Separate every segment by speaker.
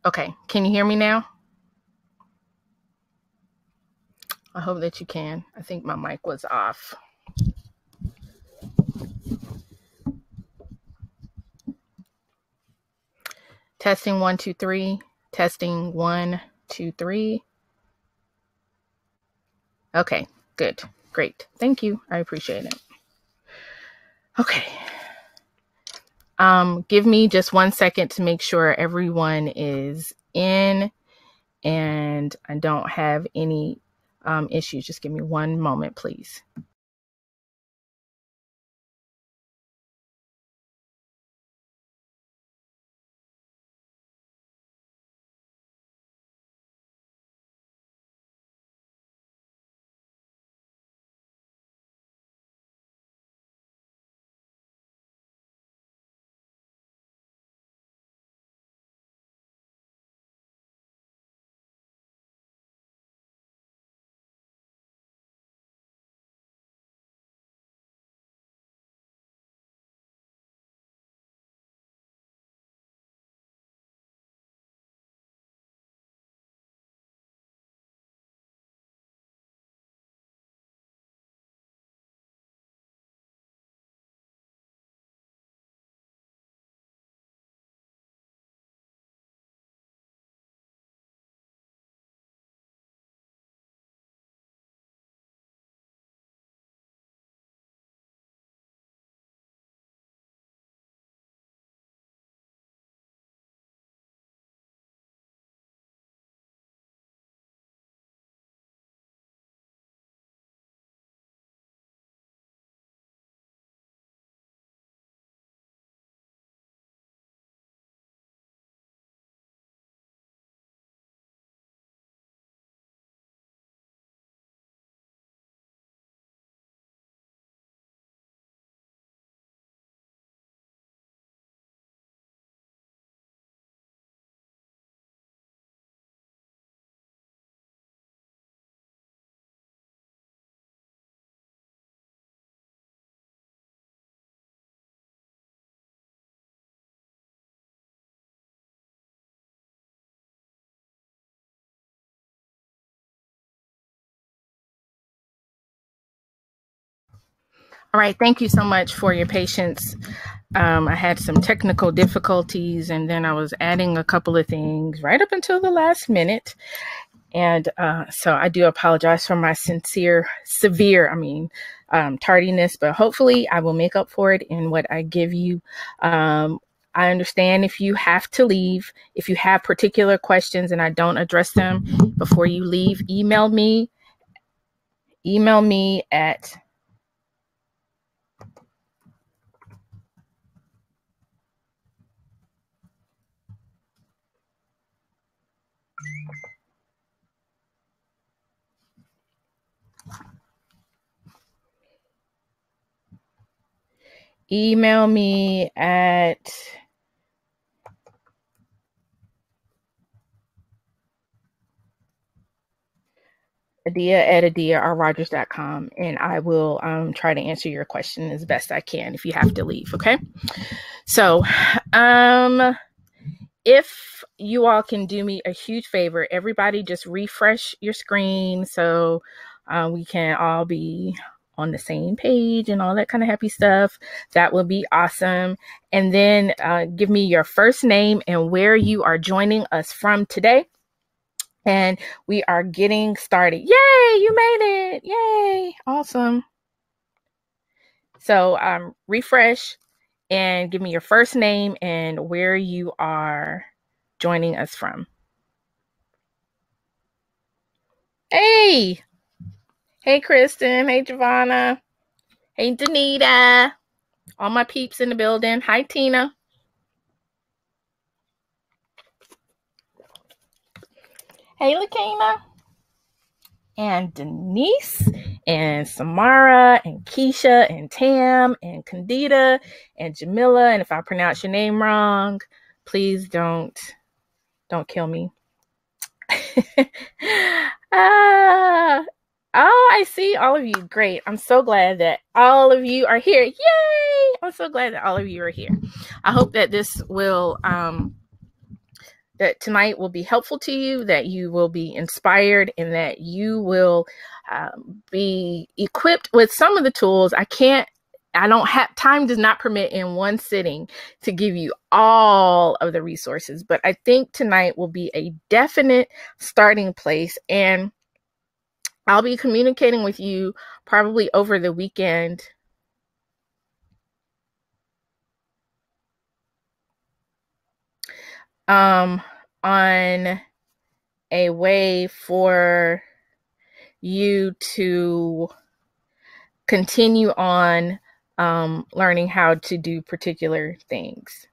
Speaker 1: Okay, can you hear me now? I hope that you can. I think my mic was off. Testing 1, 2, 3. Testing 1, 2, 3. Okay, good. Great. Thank you. I appreciate it. Okay. Give me just 1 second to make sure everyone is in and I don't have any issues. Just give me 1 moment, please. All right. Thank you so much for your patience. I had some technical difficulties and then I was adding a couple of things right up until the last minute. And so I do apologize for my severe tardiness, but hopefully I will make up for it in what I give you. I understand if you have to leave, if you have particular questions and I don't address them before you leave, email me at adia@adiarogers.com and I will try to answer your question as best I can if you have to leave. Okay. So, if you all can do me a huge favor, everybody just refresh your screen so we can all be on the same page and all that kind of happy stuff. That would be awesome. And then give me your first name and where you are joining us from today. And we are getting started. Yay, you made it. Yay, awesome. So refresh and give me your first name and where you are joining us from. Hey, Kristen. Hey, Giovanna. Hey, Danita. All my peeps in the building. Hi, Tina. Hey, Lakina. And Denise. And Samara. And Keisha. And Tam. And Candida. And Jamila. And if I pronounce your name wrong, please don't kill me. Oh, I see all of you. Great. I'm so glad that all of you are here. Yay! I'm so glad that all of you are here. I hope that this will that tonight will be helpful to you, that you will be inspired, and that you will be equipped with some of the tools. I don't have, time does not permit in one sitting to give you all of the resources, but I think tonight will be a definite starting place. And I'll be communicating with you probably over the weekend on a way for you to continue on learning how to do particular things.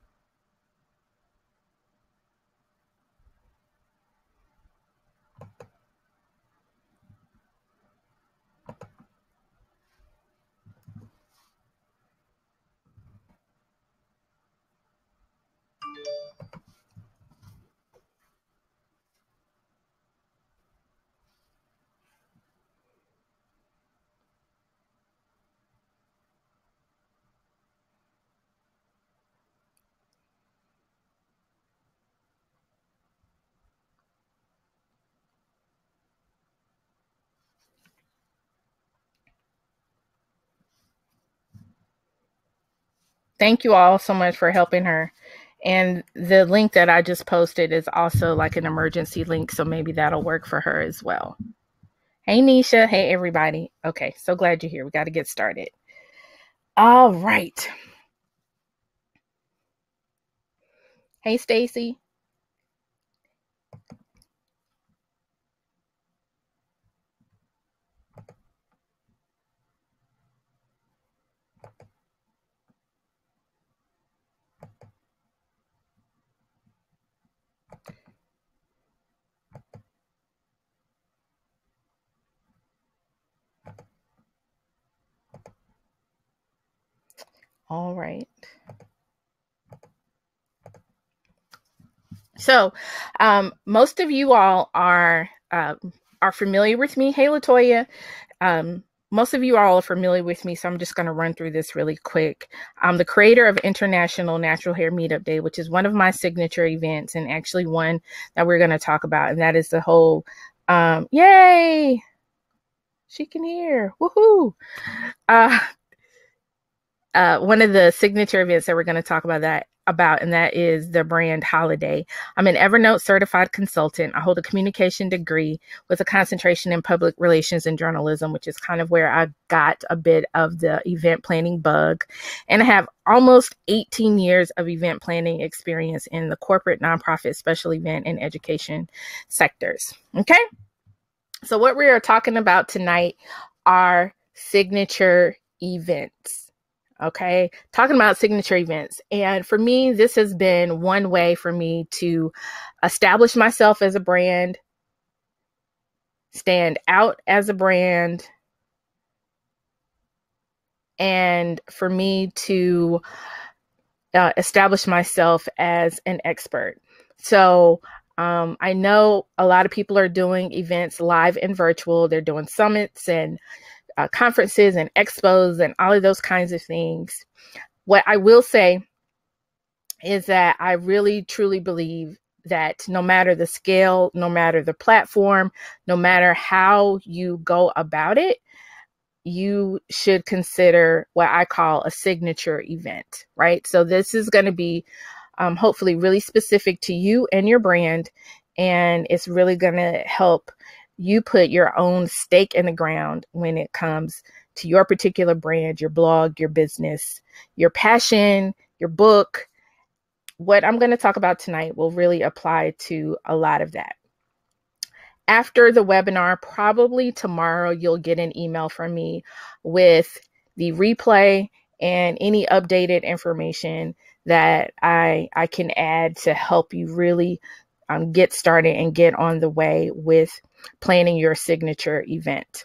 Speaker 1: Thank you all so much for helping her. And the link that I just posted is also like an emergency link, so maybe that'll work for her as well. Hey, Nisha. Hey, everybody. Okay, so glad you're here. We got to get started. All right. Hey, Stacy. All right. So, most of you all are familiar with me. Hey, Latoya. Most of you all are familiar with me, so I'm just going to run through this really quick. I'm the creator of International Natural Hair Meetup Day, which is one of my signature events, and actually one that we're going to talk about, and that is the whole, yay, she can hear, woohoo. One of the signature events that we're going to talk about, and that is the brand Holiday. I'm an Evernote certified consultant. I hold a communication degree with a concentration in public relations and journalism, which is kind of where I got a bit of the event planning bug. And I have almost 18 years of event planning experience in the corporate, nonprofit, special event, and education sectors. Okay. So what we are talking about tonight are signature events. Okay, talking about signature events. And for me, this has been one way for me to establish myself as a brand, stand out as a brand, and for me to establish myself as an expert. So I know a lot of people are doing events live and virtual. They're doing summits and conferences and expos and all of those kinds of things. What I will say is that I really truly believe that no matter the scale, no matter the platform, no matter how you go about it, you should consider what I call a signature event, right? So this is going to be hopefully really specific to you and your brand, and it's really going to help you put your own stake in the ground when it comes to your particular brand, your blog, your business, your passion, your book. What I'm going to talk about tonight will really apply to a lot of that. After the webinar, probably tomorrow, you'll get an email from me with the replay and any updated information that I can add to help you really get started and get on the way with planning your signature event.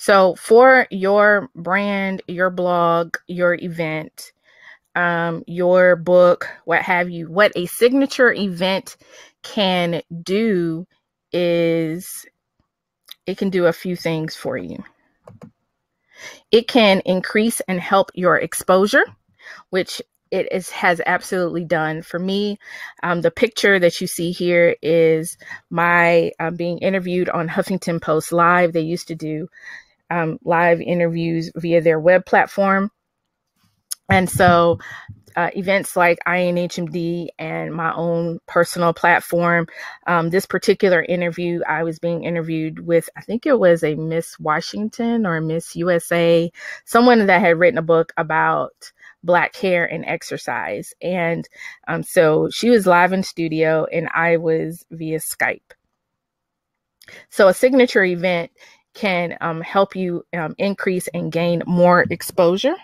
Speaker 1: So for your brand, your blog, your event, your book, what have you, what a signature event can do is it can do a few things for you. It can increase and help your exposure, which has absolutely done for me. The picture that you see here is my being interviewed on Huffington Post Live. They used to do live interviews via their web platform. And so events like INHMD and my own personal platform. This particular interview, I was being interviewed with, I think it was a Miss Washington or Miss USA, someone that had written a book about Black hair and exercise. And so she was live in studio and I was via Skype. So a signature event can help you increase and gain more exposure.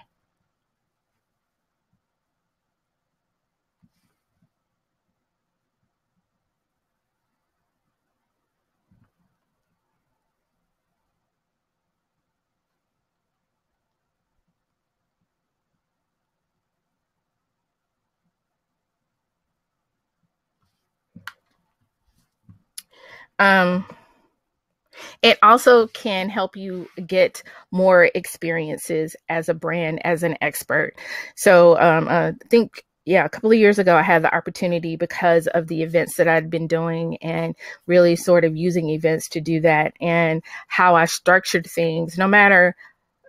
Speaker 1: It also can help you get more experiences as a brand, as an expert. So I think, a couple of years ago, I had the opportunity because of the events that I'd been doing and really sort of using events to do that and how I structured things, no matter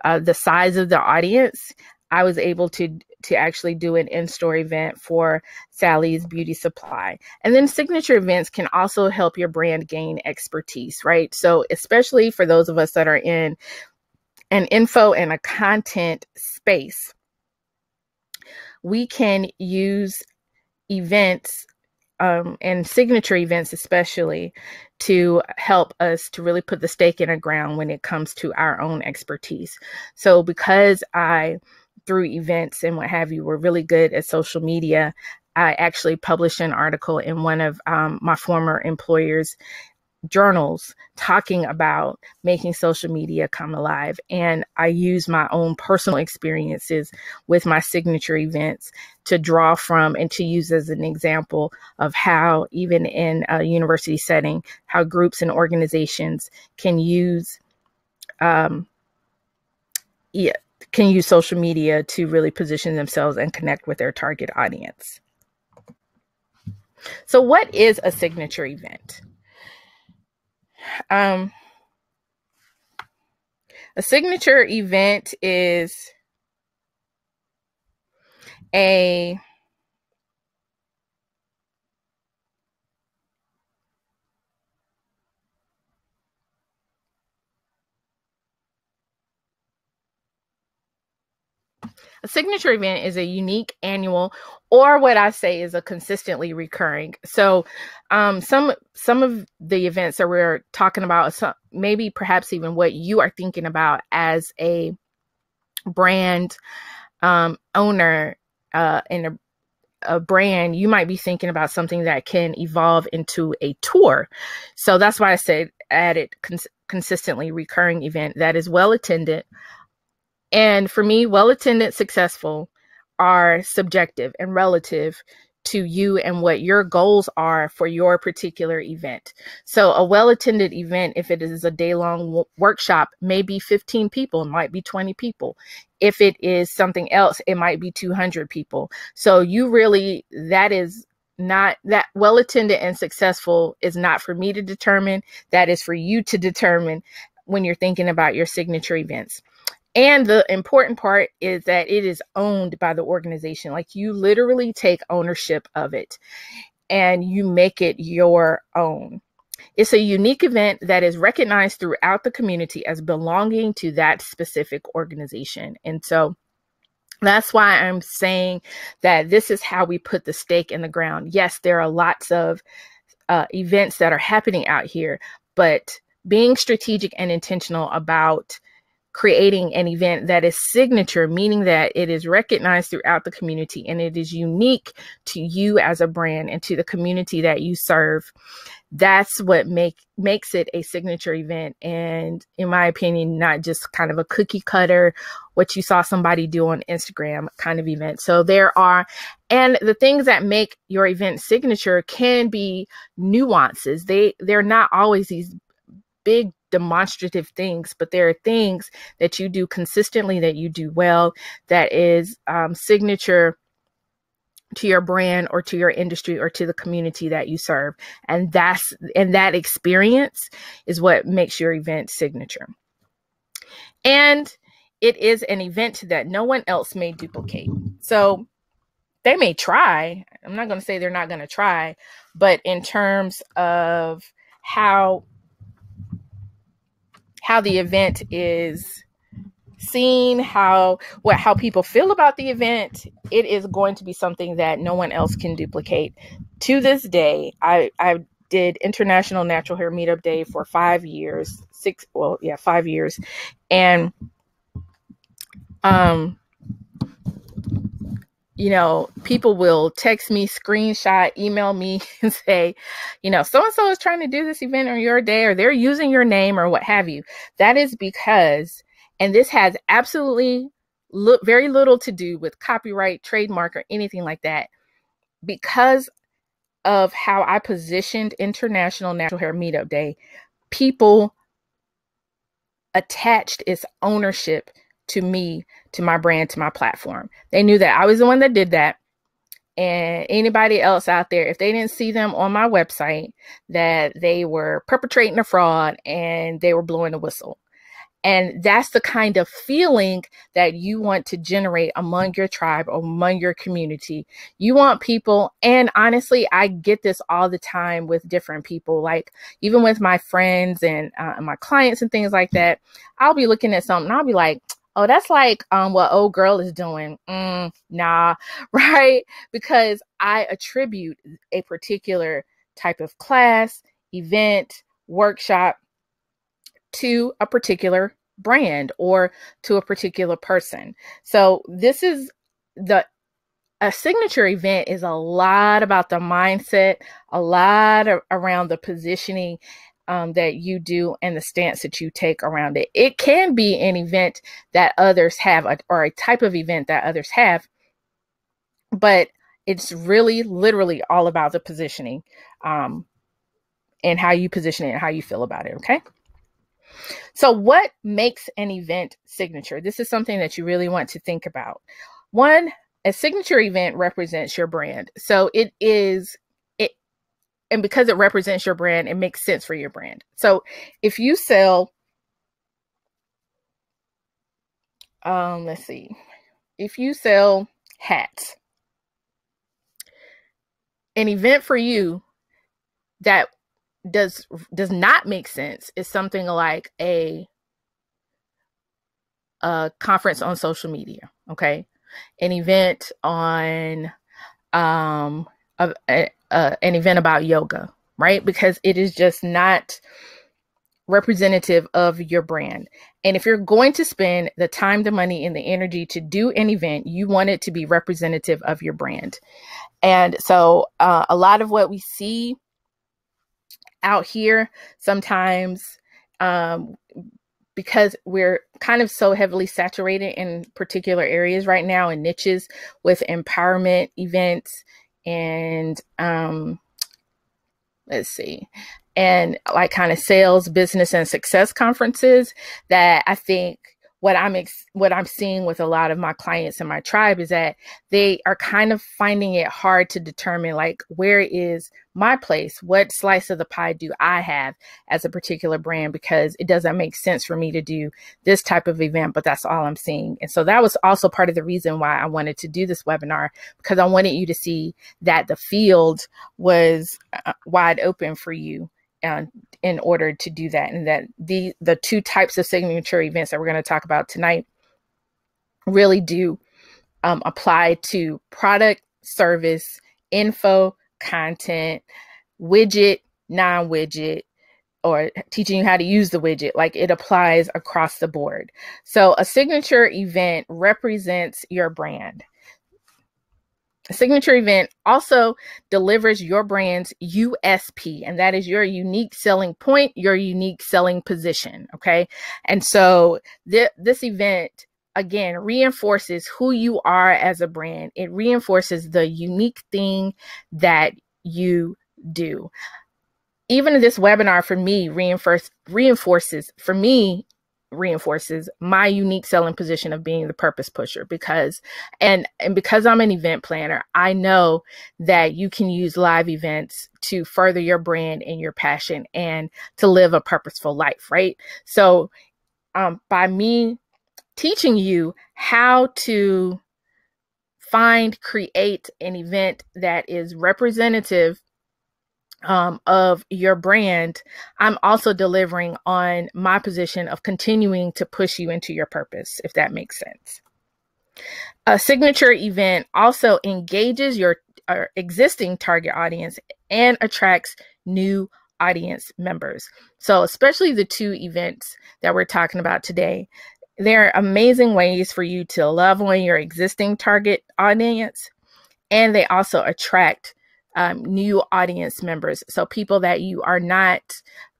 Speaker 1: the size of the audience. I was able to actually do an in-store event for Sally's Beauty Supply. And then signature events can also help your brand gain expertise, right? So especially for those of us that are in an info and a content space, we can use events and signature events especially to help us to really put the stake in the ground when it comes to our own expertise. So because I, through events and what have you, were really good at social media, I actually published an article in one of my former employers' journals talking about making social media come alive. And I use my own personal experiences with my signature events to draw from and to use as an example of how, even in a university setting, how groups and organizations can use social media to really position themselves and connect with their target audience. So what is a signature event? A signature event is a signature event is a unique annual, or what I say is a consistently recurring. So some of the events that we're talking about, maybe perhaps even what you are thinking about as a brand owner in a brand, you might be thinking about something that can evolve into a tour. So that's why I said added consistently recurring event that is well attended. And for me, well-attended, successful are subjective and relative to you and what your goals are for your particular event. So a well-attended event, if it is a day-long workshop, may be 15 people, it might be 20 people. If it is something else, it might be 200 people. So you really, that is not, that well-attended and successful is not for me to determine. That is for you to determine when you're thinking about your signature events. And the important part is that it is owned by the organization. Like, you literally take ownership of it and you make it your own. It's a unique event that is recognized throughout the community as belonging to that specific organization. And so that's why I'm saying that this is how we put the stake in the ground. Yes, there are lots of events that are happening out here, but being strategic and intentional about creating an event that is signature, meaning that it is recognized throughout the community and it is unique to you as a brand and to the community that you serve. That's what makes it a signature event. And in my opinion, not just kind of a cookie cutter, what you saw somebody do on Instagram kind of event. So and the things that make your event signature can be nuances. They're not always these big demonstrative things, but there are things that you do consistently, that you do well, that is signature to your brand or to your industry or to the community that you serve. And that experience is what makes your event signature. And it is an event that no one else may duplicate. So they may try. I'm not going to say they're not going to try, but in terms of how the event is seen, how people feel about the event, it is going to be something that no one else can duplicate. To this day, I did International Natural Hair Meetup Day for 5 years, 5 years. And, people will text me, screenshot, email me and say, so-and-so is trying to do this event on your day, or they're using your name or what have you. That is because, and this has absolutely very little to do with copyright, trademark, or anything like that, because of how I positioned International Natural Hair Meetup Day, people attached its ownership to me, to my brand, to my platform. They knew that I was the one that did that. And anybody else out there, if they didn't see them on my website, that they were perpetrating a fraud and they were blowing the whistle. And that's the kind of feeling that you want to generate among your tribe or among your community. You want people, and honestly, I get this all the time with different people, like even with my friends and my clients and things like that. I'll be looking at something and I'll be like, oh, that's like what old girl is doing. Nah, right? Because I attribute a particular type of class, event, workshop to a particular brand or to a particular person. So this is a signature event is a lot about the mindset, a lot around the positioning that you do and the stance that you take around it. It can be an event that others have, or a type of event that others have, but it's really literally all about the positioning and how you position it and how you feel about it. Okay. So what makes an event signature? This is something that you really want to think about. One, a signature event represents your brand. So and because it represents your brand, it makes sense for your brand. So if you sell, if you sell hats, an event for you that does not make sense is something like a conference on social media. Okay. An event on, an event about yoga, right? Because it is just not representative of your brand. And if you're going to spend the time, the money, and the energy to do an event, you want it to be representative of your brand. And so a lot of what we see out here sometimes, because we're kind of so heavily saturated in particular areas right now and niches with empowerment events and and like kind of sales, business, and success conferences, that I think what I'm seeing with a lot of my clients and my tribe is that they are kind of finding it hard to determine, like, where is my place? What slice of the pie do I have as a particular brand? Because it doesn't make sense for me to do this type of event, but that's all I'm seeing. And so that was also part of the reason why I wanted to do this webinar, because I wanted you to see that the field was wide open for you in order to do that. And that the two types of signature events that we're going to talk about tonight really do apply to product, service, info, content, widget, non-widget, or teaching you how to use the widget. Like, it applies across the board. So a signature event represents your brand. A signature event also delivers your brand's USP, and that is your unique selling point, your unique selling position. Okay. And so this event, again, reinforces who you are as a brand. It reinforces the unique thing that you do. Even this webinar for me reinforces my unique selling position of being the purpose pusher, because because I'm an event planner, I know that you can use live events to further your brand and your passion and to live a purposeful life, right? So by me teaching you how to create an event that is representative of your brand, I'm also delivering on my position of continuing to push you into your purpose, if that makes sense. A signature event also engages your existing target audience and attracts new audience members. So especially the two events that we're talking about today, they're amazing ways for you to love on your existing target audience, and they also attract new audience members. So people that you are not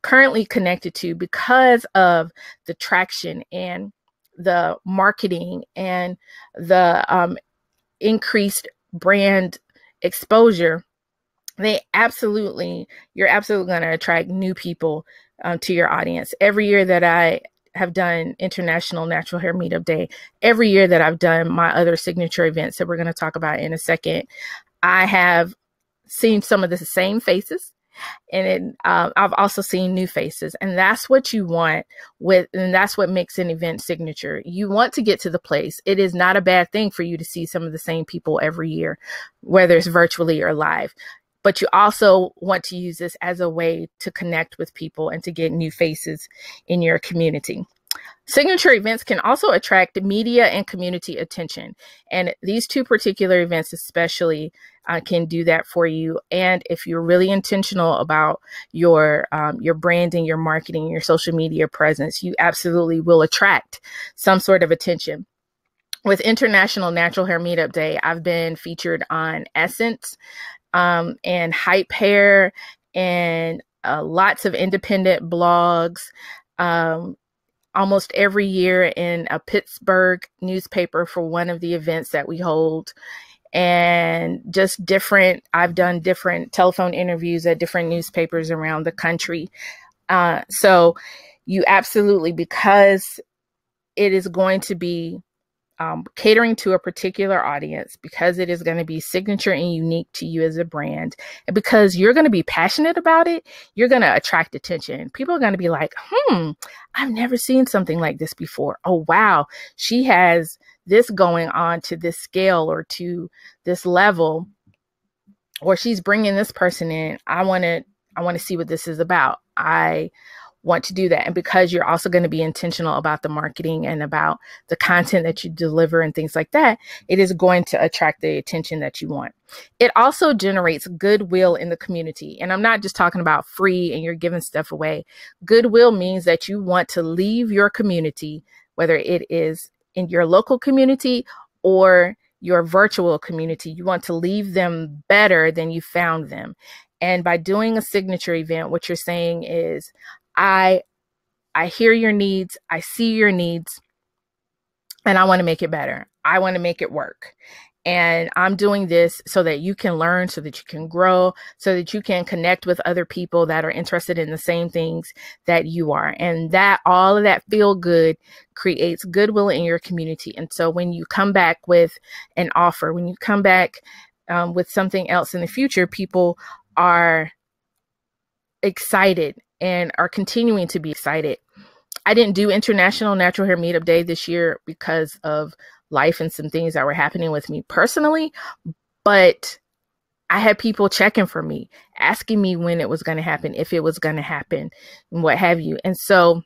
Speaker 1: currently connected to because of the traction and the marketing and the increased brand exposure. You're absolutely going to attract new people to your audience. Every year that I have done International Natural Hair Meetup Day, every year that I've done my other signature events that we're going to talk about in a second, I have seen some of the same faces, and I've also seen new faces, and that's what you want and that's what makes an event signature. You want to get to the place. It is not a bad thing for you to see some of the same people every year, whether it's virtually or live, but you also want to use this as a way to connect with people and to get new faces in your community. Signature events can also attract media and community attention. And these two particular events especially can do that for you. And if you're really intentional about your branding, your marketing, your social media presence, you absolutely will attract some sort of attention. With International Natural Hair Meetup Day, I've been featured on Essence and Hype Hair and lots of independent blogs. Almost every year in a Pittsburgh newspaper for one of the events that we hold, and I've done different telephone interviews at different newspapers around the country. So you absolutely, because it is going to be catering to a particular audience, because it is going to be signature and unique to you as a brand, and because you're going to be passionate about it, you're going to attract attention. People are going to be like, I've never seen something like this before. Oh, wow, she has this going on to this scale or to this level, or she's bringing this person in. I want to see what this is about. I want to do that. And because you're also going to be intentional about the marketing and about the content that you deliver and things like that, it is going to attract the attention that you want. It also generates goodwill in the community. And I'm not just talking about free and you're giving stuff away. Goodwill means that you want to leave your community, whether it is in your local community or your virtual community, you want to leave them better than you found them. And by doing a signature event, what you're saying is, I hear your needs, I see your needs, and I want to make it better. I want to make it work. And I'm doing this so that you can learn, so that you can grow, so that you can connect with other people that are interested in the same things that you are. And that all of that feel good creates goodwill in your community. And so when you come back with an offer, when you come back with something else in the future, people are excited and are continuing to be excited. I didn't do International Natural Hair Meetup Day this year because of life and some things that were happening with me personally, but I had people checking for me, asking me when it was going to happen, if it was going to happen, and what have you. And so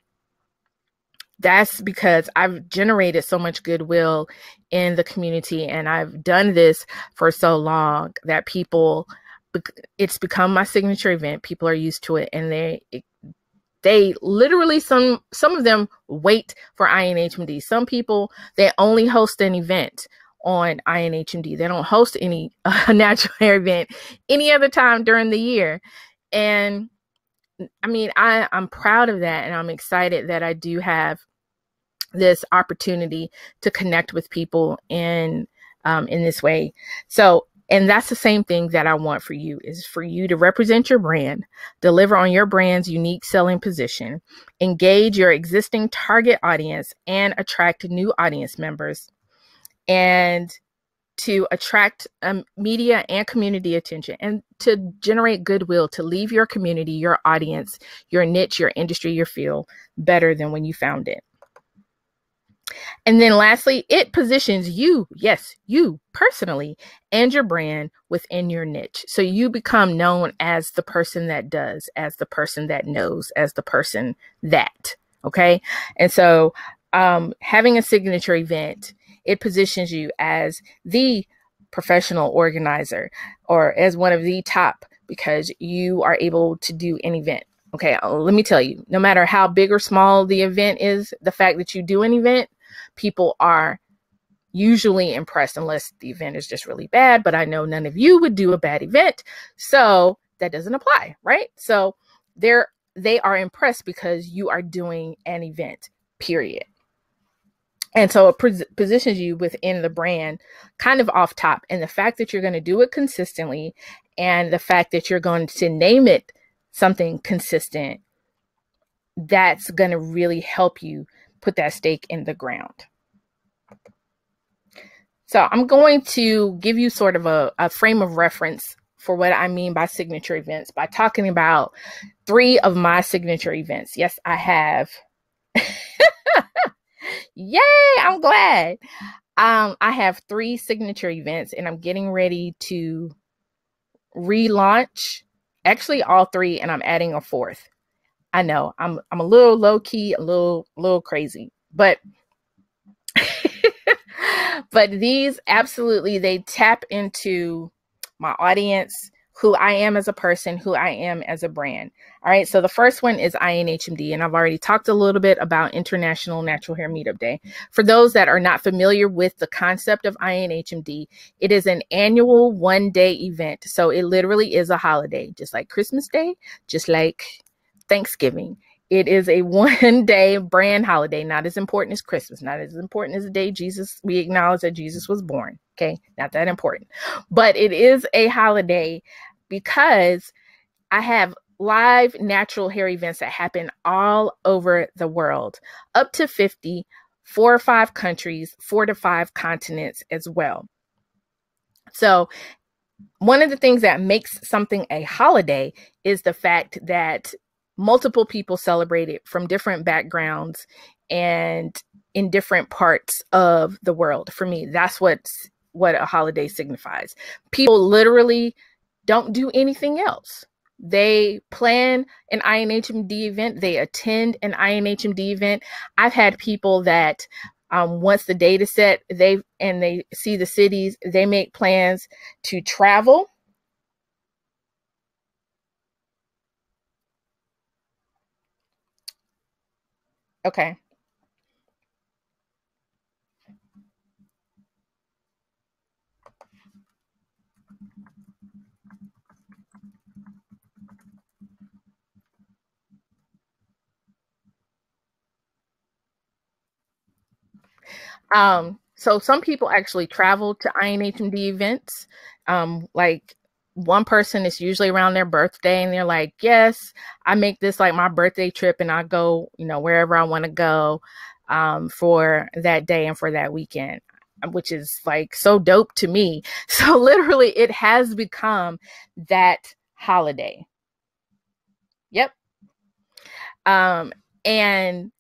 Speaker 1: that's because I've generated so much goodwill in the community, and I've done this for so long that it's become my signature event. People are used to it, and they literally, some of them wait for INHMD. Some people, they only host an event on INHMD. They don't host any natural hair event any other time during the year. And I mean, I'm proud of that, and I'm excited that I do have this opportunity to connect with people in this way. So, and that's the same thing that I want for you, is for you to represent your brand, deliver on your brand's unique selling position, engage your existing target audience, and attract new audience members, and to attract media and community attention, and to generate goodwill, to leave your community, your audience, your niche, your industry, your field better than when you found it. And then lastly, it positions you, yes, you personally, and your brand within your niche. So you become known as the person that does, as the person that knows, as the person that, okay? And so having a signature event, it positions you as the professional organizer, or as one of the top, because you are able to do an event. Okay, let me tell you, no matter how big or small the event is, the fact that you do an event, people are usually impressed, unless the event is just really bad. But I know none of you would do a bad event, so that doesn't apply, right? So they are impressed because you are doing an event, period. And so it positions you within the brand kind of off top. And the fact that you're going to do it consistently, and the fact that you're going to name it something consistent, that's going to really help you put that stake in the ground. So I'm going to give you sort of a frame of reference for what I mean by signature events by talking about 3 of my signature events. Yes, I have. Yay, I'm glad. I have 3 signature events, and I'm getting ready to relaunch actually all 3, and I'm adding a 4th. I know I'm a little low key, a little crazy, but but these absolutely, they tap into my audience, who I am as a person, who I am as a brand. All right. So the first one is INHMD, and I've already talked a little bit about International Natural Hair Meetup Day. For those that are not familiar with the concept of INHMD, it is an annual 1-day event. So it literally is a holiday, just like Christmas Day, just like Thanksgiving. It is a 1-day brand holiday, not as important as Christmas, not as important as the day we acknowledge that Jesus was born. Okay, not that important. But it is a holiday because I have live natural hair events that happen all over the world, up to 50, 4 or 5 countries, 4 to 5 continents as well. So one of the things that makes something a holiday is the fact that multiple people celebrate it from different backgrounds and in different parts of the world. For me, that's what a holiday signifies. People literally don't do anything else. They plan an INHMD event. They attend an INHMD event. I've had people that once the date is set, they see the cities, they make plans to travel. Okay. So some people actually travel to INHMD events. Like one person is usually around their birthday, and they're like, yes, I make this like my birthday trip, and I go, wherever I want to go for that day and for that weekend, which is like so dope to me. So literally it has become that holiday. Yep. And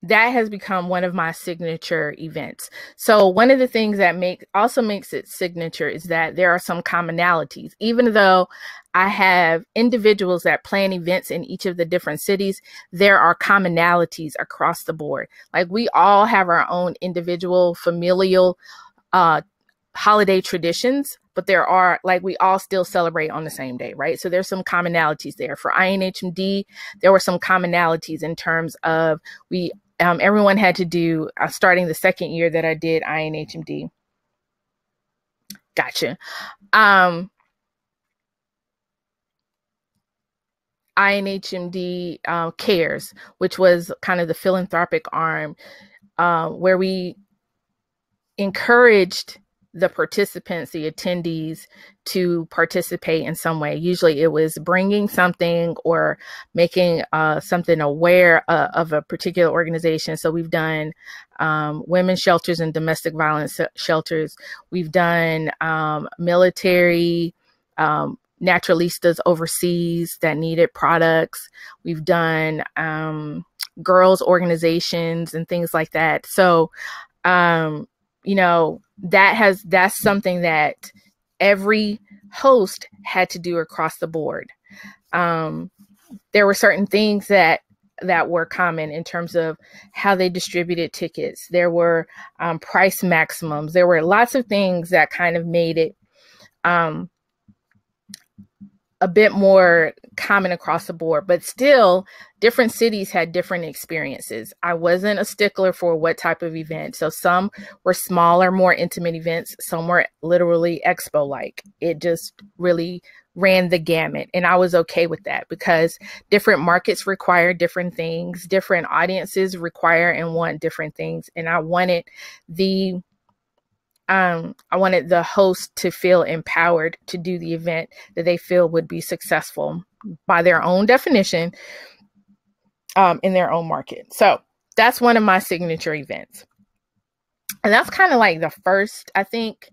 Speaker 1: that has become one of my signature events. So one of the things that also makes it signature is that there are some commonalities. Even though I have individuals that plan events in each of the different cities, there are commonalities across the board. Like we all have our own individual familial holiday traditions, but we all still celebrate on the same day, right? So there's some commonalities there. For INHMD, there were some commonalities in terms of everyone had to do, starting the second year that I did INHMD, Gotcha. INHMD Cares, which was kind of the philanthropic arm, where we encouraged the participants, the attendees, to participate in some way. Usually it was bringing something or making something aware of a particular organization. So we've done women's shelters and domestic violence shelters. We've done military naturalistas overseas that needed products. We've done girls organizations and things like that. So, you know, that's something that every host had to do across the board. There were certain things that were common in terms of how they distributed tickets. There were price maximums. There were lots of things that kind of made it a bit more common across the board, but still different cities had different experiences. I wasn't a stickler for what type of event. So some were smaller, more intimate events. Some were literally expo-like. It just really ran the gamut. And I was okay with that because different markets require different things. Different audiences require and want different things. And I wanted the host to feel empowered to do the event that they feel would be successful by their own definition in their own market. So that's one of my signature events. And that's kind of like the first, I think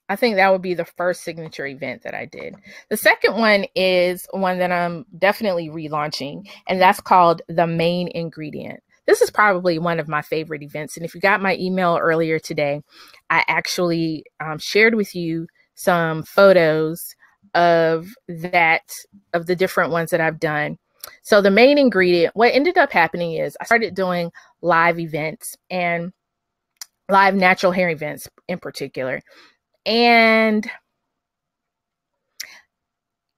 Speaker 1: that would be the first signature event that I did. The second one is one that I'm definitely relaunching, and that's called The Main Ingredient. This is probably one of my favorite events. And if you got my email earlier today, I actually shared with you some photos of the different ones that I've done. So The Main Ingredient, what ended up happening is I started doing live events and live natural hair events in particular. And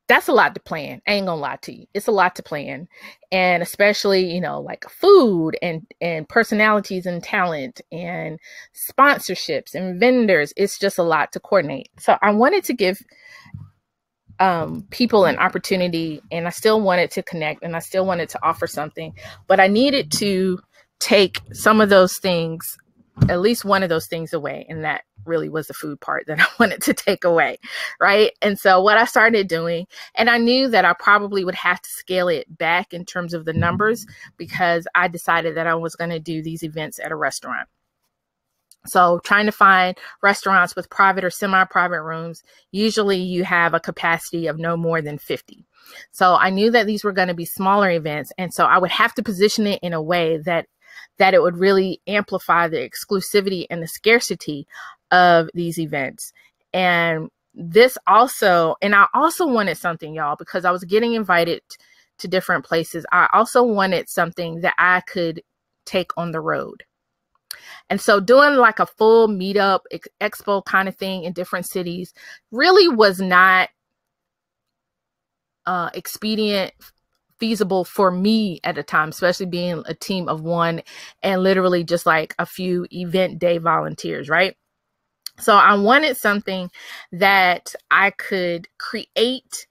Speaker 1: that's a lot to plan. I ain't gonna lie to you. It's a lot to plan. And especially, you know, like food and personalities and talent and sponsorships and vendors. It's just a lot to coordinate. So I wanted to give people an opportunity, and I still wanted to connect, and I still wanted to offer something, but I needed to take some of those things, at least one of those things away. And that really was the food part that I wanted to take away. Right. And so what I started doing, and I knew that I probably would have to scale it back in terms of the numbers, because I decided that I was going to do these events at a restaurant. So trying to find restaurants with private or semi-private rooms, usually you have a capacity of no more than 50. So I knew that these were going to be smaller events. And so I would have to position it in a way that it would really amplify the exclusivity and the scarcity of these events. And I also wanted something, y'all, because I was getting invited to different places. I also wanted something that I could take on the road. And so doing like a full meetup expo kind of thing in different cities really was not expedient, feasible for me at the time, especially being a team of one and literally just like a few event day volunteers, right? So I wanted something that I could create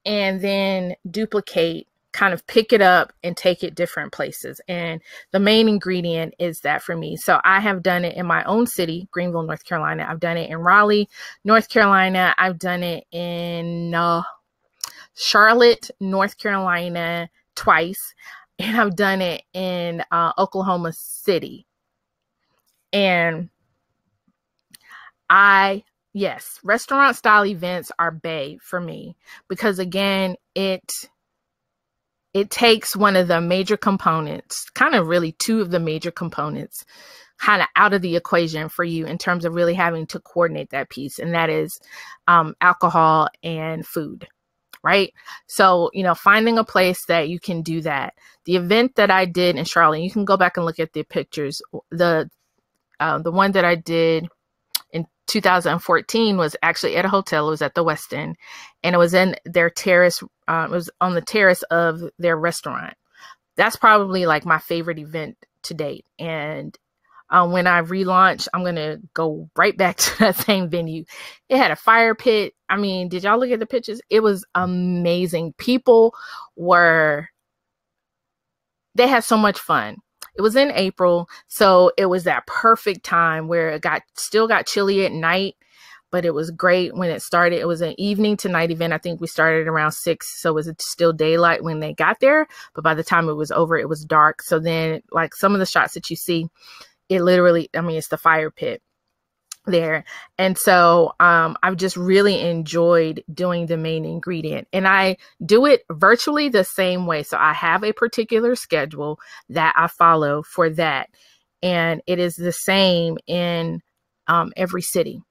Speaker 1: and then duplicate, kind of pick it up and take it different places. And The Main Ingredient is that for me. So I have done it in my own city, Greenville, North Carolina. I've done it in Raleigh, North Carolina. I've done it in Charlotte, North Carolina twice. And I've done it in Oklahoma City. And yes, restaurant style events are bae for me, because again, it takes one of the major components, kind of really two of the major components, kind of out of the equation for you in terms of really having to coordinate that piece. And that is alcohol and food, right? So, you know, finding a place that you can do that. The event that I did in Charlotte, you can go back and look at the pictures. The one that I did in 2014 was actually at a hotel. It was at the Westin, and it was in their terrace. It was on the terrace of their restaurant. That's probably like my favorite event to date. And when I relaunch, I'm going to go right back to that same venue. It had a fire pit. I mean, did y'all look at the pictures? It was amazing. People they had so much fun. It was in April, so it was that perfect time where it still got chilly at night, but it was great when it started. It was an evening to night event. I think we started around 6, so it was still daylight when they got there, but by the time it was over, it was dark. So then, like, some of the shots that you see, it literally, I mean, it's the fire pit there. And so I've just really enjoyed doing the main ingredient, and I do it virtually the same way. So I have a particular schedule that I follow for that, and it is the same in every city.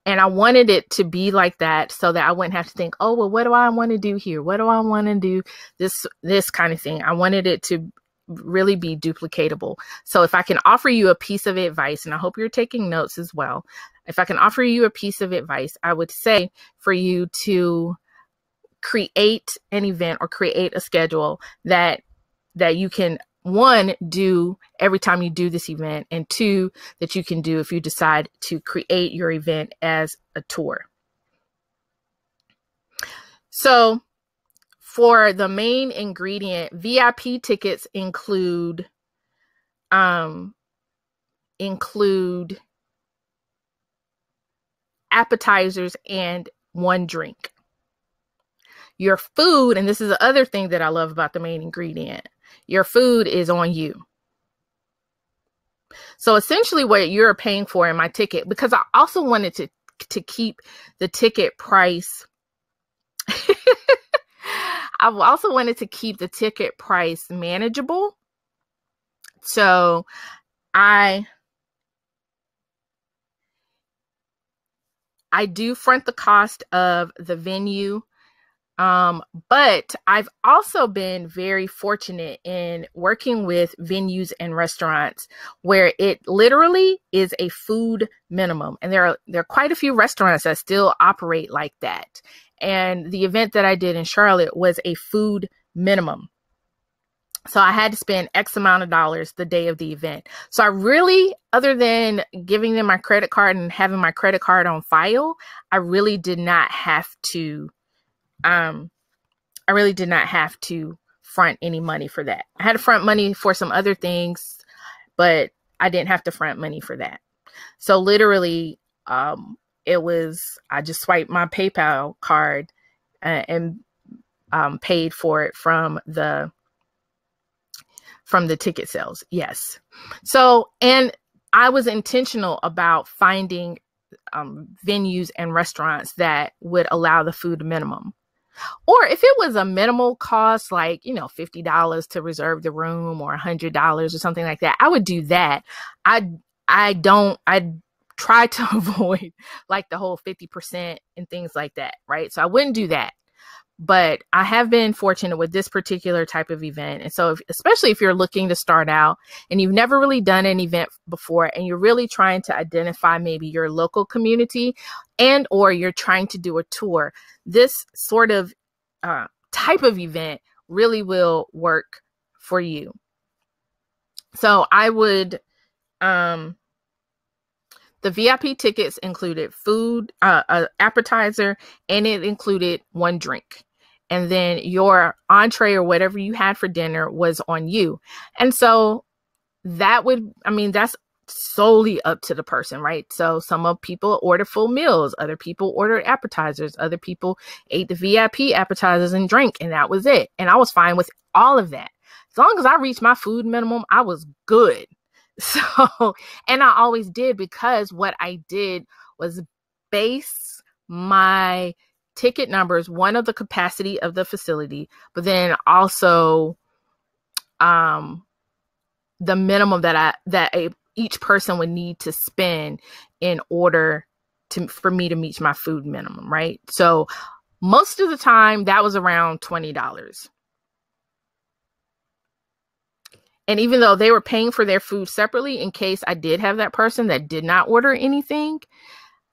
Speaker 1: And I wanted it to be like that so that I wouldn't have to think, oh, well, what do I want to do here? What do I want to do? This kind of thing. I wanted it to really be duplicatable. So if I can offer you a piece of advice, and I hope you're taking notes as well, if I can offer you a piece of advice, I would say for you to create an event or create a schedule that you can, one, do every time you do this event, and two, that you can do if you decide to create your event as a tour. So for the main ingredient, VIP tickets include appetizers and one drink. Your food, and this is the other thing that I love about the main ingredient, your food is on you. So essentially what you're paying for in my ticket, because I also wanted to keep the ticket price I've also wanted to keep the ticket price manageable. So I do front the cost of the venue. But I've also been very fortunate in working with venues and restaurants where it literally is a food minimum. And there are quite a few restaurants that still operate like that. And the event that I did in Charlotte was a food minimum. So I had to spend X amount of dollars the day of the event. So I really, other than giving them my credit card and having my credit card on file, I really did not have to front any money for that. I had to front money for some other things, but I didn't have to front money for that. So literally, I just swiped my PayPal card and paid for it from the ticket sales. Yes. So, and I was intentional about finding venues and restaurants that would allow the food minimum. Or if it was a minimal cost, like, $50 to reserve the room or $100 or something like that, I would do that. I try to avoid like the whole 50% and things like that, right? So I wouldn't do that. But I have been fortunate with this particular type of event. And so especially if you're looking to start out and you've never really done an event before, and you're really trying to identify maybe your local community, and or you're trying to do a tour, this sort of type of event really will work for you. So I would, the VIP tickets included food, appetizer, and it included one drink. And then your entree or whatever you had for dinner was on you. And so that's solely up to the person, right? So some people order full meals, other people ordered appetizers, other people ate the VIP appetizers and drink, and that was it. And I was fine with all of that. As long as I reached my food minimum, I was good. So, and I always did, because what I did was base my ticket numbers, one, of the capacity of the facility, but then also the minimum that each person would need to spend in order for me to meet my food minimum, right? So most of the time that was around $20. And even though they were paying for their food separately, in case I did have that person that did not order anything,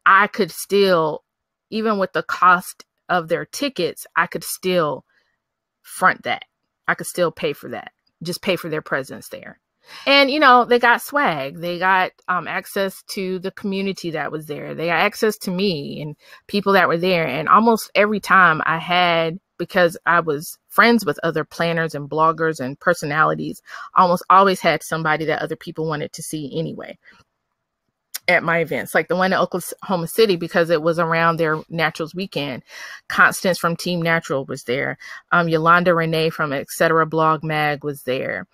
Speaker 1: I could still, even with the cost of their tickets, I could still front that. I could still pay for that. Just pay for their presence there. And, they got swag. They got access to the community that was there. They got access to me and people that were there. And almost every time I had, because I was friends with other planners and bloggers and personalities, I almost always had somebody that other people wanted to see anyway at my events, like the one in Oklahoma City, because it was around their Naturals weekend. Constance from Team Natural was there. Yolanda Renee from Etc. Blog Mag was there.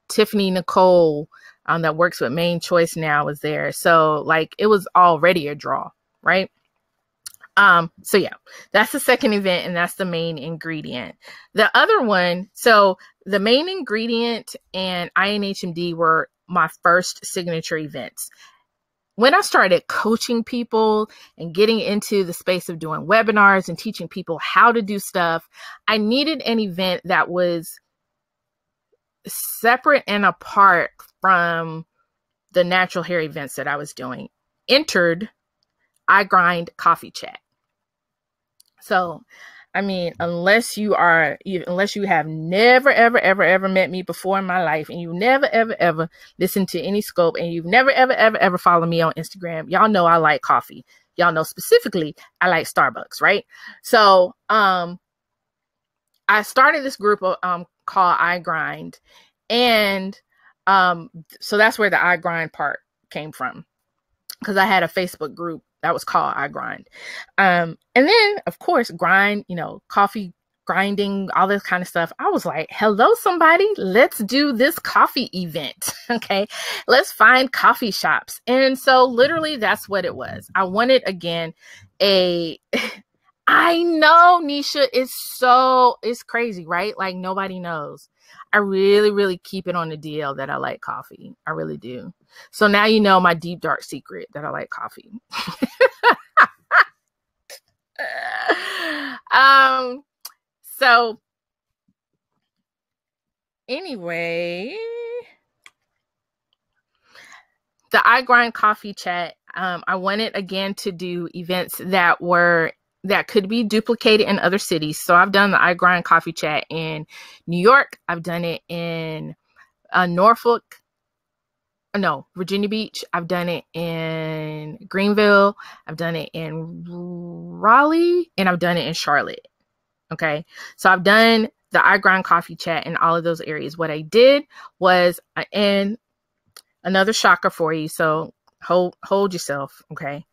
Speaker 1: Tiffany Nicole that works with Main Choice now was there. So like it was already a draw, right? So yeah, that's the second event, and that's the main ingredient. The other one, so the main ingredient and INHMD were my first signature events. When I started coaching people and getting into the space of doing webinars and teaching people how to do stuff, I needed an event that was separate and apart from the natural hair events that I was doing. Entered I Grind Coffee Chat. So, I mean, unless you have never, ever met me before in my life, and you never, ever listened to any scope, and you've never, ever followed me on Instagram, y'all know I like coffee. Y'all know specifically I like Starbucks, right? So, I started this group called I Grind, and so that's where the I Grind part came from, because I had a Facebook group that was called I Grind. And then, of course, grind, coffee grinding, all this kind of stuff. I was like, hello, somebody, let's do this coffee event. Okay. Let's find coffee shops. And so literally that's what it was. I wanted, again, I know, Nisha, it's crazy, right? Like nobody knows. I really, really keep it on the DL that I like coffee. I really do. So now you know my deep, dark secret that I like coffee. So anyway, the I Grind Coffee Chat, I wanted again to do events that could be duplicated in other cities. So I've done the I Grind Coffee Chat in New York. I've done it in Virginia Beach. I've done it in Greenville. I've done it in Raleigh, and I've done it in Charlotte. Okay. So I've done the I Grind Coffee Chat in all of those areas. What I did was, and another shocker for you, so hold yourself. Okay.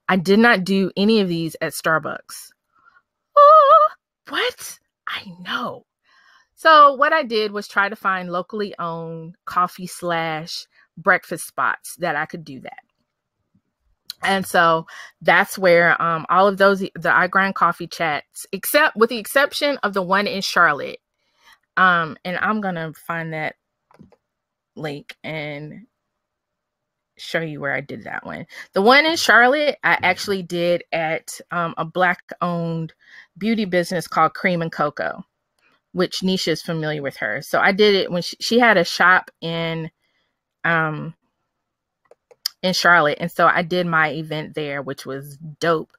Speaker 1: I did not do any of these at Starbucks. Oh, what? I know. So what I did was try to find locally owned coffee / breakfast spots that I could do that. And so that's where all of those, the I Grind Coffee Chats, with the exception of the one in Charlotte. And I'm going to find that link and show you where I did that one. The one in Charlotte, I actually did at a Black-owned beauty business called Cream and Cocoa, which Nisha is familiar with her. So I did it when she had a shop in Charlotte. And so I did my event there, which was dope.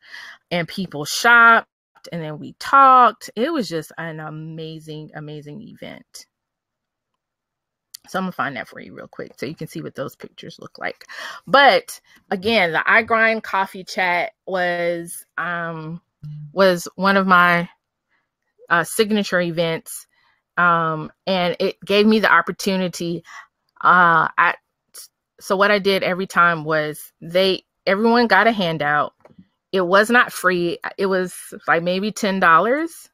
Speaker 1: And people shopped, and then we talked. It was just an amazing, amazing event. So I'm gonna find that for you real quick so you can see what those pictures look like. But again, the I Grind Coffee Chat was one of my signature events, and it gave me the opportunity. So what I did every time was everyone got a handout. It was not free. It was like maybe $10,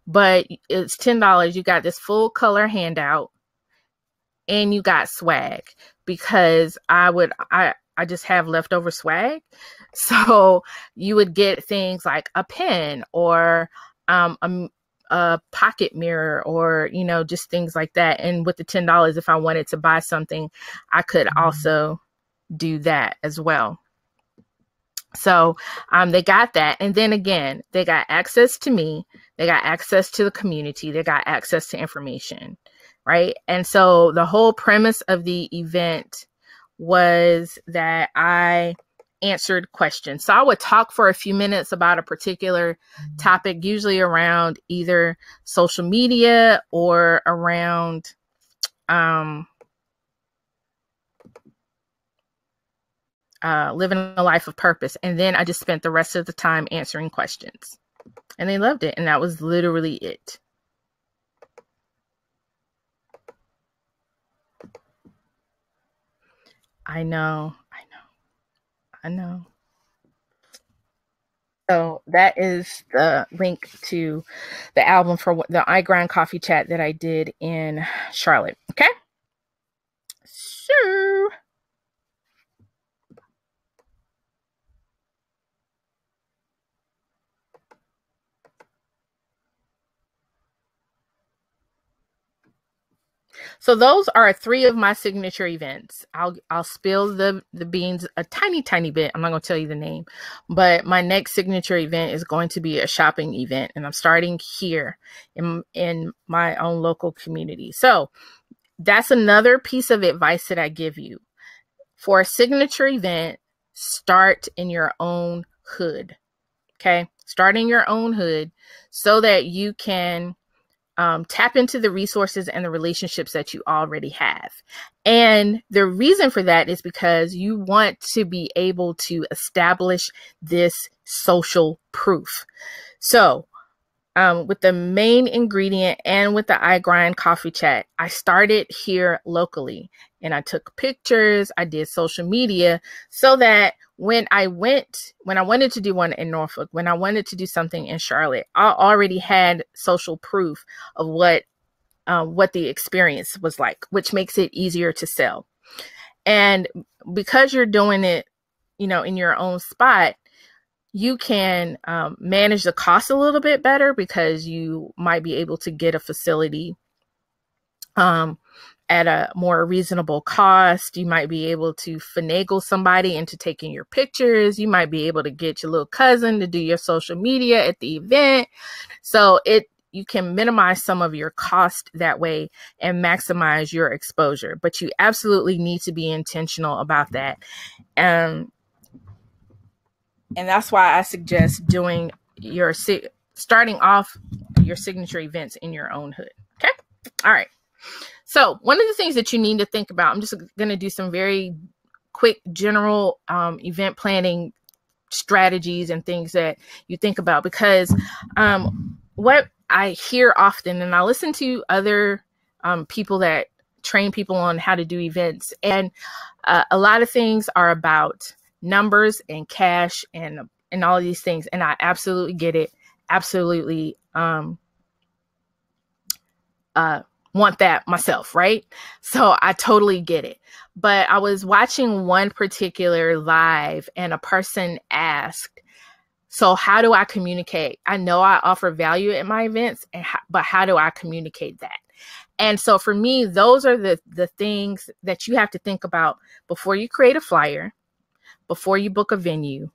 Speaker 1: but it's $10. You got this full color handout, and you got swag, because I just have leftover swag. So you would get things like a pen or a pocket mirror, or just things like that. And with the $10, if I wanted to buy something, I could also do that as well. So they got that. And then again, they got access to me, they got access to the community, they got access to information, right? And so the whole premise of the event was that I answered questions. So I would talk for a few minutes about a particular topic, usually around either social media or around living a life of purpose. And then I just spent the rest of the time answering questions. And they loved it. And that was literally it. I know. So that is the link to the album for the I Grind Coffee Chat that I did in Charlotte. Okay? Sure. So those are 3 of my signature events. I'll spill the beans a tiny bit. I'm not going to tell you the name, but my next signature event is going to be a shopping event, and I'm starting here in my own local community. So that's another piece of advice that I give you. For a signature event, start in your own hood. Okay? Start in your own hood so that you can tap into the resources and the relationships that you already have. And the reason for that is because you want to be able to establish this social proof. So with the main ingredient and with the I Grind Coffee Chat, I started here locally and I took pictures. I did social media so that when I wanted to do one in Norfolk, when I wanted to do something in Charlotte, I already had social proof of what the experience was like, which makes it easier to sell. And because you're doing it, in your own spot, you can manage the cost a little bit better because you might be able to get a facility at a more reasonable cost. You might be able to finagle somebody into taking your pictures. You might be able to get your little cousin to do your social media at the event. So you can minimize some of your cost that way and maximize your exposure. But you absolutely need to be intentional about that. And that's why I suggest doing starting off your signature events in your own hood. Okay. All right. So one of the things that you need to think about, I'm just going to do some very quick general event planning strategies and things that you think about, because what I hear often, and I listen to other people that train people on how to do events, and a lot of things are about numbers and cash and all of these things. And I absolutely get it. Absolutely want that myself, right? So I totally get it. But I was watching one particular live and a person asked, so how do I communicate? I know I offer value at my events, but how do I communicate that? And so for me, those are the things that you have to think about before you create a flyer, before you book a venue,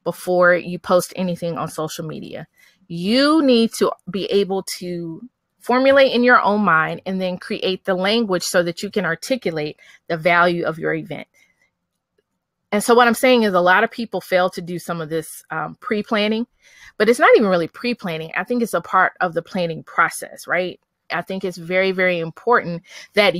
Speaker 1: before you post anything on social media. You need to be able to formulate in your own mind and then create the language so that you can articulate the value of your event. And so what I'm saying is a lot of people fail to do some of this pre-planning, but it's not even really pre-planning. I think it's a part of the planning process, right? I think it's very, very important that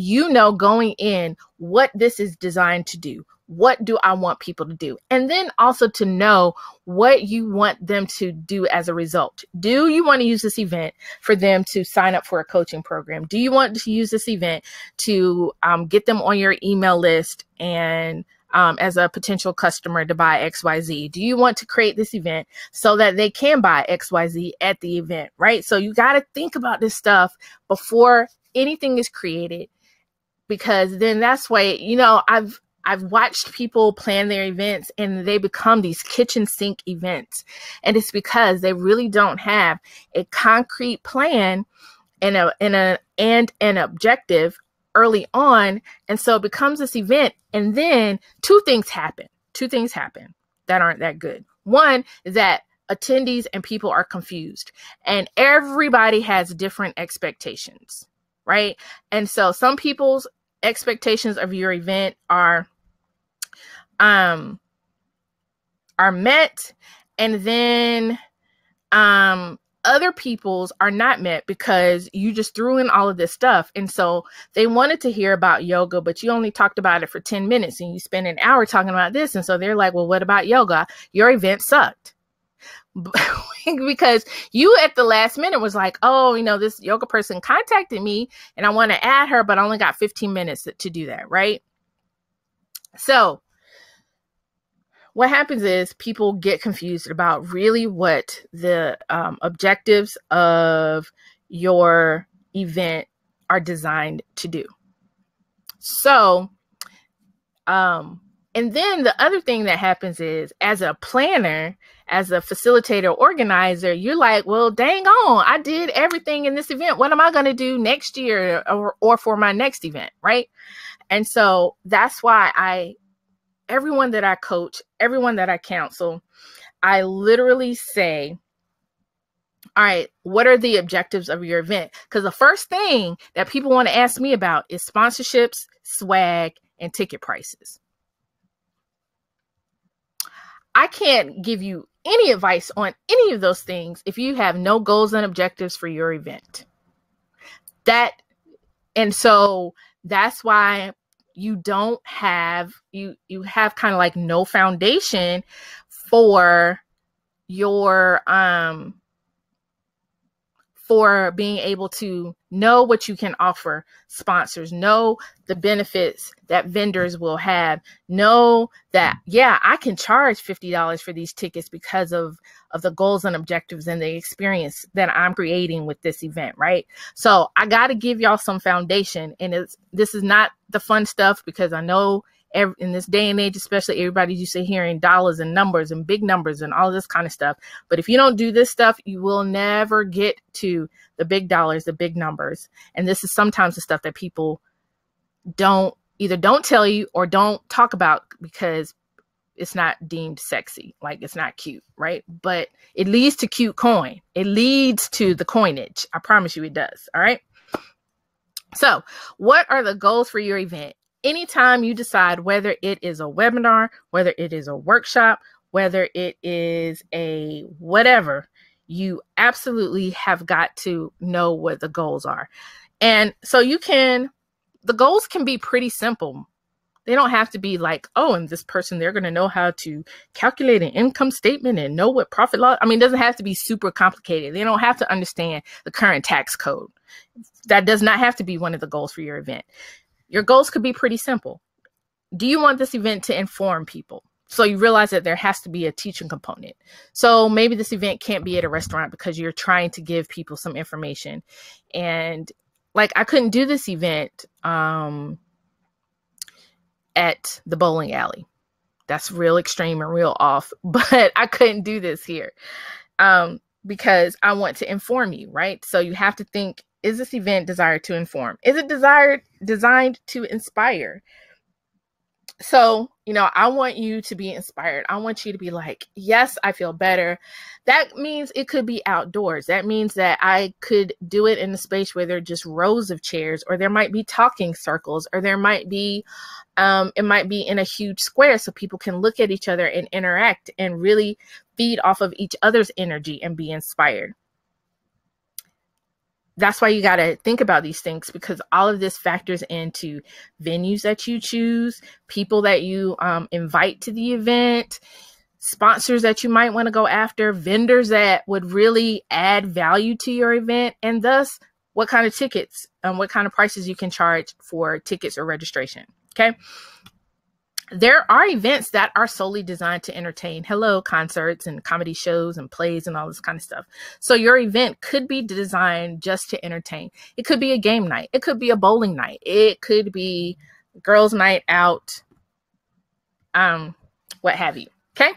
Speaker 1: going in what this is designed to do. What do I want people to do? And then also to know what you want them to do as a result. Do you want to use this event for them to sign up for a coaching program? Do you want to use this event to get them on your email list and as a potential customer to buy XYZ? Do you want to create this event so that they can buy XYZ at the event, right? So you got to think about this stuff before anything is created, because then that's why, I've watched people plan their events and they become these kitchen sink events. And it's because they really don't have a concrete plan and an objective early on. And so it becomes this event. And then two things happen that aren't that good. One is that attendees and people are confused, and everybody has different expectations, right? And so some people's expectations of your event are met, and then other people's are not met because you just threw in all of this stuff. And so they wanted to hear about yoga, but you only talked about it for 10 minutes and you spent an hour talking about this. And so they're like, well, what about yoga? Your event sucked. Because you at the last minute was like, oh, this yoga person contacted me and I want to add her, but I only got 15 minutes to do that. Right. So what happens is people get confused about really what the objectives of your event are designed to do. So, and then the other thing that happens is, as a planner, as a facilitator, organizer, you're like, well, dang on, I did everything in this event. What am I going to do next year or for my next event, right? And so that's why everyone that I coach, everyone that I counsel, I literally say, all right, what are the objectives of your event? Because the first thing that people want to ask me about is sponsorships, swag, and ticket prices. I can't give you any advice on any of those things if you have no goals and objectives for your event. And so that's why you don't have, you have kind of like no foundation for your, for being able to know what you can offer sponsors, know the benefits that vendors will have, know that, yeah, I can charge $50 for these tickets because of the goals and objectives and the experience that I'm creating with this event, right? So I got to give y'all some foundation. And this is not the fun stuff, because I know in this day and age, especially, everybody's used to hearing dollars and numbers and big numbers and all this kind of stuff. But if you don't do this stuff, you will never get to the big dollars, the big numbers. And this is sometimes the stuff that people don't tell you or don't talk about because it's not deemed sexy, like it's not cute, right? But it leads to cute coin. It leads to the coinage. I promise you it does. All right. So what are the goals for your event? Anytime you decide whether it is a webinar, whether it is a workshop, whether it is a whatever, you absolutely have got to know what the goals are. And so the goals can be pretty simple. They don't have to be like, oh, and this person, they're going to know how to calculate an income statement and know what profit loss. I mean, it doesn't have to be super complicated. They don't have to understand the current tax code. That does not have to be one of the goals for your event. Your goals could be pretty simple. Do you want this event to inform people? So you realize that there has to be a teaching component. So maybe this event can't be at a restaurant because you're trying to give people some information. And like, I couldn't do this event at the bowling alley. That's real extreme and real off, but I couldn't do this here because I want to inform you, right? So you have to think, is this event desired to inform? Is it designed to inspire? So, I want you to be inspired. I want you to be like, yes, I feel better. That means it could be outdoors. That means that I could do it in a space where there are just rows of chairs, or there might be talking circles, or there might be, it might be in a huge square so people can look at each other and interact and really feed off of each other's energy and be inspired. That's why you got to think about these things, because all of this factors into venues that you choose, people that you invite to the event, sponsors that you might want to go after, vendors that would really add value to your event, and thus what kind of tickets and what kind of prices you can charge for tickets or registration. Okay. There are events that are solely designed to entertain. Hello, concerts and comedy shows and plays and all this kind of stuff. So your event could be designed just to entertain. It could be a game night. It could be a bowling night. It could be girls' night out, what have you. Okay.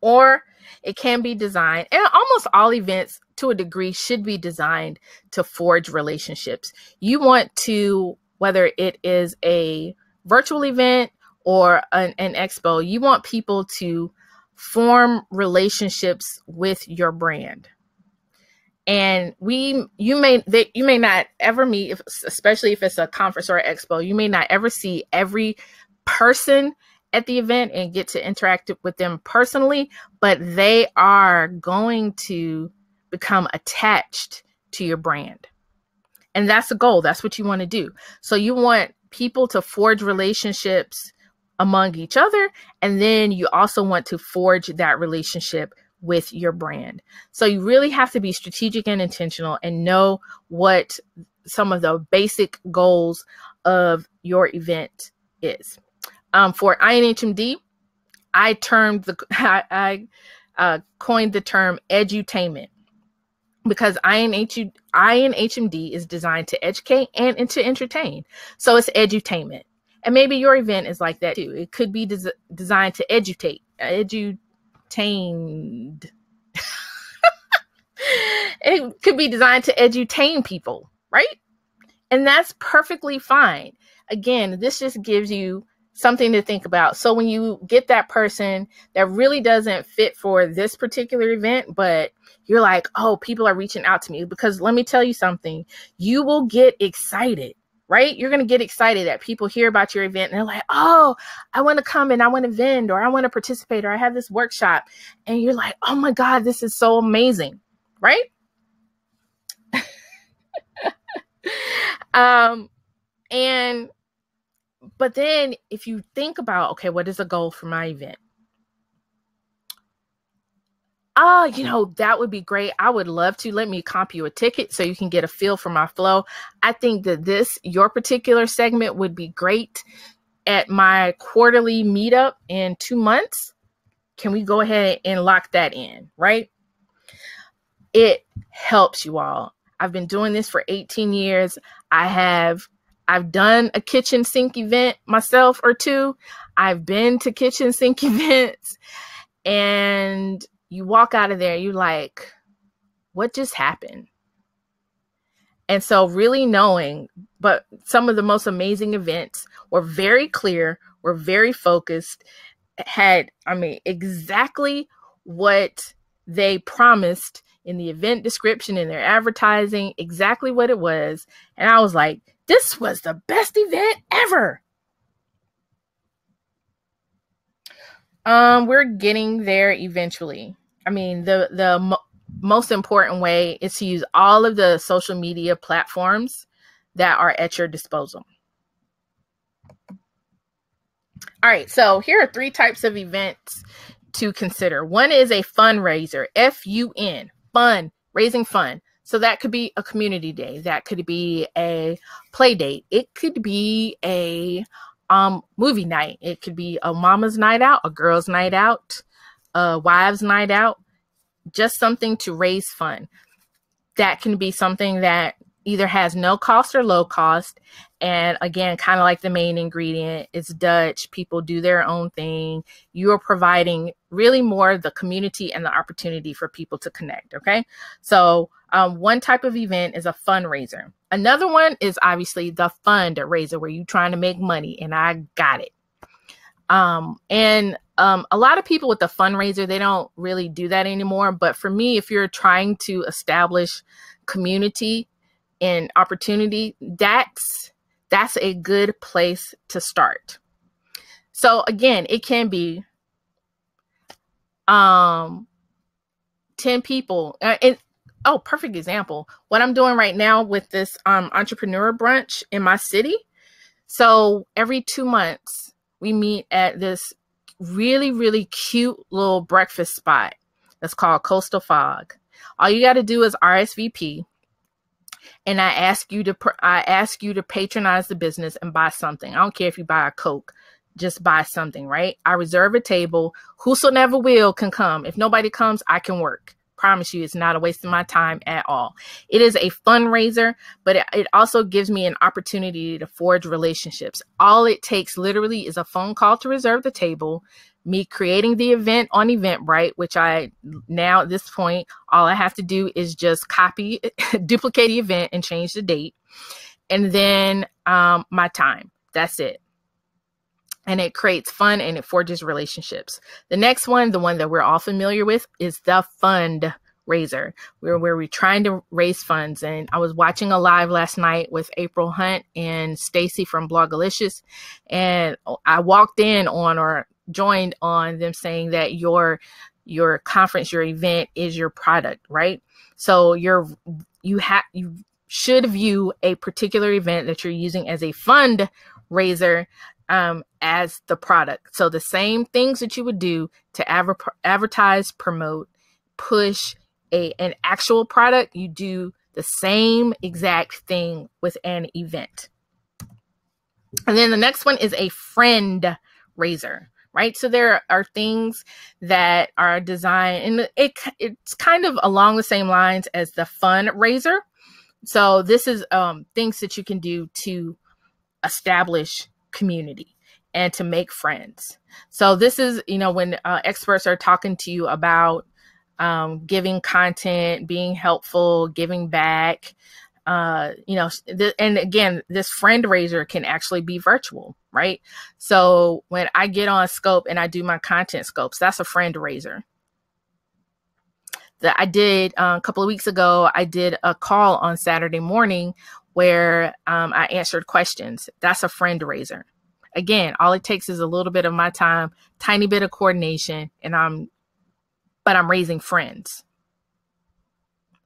Speaker 1: Or it can be designed, and almost all events to a degree should be designed to forge relationships. You want to, whether it is a virtual event or an expo, you want people to form relationships with your brand. And you may not ever meet, especially if it's a conference or an expo, you may not ever see every person at the event and get to interact with them personally, but they are going to become attached to your brand. And that's the goal. That's what you want to do. So you want people to forge relationships among each other. And then you also want to forge that relationship with your brand. So you really have to be strategic and intentional and know what some of the basic goals of your event is. For INHMD, I coined the term edutainment, because INHMD is designed to educate and to entertain. So it's edutainment. And maybe your event is like that too. It could be designed to edutained. It could be designed to edutain people, right? And that's perfectly fine. Again, this just gives you something to think about. So when you get that person that really doesn't fit for this particular event, but you're like, oh, people are reaching out to me, because let me tell you something, you will get excited, right? You're going to get excited that people hear about your event and they're like, oh, I want to come and I want to vend, or I want to participate, or I have this workshop. And you're like, oh my God, this is so amazing, right? But then if you think about, okay, what is a goal for my event? That would be great. I would love to. Let me comp you a ticket so you can get a feel for my flow. I think that your particular segment would be great at my quarterly meetup in 2 months. Can we go ahead and lock that in, right? It helps you all. I've been doing this for 18 years. I've done a kitchen sink event myself or two. I've been to kitchen sink events, and you walk out of there, you're like, what just happened? And so really knowing, but some of the most amazing events were very clear, were very focused, had, exactly what they promised in the event description, in their advertising, exactly what it was. And I was like, this was the best event ever. We're getting there eventually. The most important way is to use all of the social media platforms that are at your disposal. All right, so here are 3 types of events to consider. One is a fundraiser, F-U-N, fun, raising fun. So that could be a community day. That could be a play date. It could be a movie night. It could be a mama's night out, a girl's night out, a wives' night out. Just something to raise fun. That can be something that either has no cost or low cost. And again, kind of like the main ingredient, it's Dutch. People do their own thing. You are providing really more the community and the opportunity for people to connect. Okay. So one type of event is a fundraiser. Another one is obviously the fundraiser, where you're trying to make money, and I got it. A lot of people with the fundraiser, they don't really do that anymore. But for me, if you're trying to establish community and opportunity, that's a good place to start. So again, it can be 10 people. Perfect example. What I'm doing right now with this entrepreneur brunch in my city. So every 2 months, we meet at this really, really cute little breakfast spot that's called Coastal Fog. All you got to do is RSVP. And I ask you to patronize the business and buy something. I don't care if you buy a Coke, just buy something, right? I reserve a table. Whosoever will can come. If nobody comes, I can work. Promise you, it's not a waste of my time at all. It is a fundraiser, but it also gives me an opportunity to forge relationships. All it takes literally is a phone call to reserve the table, me creating the event on Eventbrite, which now at this point, all I have to do is just duplicate the event and change the date. And then my time. That's it. And it creates fun and it forges relationships. The next one, the one that we're all familiar with, is the fundraiser, where we're trying to raise funds. And I was watching a live last night with April Hunt and Stacy from Blogalicious. And I walked in on, or joined on, them saying that your your conference, your event is your product, right? So you should view a particular event that you're using as a fundraiser as the product. So the same things that you would do to advertise, promote, push an actual product, you do the same exact thing with an event. And then the next one is a friend raiser, right? So there are things that are designed, and it's kind of along the same lines as the fundraiser. So this is things that you can do to establish community and to make friends. So this is, when experts are talking to you about giving content, being helpful, giving back, and again, this friend raiser can actually be virtual, right? So when I get on Scope and I do my content scopes, that's a friend raiser. That I did a couple of weeks ago, I did a call on Saturday morning where I answered questions. That's a friend raiser. Again, all it takes is a little bit of my time, tiny bit of coordination, but I'm raising friends.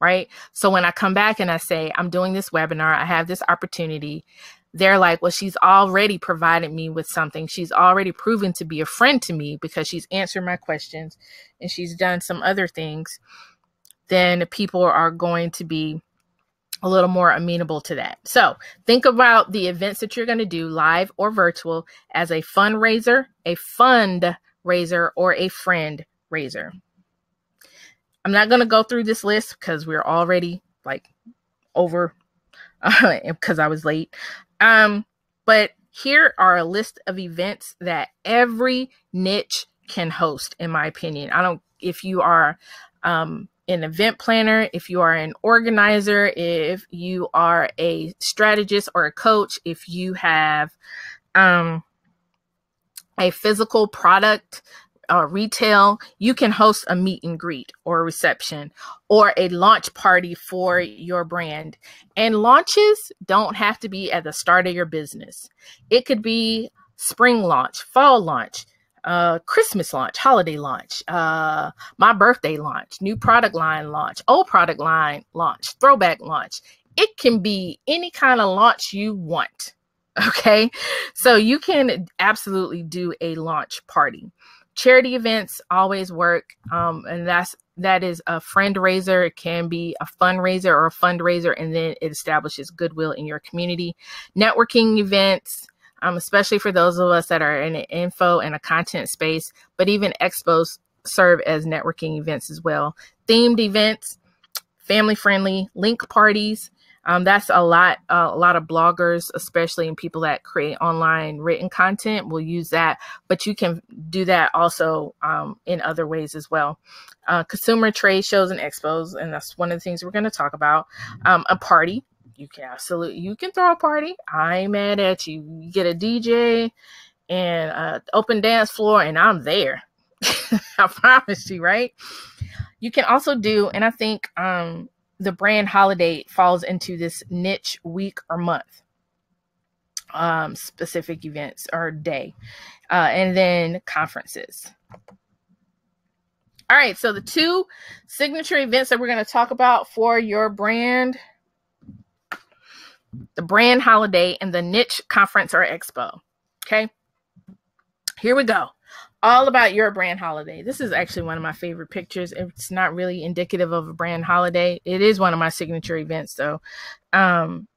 Speaker 1: Right? So when I come back and I say, I'm doing this webinar, I have this opportunity, they're like, well, she's already provided me with something. She's already proven to be a friend to me because she's answered my questions and she's done some other things. Then people are going to be a little more amenable to that. So think about the events that you're going to do, live or virtual, as a fundraiser, a fund raiser, or a friend raiser. I'm not going to go through this list because we're already over because I was late. But here are a list of events that every niche can host, in my opinion. If you are an event planner, if you are an organizer, if you are a strategist or a coach, if you have a physical product, retail, you can host a meet and greet or a reception or a launch party for your brand. And launches don't have to be at the start of your business. It could be spring launch, fall launch, Christmas launch, holiday launch, my birthday launch, new product line launch, old product line launch, throwback launch. It can be any kind of launch you want. Okay. So you can absolutely do a launch party. Charity events always work. And that is a friend raiser. It can be a fundraiser or a fundraiser, and then it establishes goodwill in your community. Networking events, especially for those of us that are in an info and a content space, but even expos serve as networking events as well. Themed events, family friendly, link parties. That's a lot of bloggers, especially in people that create online written content, will use that, but you can do that also in other ways as well. Consumer trade shows and expos, and that's one of the things we're going to talk about. A party, you can throw a party. I ain't mad at you. You get a DJ and an open dance floor, and I'm there. I promise you, right? You can also do, and I think the brand holiday falls into this niche week or month, specific events or day, and then conferences. All right. So the two signature events that we're going to talk about for your brand, the brand holiday and the niche conference or expo. Okay. Here we go. All about your brand holiday. This is actually one of my favorite pictures. It's not really indicative of a brand holiday. It is one of my signature events though. And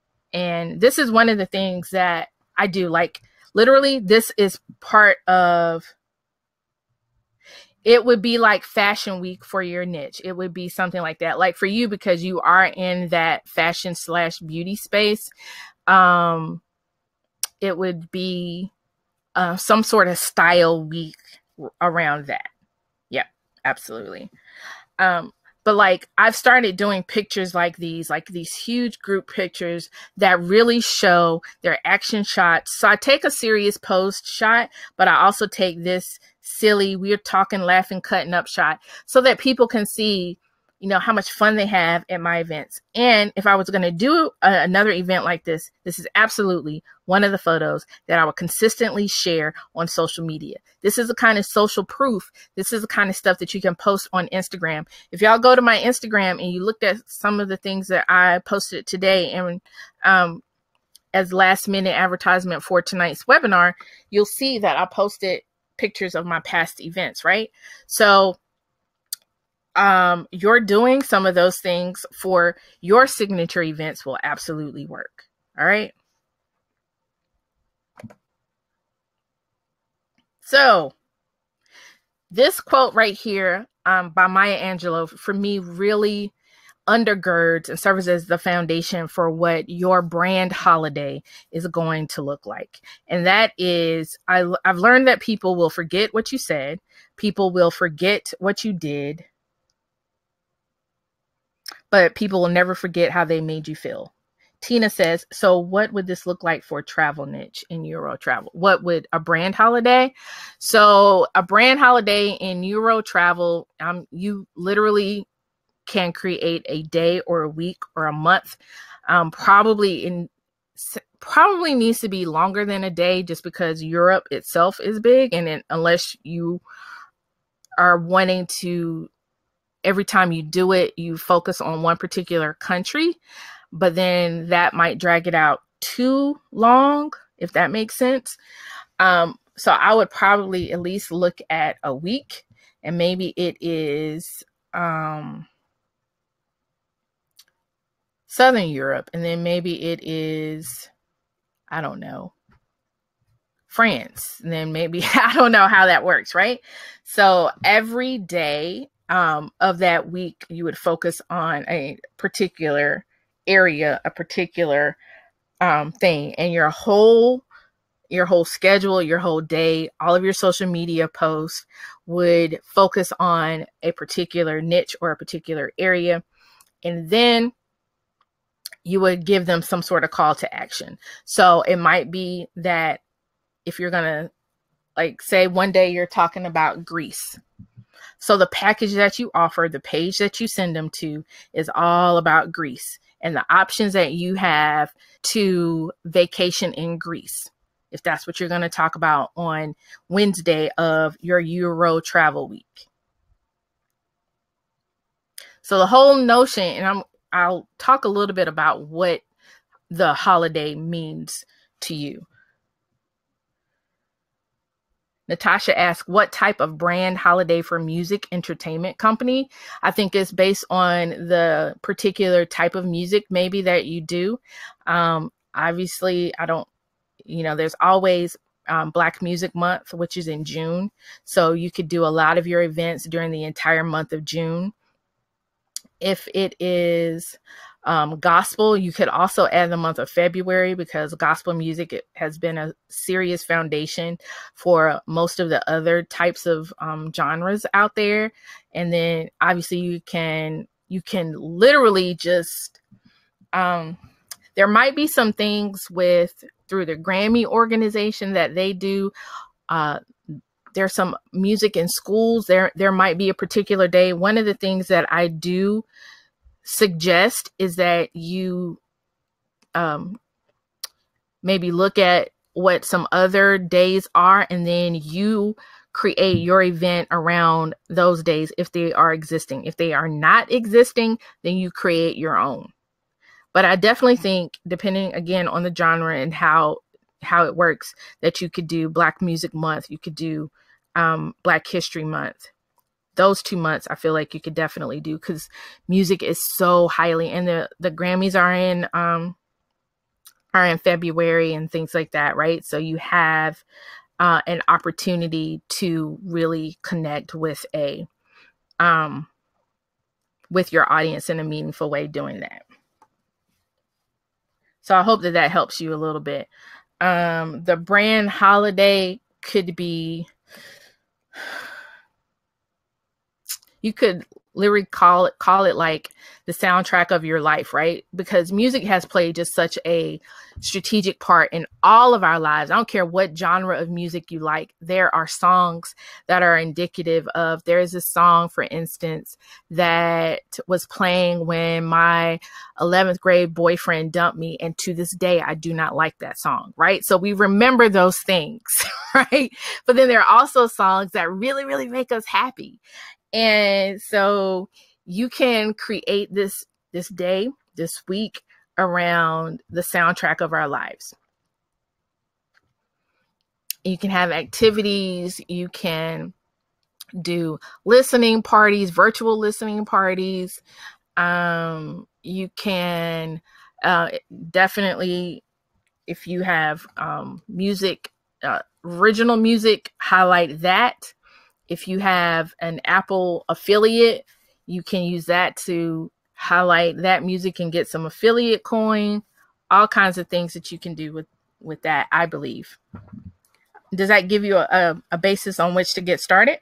Speaker 1: this is one of the things that I do. Like literally, this is part of, it would be like fashion week for your niche. It would be something like that. Like for you, because you are in that fashion / beauty space, it would be some sort of style week around that. Yeah, absolutely. But like I've started doing pictures like these huge group pictures that really show their action shots. So I take a serious post shot, but I also take this silly, we're talking, laughing, cutting up shot so that people can see how much fun they have at my events. And if I was going to do another event like this, this is absolutely one of the photos that I would consistently share on social media. This is the kind of social proof. This is the kind of stuff that you can post on Instagram. If y'all go to my Instagram and you looked at some of the things that I posted today and as last minute advertisement for tonight's webinar, you'll see that I posted pictures of my past events, right? So you're doing some of those things for your signature events will absolutely work. All right. So this quote right here by Maya Angelou, for me, really undergirds and serves as the foundation for what your brand holiday is going to look like. And that is, I've learned that people will forget what you said. People will forget what you did. But people will never forget how they made you feel. Tina says, so what would this look like for travel niche in Euro travel? What would a brand holiday? So a brand holiday in Euro travel, you literally can create a day or a week or a month. Probably needs to be longer than a day just because Europe itself is big. And unless you are wanting to, every time you do it, you focus on one particular country, but then that might drag it out too long, if that makes sense. So I would probably at least look at a week, and maybe it is Southern Europe, and then maybe it is, I don't know, France, and then maybe, I don't know how that works, right? So every day of that week, you would focus on a particular area, a particular thing, and your whole schedule, your whole day, all of your social media posts would focus on a particular niche or a particular area. And then you would give them some sort of call to action. So it might be that if you're going to, like, say one day you're talking about Greece. So the package that you offer, the page that you send them to is all about Greece and the options that you have to vacation in Greece. If that's what you're going to talk about on Wednesday of your Euro travel week. So the whole notion, and I'll talk a little bit about what the holiday means to you. Natasha asked, what type of brand holiday for music entertainment company? I think it's based on the particular type of music maybe that you do. Obviously, there's always Black Music Month, which is in June. So you could do a lot of your events during the entire month of June. If it is gospel, you could also add the month of February, because gospel music has been a serious foundation for most of the other types of genres out there. And then obviously you can literally just, there might be some things through the Grammy organization that they do. There's some music in schools. There might be a particular day. One of the things that I do suggest is that you maybe look at what some other days are, and then you create your event around those days if they are existing. If they are not existing, then you create your own. But I definitely think, depending again on the genre and how it works, that you could do Black Music Month, you could do Black History Month. Those 2 months I feel like you could definitely do, because music is so highly, and the Grammys are in February and things like that, right? So you have an opportunity to really connect with with your audience in a meaningful way doing that. So I hope that helps you a little bit. The brand holiday could be, you could literally call it like the soundtrack of your life, right? Because music has played just such a strategic part in all of our lives. I don't care what genre of music you like. There are songs that are indicative of, there is a song, for instance, that was playing when my 11th grade boyfriend dumped me. And to this day, I do not like that song, right? So we remember those things, right? But then there are also songs that really, really make us happy. And so you can create this day, this week around the soundtrack of our lives. You can have activities, you can do listening parties, virtual listening parties. You can definitely, if you have music, original music, highlight that. If you have an Apple affiliate, you can use that to highlight that music and get some affiliate coin. All kinds of things that you can do with that, I believe. Does that give you a basis on which to get started?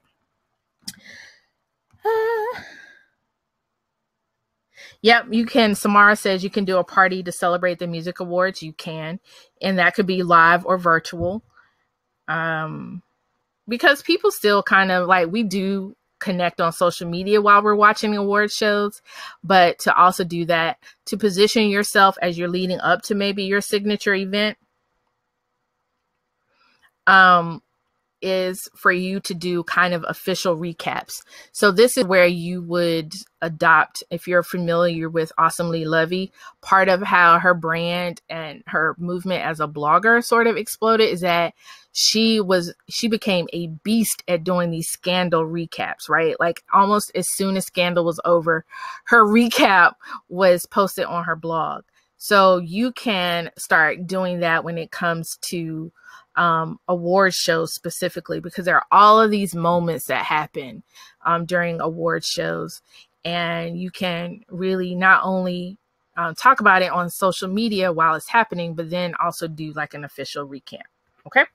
Speaker 1: Yep, you can. Samara says you can do a party to celebrate the music awards. You can. And that could be live or virtual. Because people still kind of like, we do connect on social media while we're watching award shows, but to also do that, to position yourself as you're leading up to maybe your signature event, is for you to do kind of official recaps. So this is where you would adopt, if you're familiar with Awesomely Lovey, part of how her brand and her movement as a blogger sort of exploded is that she became a beast at doing these scandal recaps, right? Like almost as soon as scandal was over, her recap was posted on her blog. So you can start doing that when it comes to award shows specifically, because there are all of these moments that happen during award shows, and you can really not only talk about it on social media while it's happening, but then also do like an official recap. Okay.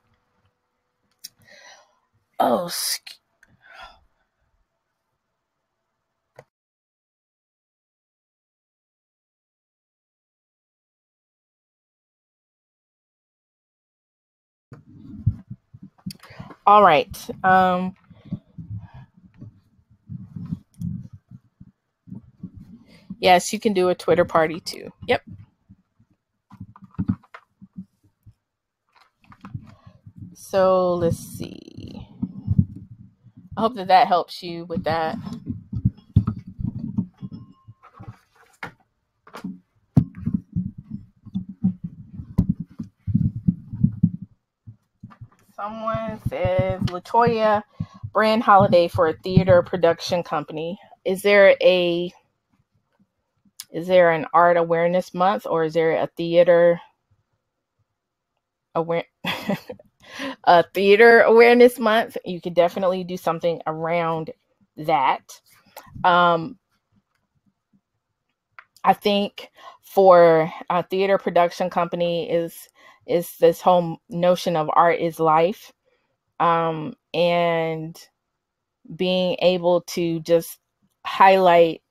Speaker 1: Oh, all right. Yes, you can do a Twitter party too. Yep. So let's see. I hope that helps you with that. Someone says, Latoya, brand holiday for a theater production company. Is there an art awareness month, or is there a theater a theater awareness month? You could definitely do something around that. I think for a theater production company is this whole notion of art is life, and being able to just highlight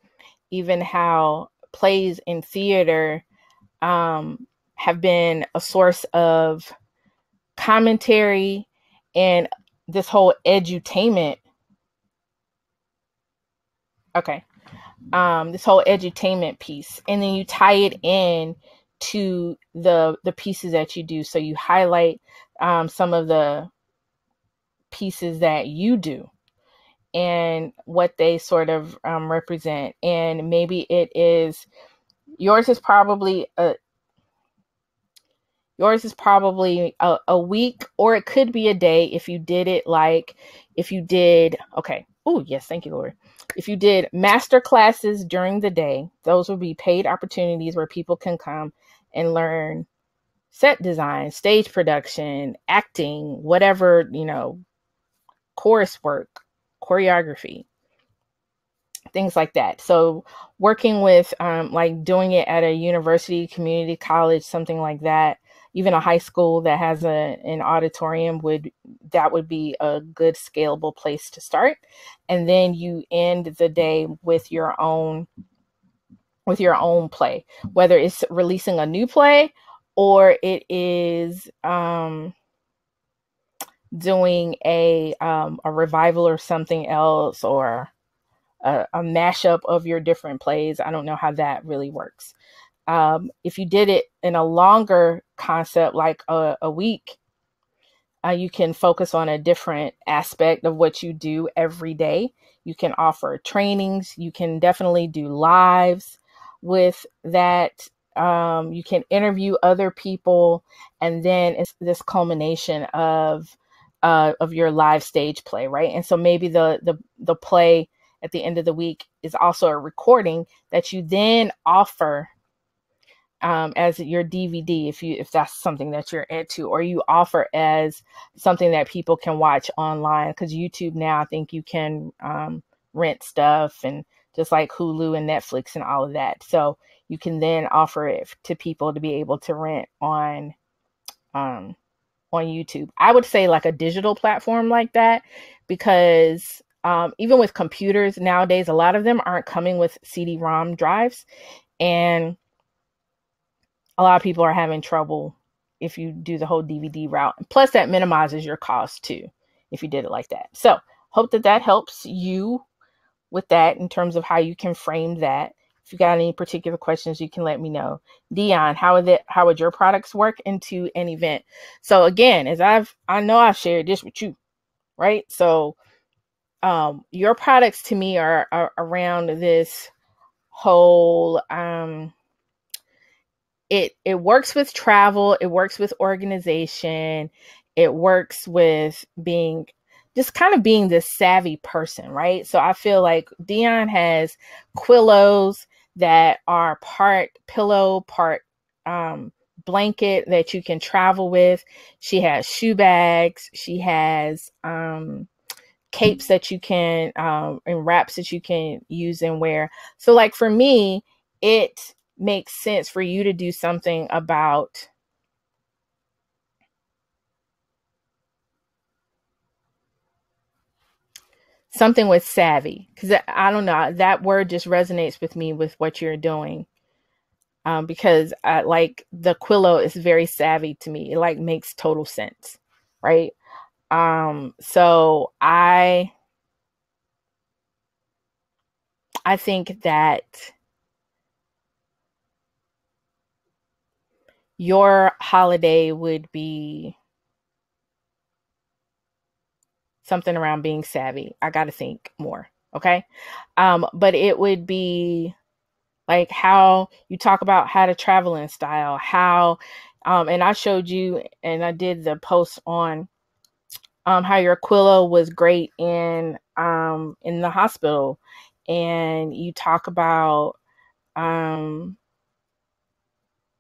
Speaker 1: even how plays in theater have been a source of commentary and this whole edutainment. Okay. This whole edutainment piece, and then you tie it in to the pieces that you do. So you highlight some of the pieces that you do and what they sort of represent. And maybe it is yours is probably a week, or it could be a day if you did it like if you did. Okay. Oh, yes. Thank you, Lord. If you did master classes during the day, those would be paid opportunities where people can come and learn set design, stage production, acting, whatever, coursework, choreography, things like that. So working with like doing it at a university, community college, something like that even a high school that has an auditorium that would be a good scalable place to start. And then you end the day with your own play, whether it's releasing a new play or it is doing a revival or something else, or a mashup of your different plays. I don't know how that really works. If you did it in a longer concept, like a week, you can focus on a different aspect of what you do every day. You can offer trainings. You can definitely do lives with that. You can interview other people, and then it's this culmination of your live stage play, right? And so maybe the play at the end of the week is also a recording that you then offer as your DVD, if that's something that you're into, or you offer as something that people can watch online. Because YouTube now, I think you can rent stuff, and just like Hulu and Netflix and all of that. So you can then offer it to people to be able to rent on YouTube. I would say like a digital platform like that, because even with computers nowadays, a lot of them aren't coming with CD-ROM drives, and a lot of people are having trouble if you do the whole DVD route. Plus, that minimizes your cost too, if you did it like that. So, hope that helps you with that in terms of how you can frame that. If you got any particular questions, you can let me know. Dion, how would your products work into an event? So again, I know I've shared this with you, right? So your products to me are around this whole it works with travel, it works with organization, it works with being this savvy person, right? So I feel like Dion has Quillos that are part pillow, part blanket that you can travel with. She has shoe bags. She has capes that you can and wraps that you can use and wear. So like for me, it makes sense for you to do something about something with savvy, because I don't know, that word just resonates with me with what you're doing. Because like the Quillo is very savvy to me. It like makes total sense, right? So I think that your holiday would be something around being savvy. I got to think more. Okay. But it would be like how you talk about how to travel in style, and I showed you, and I did the post on, how your Quillo was great in the hospital. And you talk about,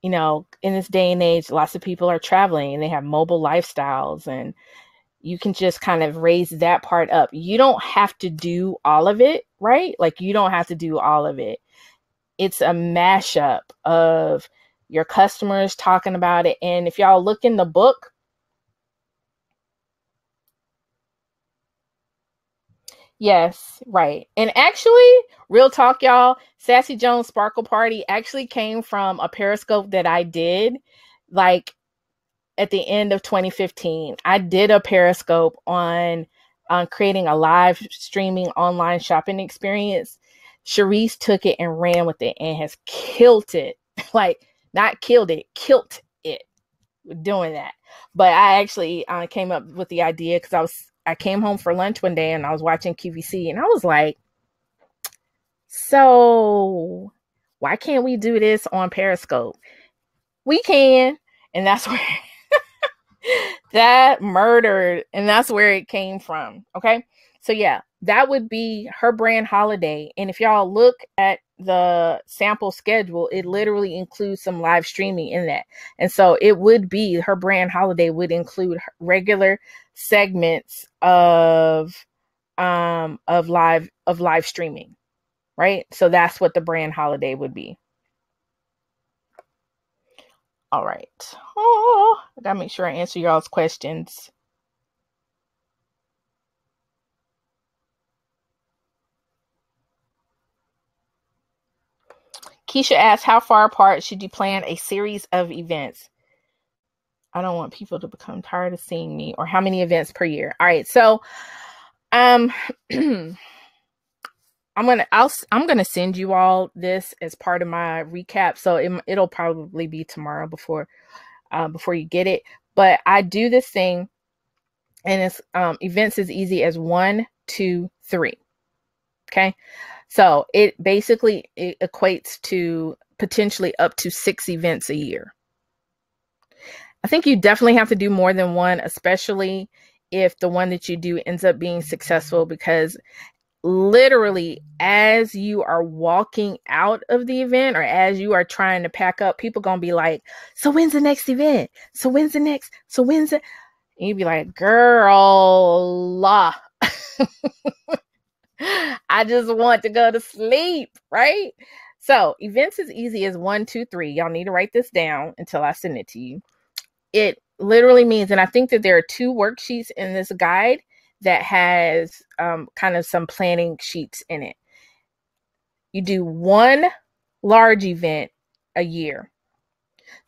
Speaker 1: in this day and age, lots of people are traveling and they have mobile lifestyles, and you can just kind of raise that part up. You don't have to do all of it, right? Like you don't have to do all of it. It's a mashup of your customers talking about it. And if y'all look in the book, yes, right. And actually, real talk, y'all, Sassy Jones Sparkle Party actually came from a Periscope that I did like at the end of 2015. I did a Periscope on creating a live streaming online shopping experience. Charisse took it and ran with it and has killed it. Like, not killed it, killed it doing that. But I actually came up with the idea because I came home for lunch one day and I was watching QVC and I was like, so why can't we do this on Periscope? We can. And that's where that murdered, and that's where it came from. Okay. So yeah, that would be her brand holiday. And if y'all look at the sample schedule, it literally includes some live streaming in that. And so it would be her brand holiday would include regular segments of live streaming, right? So that's what the brand holiday would be. All right. Oh, I gotta make sure I answer y'all's questions. Keisha asks, how far apart should you plan a series of events? I don't want people to become tired of seeing me. Or how many events per year? All right. So, I'm gonna send you all this as part of my recap. So it'll probably be tomorrow before you get it. But I do this thing, and it's events as easy as 1, 2, 3. Okay. So it equates to potentially up to 6 events a year. I think you definitely have to do more than one, especially if the one that you do ends up being successful, because literally as you are walking out of the event or as you are trying to pack up, people gonna be like, so when's the next event? So when's the next? So when's it? And you'd be like, girl, I just want to go to sleep, right? So events as easy as 1, 2, 3. Y'all need to write this down until I send it to you. It literally means, and I think that there are 2 worksheets in this guide that has kind of some planning sheets in it. You do 1 large event a year.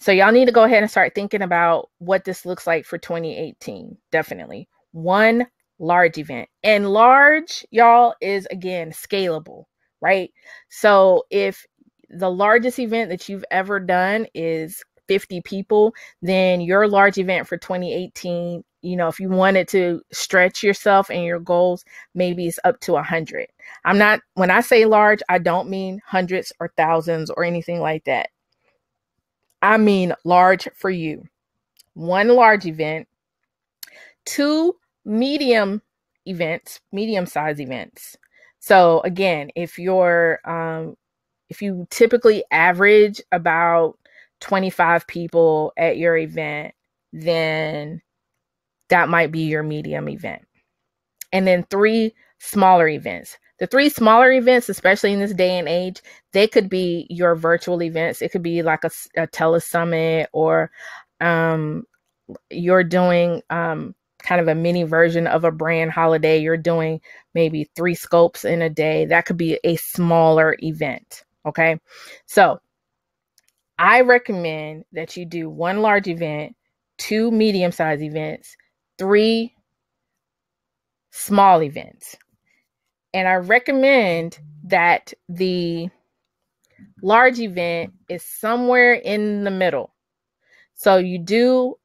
Speaker 1: So y'all need to go ahead and start thinking about what this looks like for 2018. Definitely 1 large event. And large, y'all, is again scalable, right? So if the largest event that you've ever done is 50 people, then your large event for 2018, if you wanted to stretch yourself and your goals, maybe it's up to 100. When I say large, I don't mean hundreds or thousands or anything like that. I mean large for you. 1 large event, 2 medium-size events. So again, if you typically average about 25 people at your event, then that might be your medium event. And then 3 smaller events. The 3 smaller events, especially in this day and age, they could be your virtual events. It could be like a telesummit, or you're doing kind of a mini version of a brand holiday. You're doing maybe 3 scopes in a day. That could be a smaller event. Okay. So I recommend that you do 1 large event, 2 medium-sized events, 3 small events. And I recommend that the large event is somewhere in the middle. So you do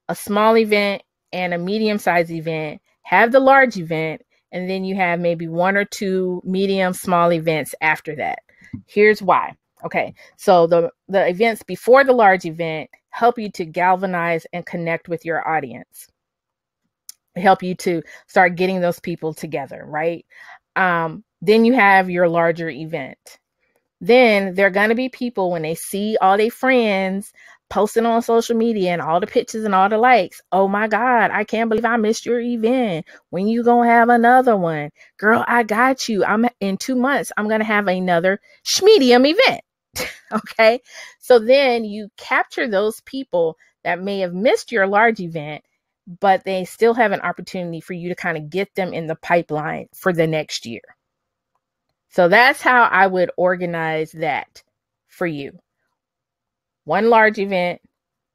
Speaker 1: a small event and a medium-sized event, have the large event, and then you have maybe 1 or 2 medium, small events after that. Here's why. Okay, so the events before the large event help you to galvanize and connect with your audience. Help you to start getting those people together, right? Then you have your larger event. Then there are going to be people, when they see all their friends posting on social media and all the pictures and all the likes, oh my God, I can't believe I missed your event. When you gonna have another one? Girl, I got you. In 2 months, I'm going to have another medium event. Okay. So then you capture those people that may have missed your large event, but they still have an opportunity for you to kind of get them in the pipeline for the next year. So that's how I would organize that for you. 1 large event,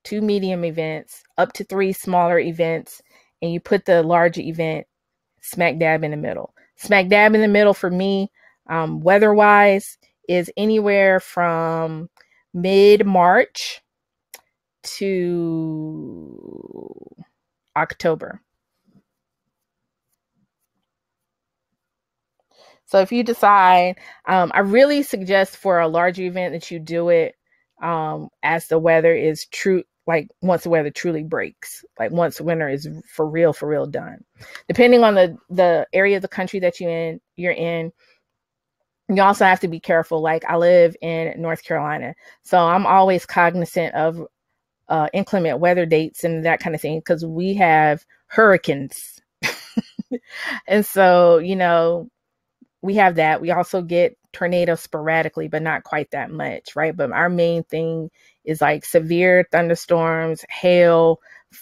Speaker 1: 2 medium events, up to 3 smaller events, and you put the larger event smack dab in the middle. Smack dab in the middle for me, weather-wise, is anywhere from mid-March to October. So if you decide, I really suggest for a larger event that you do it as the weather is true, like once the weather truly breaks, like once winter is for real done. Depending on the area of the country that you're in, you also have to be careful. Like I live in North Carolina, so I'm always cognizant of inclement weather dates and that kind of thing, because we have hurricanes. And so, we have that. We also get tornadoes sporadically, but not quite that much, right? But our main thing is like severe thunderstorms, hail,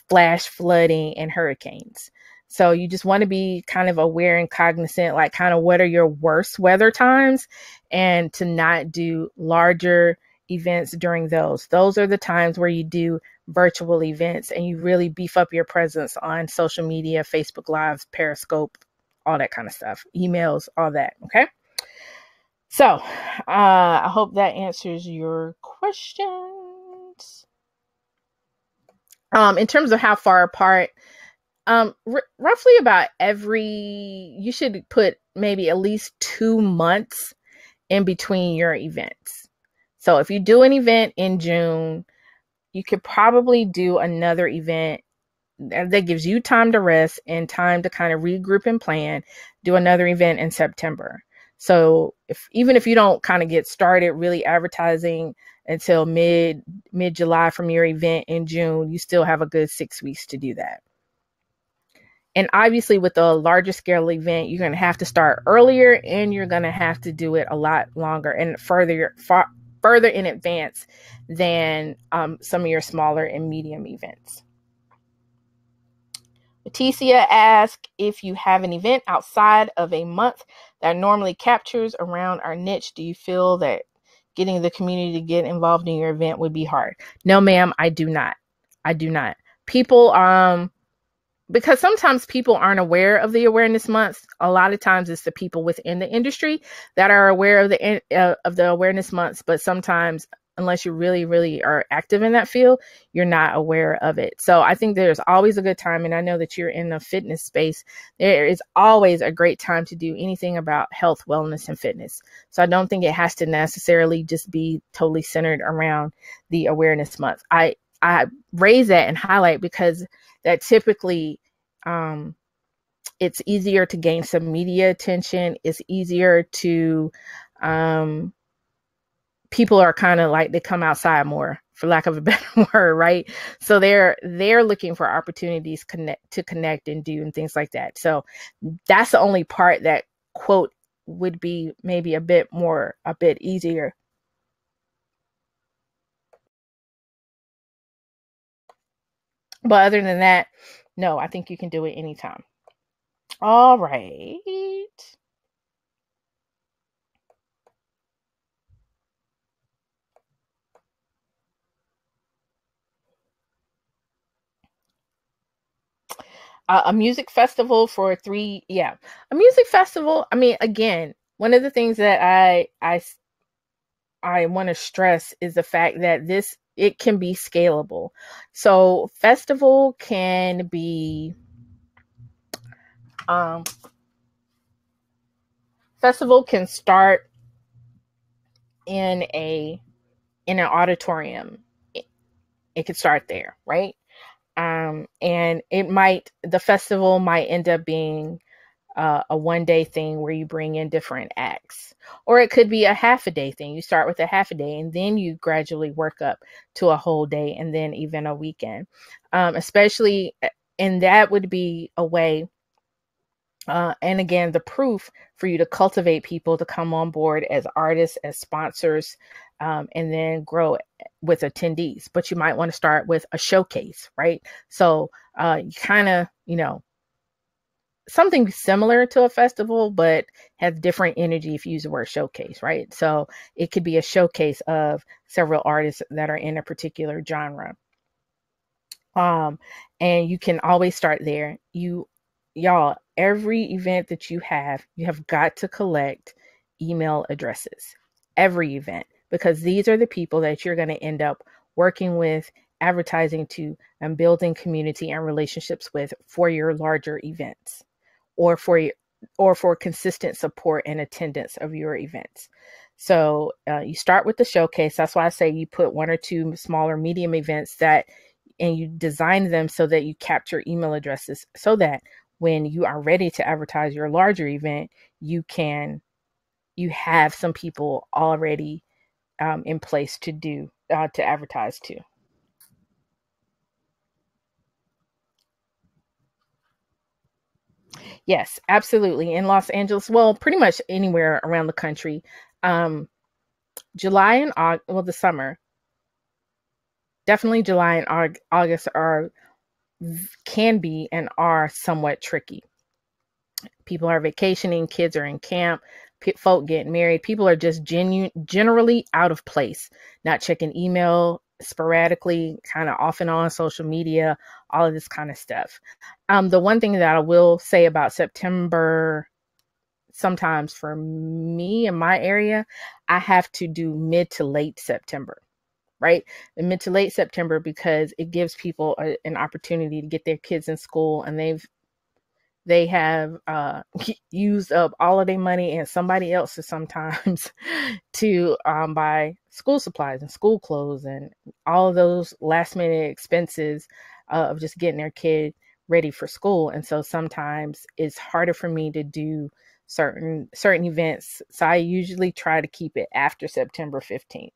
Speaker 1: flash flooding, and hurricanes. So you just want to be kind of aware and cognizant, like kind of what are your worst weather times, and to not do larger events during those. Those are the times where you do virtual events and you really beef up your presence on social media, Facebook Lives, Periscope, all that kind of stuff, emails, all that. Okay. So I hope that answers your questions. In terms of how far apart, roughly about you should put maybe at least 2 months in between your events. So if you do an event in June, you could probably do another event that gives you time to rest and time to kind of regroup and plan, do another event in September. So even if you don't kind of get started really advertising until mid July from your event in June, you still have a good 6 weeks to do that. And obviously with a larger scale event, you're going to have to start earlier and you're going to have to do it a lot longer and further in advance than some of your smaller and medium events. Leticia asks, if you have an event outside of a month that normally captures around our niche, do you feel that getting the community to get involved in your event would be hard? No, ma'am, I do not. People, because sometimes people aren't aware of the awareness months. A lot of times it's the people within the industry that are aware of the awareness months, but sometimes unless you really, really are active in that field, you're not aware of it. So I think there's always a good time. And I know that you're in the fitness space. There is always a great time to do anything about health, wellness, and fitness. So I don't think it has to necessarily just be totally centered around the awareness month. I raise that and highlight because that typically, it's easier to gain some media attention. It's easier to, people are kind of like, they come outside more, for lack of a better word, right? So they're looking for opportunities to connect and do and things like that. So that's the only part that quote would be maybe a bit easier. But other than that, no, I think you can do it anytime. All right. A music festival for a music festival. I mean, again, one of the things that I want to stress is the fact that it can be scalable. So festival can be, festival can start in an auditorium. It could start there, right? And the festival might end up being a 1-day thing where you bring in different acts, or it could be a half a day thing. You start with a half a day and then you gradually work up to a whole day and then even a weekend. Especially, and that would be a way, and again, the proof for you to cultivate people to come on board as artists, as sponsors, and then grow with attendees. But you might want to start with a showcase, right? So you kind of, something similar to a festival, but has different energy if you use the word showcase, right? So it could be a showcase of several artists that are in a particular genre. And you can always start there. Y'all, every event that you have got to collect email addresses. Every event, because these are the people that you're going to end up working with, advertising to, and building community and relationships with for your larger events, or for consistent support and attendance of your events. So you start with the showcase. That's why I say you put 1 or 2 smaller medium events and you design them so that you capture email addresses, so that when you are ready to advertise your larger event, you have some people already in place to advertise to. Yes, absolutely. In Los Angeles, well, pretty much anywhere around the country, July and August, well, the summer, definitely July and August can be and are somewhat tricky. People are vacationing, kids are in camp, folk getting married. People are just generally out of place, not checking email sporadically, kind of off and on social media, all of this kind of stuff. The one thing that I will say about September, sometimes for me in my area, I have to do mid to late September, right? Mid to late September, because it gives people an opportunity to get their kids in school, and they have used up all of their money and somebody else's sometimes to buy school supplies and school clothes and all of those last minute expenses of just getting their kid ready for school. And so sometimes it's harder for me to do certain events. So I usually try to keep it after September 15th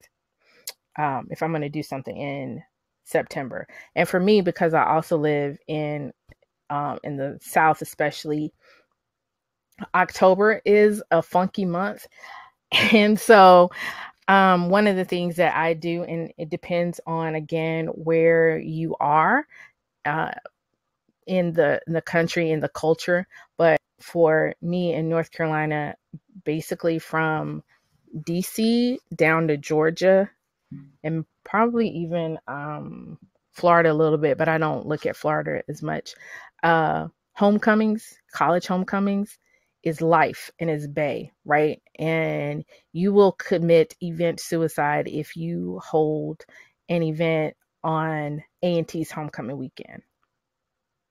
Speaker 1: if I'm going to do something in September. And for me, because I also live in the South, especially, October is a funky month. And so one of the things that I do, and it depends on, again, where you are uh, in the country, in the culture. But for me in North Carolina, basically from DC down to Georgia, and probably even Florida a little bit, but I don't look at Florida as much. Homecomings, college homecomings is life and is bay, right? And you will commit event suicide if you hold an event on A&T's homecoming weekend.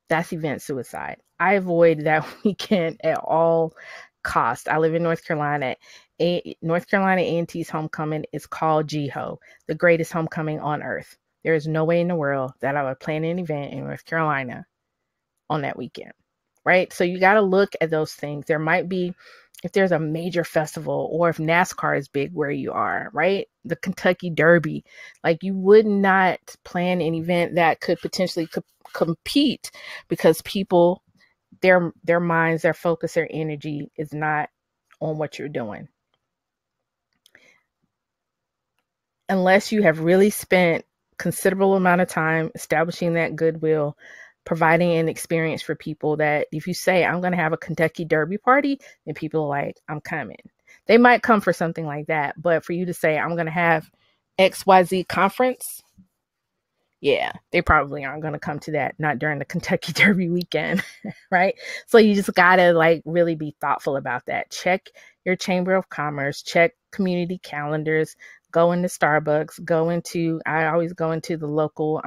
Speaker 1: That's event suicide. I avoid that weekend at all cost. I live in North Carolina. North Carolina A&T's homecoming is called GHO, the greatest homecoming on earth. There is no way in the world that I would plan an event in North Carolina on that weekend, right? So you got to look at those things. There might be, if there's a major festival, or if NASCAR is big where you are, right? The Kentucky Derby, like, you would not plan an event that could potentially compete, because people, their minds, their focus, their energy is not on what you're doing. Unless you have really spent considerable amount of time establishing that goodwill, providing an experience for people, that if you say, I'm going to have a Kentucky Derby party, then people are like, I'm coming. They might come for something like that. But for you to say, I'm going to have XYZ conference, yeah, they probably aren't going to come to that, not during the Kentucky Derby weekend, right? So you just got to like really be thoughtful about that. Check your Chamber of Commerce, check community calendars, go into Starbucks, I always go into the local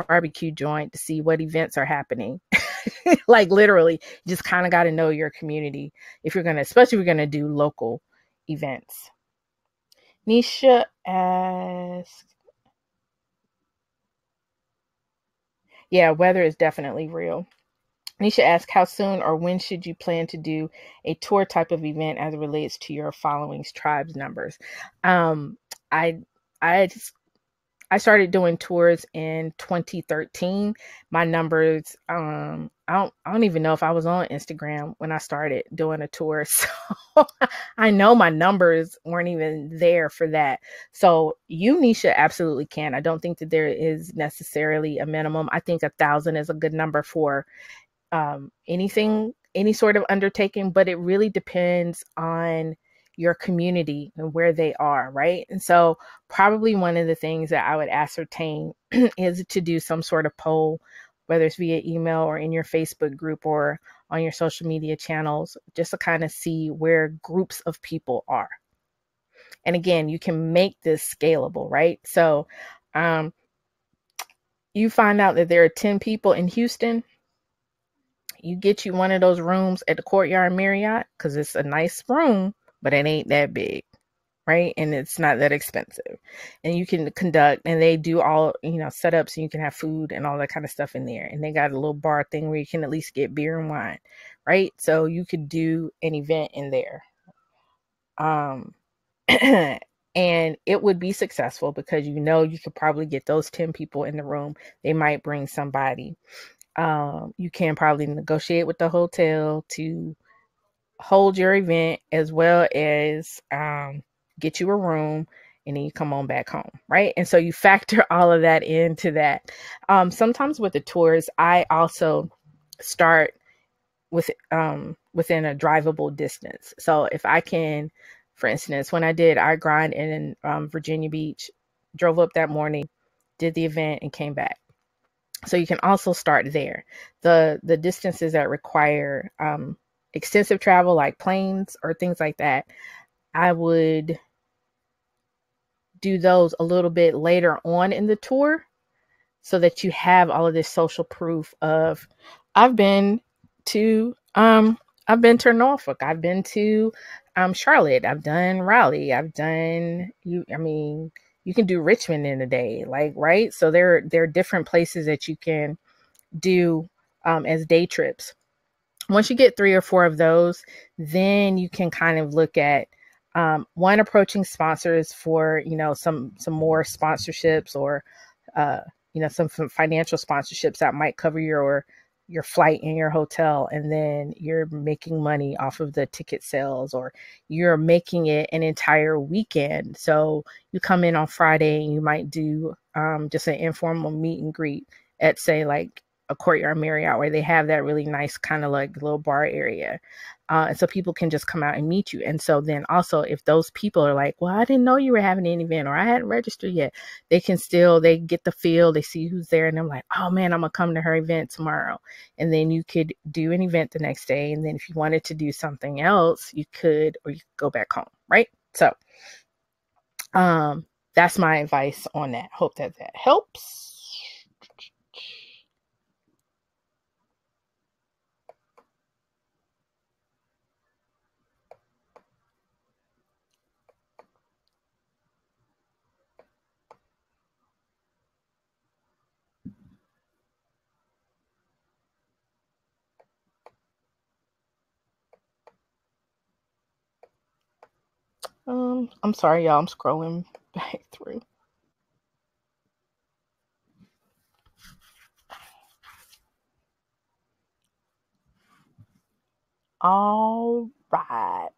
Speaker 1: barbecue joint to see what events are happening. Like, literally, you just kind of got to know your community if you're going to, especially if you're going to do local events. Nisha asks, yeah, weather is definitely real. Nisha asks, how soon or when should you plan to do a tour type of event as it relates to your following's tribes numbers? I I started doing tours in 2013. My numbers, I don't even know if I was on Instagram when I started doing a tour. So I know my numbers weren't even there for that. So you, Nisha, absolutely can. I don't think that there is necessarily a minimum. I think 1,000 is a good number for anything, any sort of undertaking, but it really depends on your community and where they are, right? And so probably one of the things that I would ascertain is to do some sort of poll, whether it's via email or in your Facebook group or on your social media channels, just to kind of see where groups of people are. And again, you can make this scalable, right? So you find out that there are 10 people in Houston. You get you one of those rooms at the Courtyard Marriott, because it's a nice room, but it ain't that big, right? And it's not that expensive. And you can conduct, and they do all, setups, and you can have food and all that kind of stuff in there. And they got a little bar thing where you can at least get beer and wine, right? So you could do an event in there. And it would be successful because you could probably get those 10 people in the room. They might bring somebody. You can probably negotiate with the hotel to hold your event, as well as get you a room and then you come on back home, right? And so you factor all of that into that. Sometimes with the tours, I also start with within a drivable distance. So if I can, for instance, when I did I Grind in Virginia Beach, drove up that morning, did the event, and came back. So you can also start there. The distances that require extensive travel, like planes or things like that, I would do those a little bit later on in the tour, so that you have all of this social proof of I've been to I've been to Norfolk, I've been to Charlotte, I've done Raleigh, I've done you can do Richmond in a day, like, right? So there are different places that you can do as day trips. Once you get 3 or 4 of those, then you can kind of look at one, approaching sponsors for, some more sponsorships, or uh, some financial sponsorships that might cover your flight and your hotel, and then you're making money off of the ticket sales, or you're making it an entire weekend. So you come in on Friday and you might do just an informal meet and greet at, say, like a Courtyard Marriott, where they have that really nice kind of like little bar area. And so people can just come out and meet you. And so then also, if those people are like, well, I didn't know you were having an event, or I hadn't registered yet, they get the feel, they see who's there, and I'm like, oh man, I'm gonna come to her event tomorrow. And then you could do an event the next day. And then if you wanted to do something else, you could, or you could go back home. Right. So that's my advice on that. Hope that helps. I'm sorry, y'all. I'm scrolling back through. All right.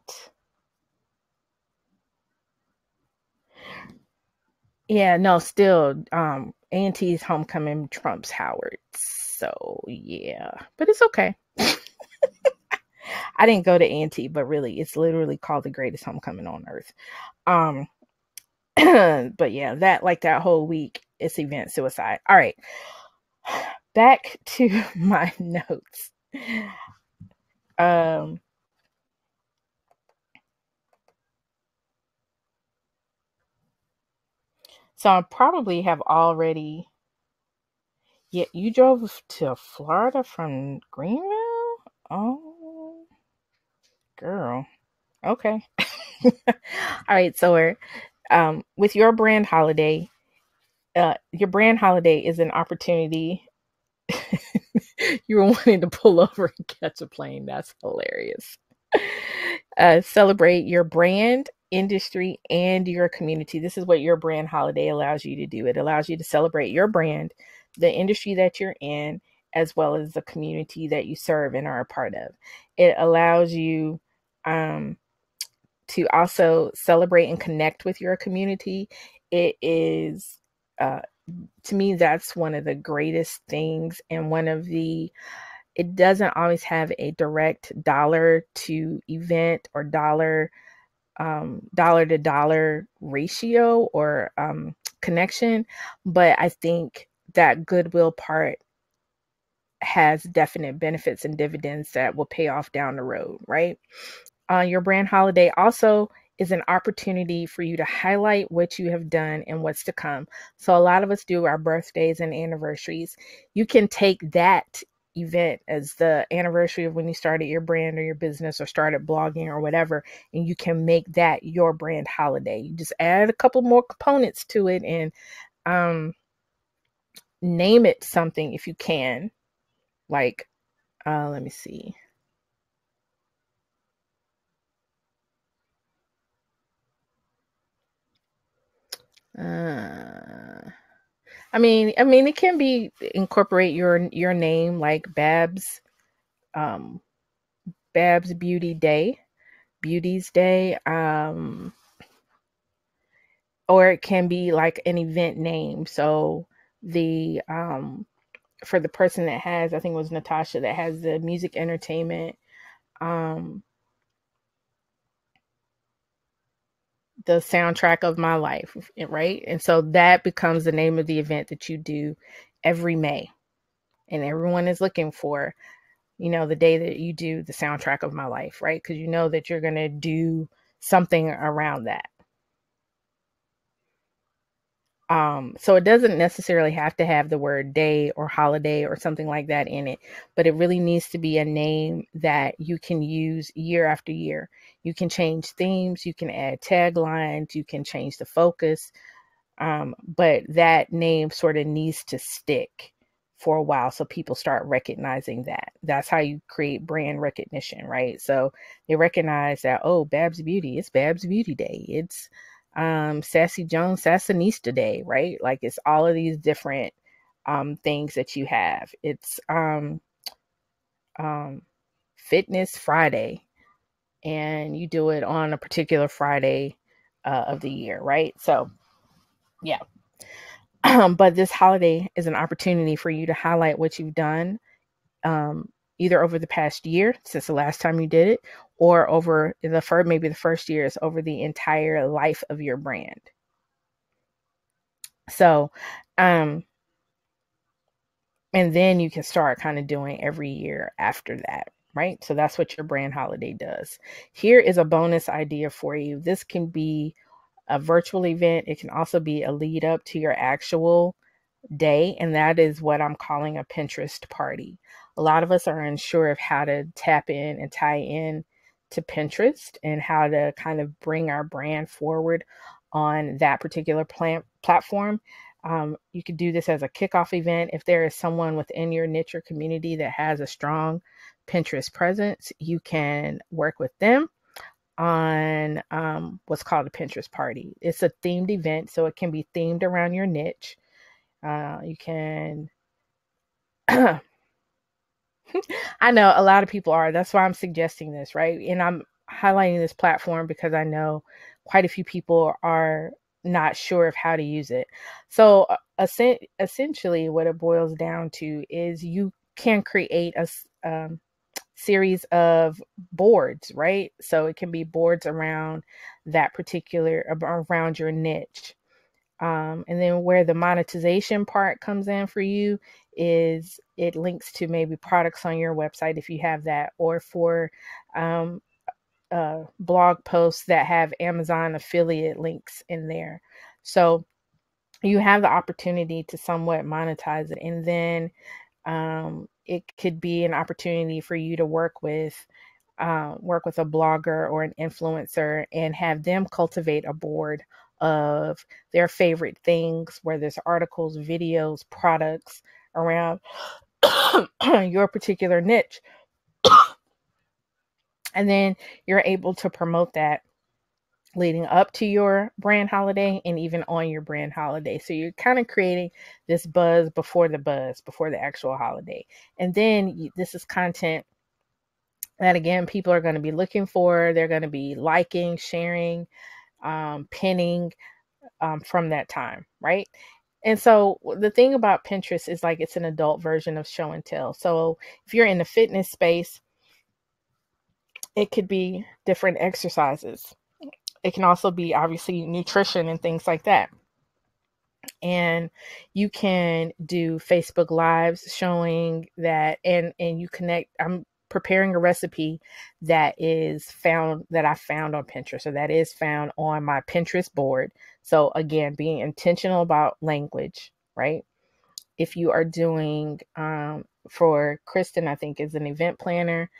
Speaker 1: Yeah, no, still, A&T's Homecoming trumps Howard. So yeah, but it's okay. I didn't go to A&T, but really, it's literally called the greatest homecoming on earth. Um, but yeah, that whole week, it's event suicide. All right, back to my notes. Um, so I probably have already. Yeah, you drove to Florida from Greenville? Oh, girl. Okay. All right. So we're with your brand holiday is an opportunity. You were wanting to pull over and catch a plane. That's hilarious. Celebrate your brand, industry, and your community. This is what your brand holiday allows you to do. It allows you to celebrate your brand, the industry that you're in, as well as the community that you serve and are a part of. It allows you to also celebrate and connect with your community. It is, to me, that's one of the greatest things, and it doesn't always have a direct dollar to event or dollar to dollar ratio or connection, but I think that goodwill part has definite benefits and dividends that will pay off down the road, right? Your brand holiday also is an opportunity for you to highlight what you have done and what's to come. So a lot of us do our birthdays and anniversaries. You can take that event as the anniversary of when you started your brand or your business or started blogging or whatever, and you can make that your brand holiday. You just add a couple more components to it and name it something if you can. Like, let me see. It can be incorporate your name, like um, Babs Beauty's Day. or it can be like an event name. So the for the person that has, I think it was Natasha, that has the music entertainment, the soundtrack of my life, right? And so that becomes the name of the event that you do every May. And everyone is looking for, the day that you do the soundtrack of my life, right? Because you know that you're going to do something around that. So it doesn't necessarily have to have the word day or holiday or something like that in it, but it really needs to be a name that you can use year after year. You can change themes, you can add taglines, you can change the focus, but that name sort of needs to stick for a while so people start recognizing that. That's how you create brand recognition, right? So they recognize that, oh, Babs Beauty, it's Babs Beauty Day. It's Sassy Jones Sassinista Day, right? Like it's all of these different things that you have. It's Fitness Friday, and you do it on a particular Friday of the year, right? So yeah. But this holiday is an opportunity for you to highlight what you've done, either over the past year since the last time you did it, or over maybe the first years over the entire life of your brand. So, and then you can start kind of doing every year after that, right? So that's what your brand holiday does. Here is a bonus idea for you. This can be a virtual event. It can also be a lead up to your actual day, and that is what I'm calling a Pinterest party. A lot of us are unsure of how to tap in and tie in to Pinterest and how to kind of bring our brand forward on that particular platform. You could do this as a kickoff event. If there is someone within your niche or community that has a strong Pinterest presence, you can work with them on what's called a Pinterest party. It's a themed event, so it can be themed around your niche. You can, I know a lot of people are. That's why I'm suggesting this, right? And I'm highlighting this platform because I know quite a few people are not sure of how to use it. So essentially, what it boils down to is you can create a series of boards, right? So it can be boards around around your niche. And then where the monetization part comes in for you is it links to maybe products on your website if you have that, or for blog posts that have Amazon affiliate links in there. So you have the opportunity to somewhat monetize it. And then it could be an opportunity for you to work with a blogger or an influencer and have them cultivate a board of their favorite things, where there's articles, videos, products around your particular niche. And then you're able to promote that leading up to your brand holiday and even on your brand holiday. So you're kind of creating this buzz, before the actual holiday. And then this is content that, again, people are going to be looking for. They're going to be liking, sharing, pinning from that time, right? And so the thing about Pinterest is like it's an adult version of show and tell. So if you're in the fitness space, it could be different exercises. It can also be obviously nutrition and things like that. And you can do Facebook Lives showing that, and you connect. I'm preparing a recipe that I found on Pinterest, or that is found on my Pinterest board. So again, being intentional about language, right? If you are doing, for Kristen, I think is an event planner.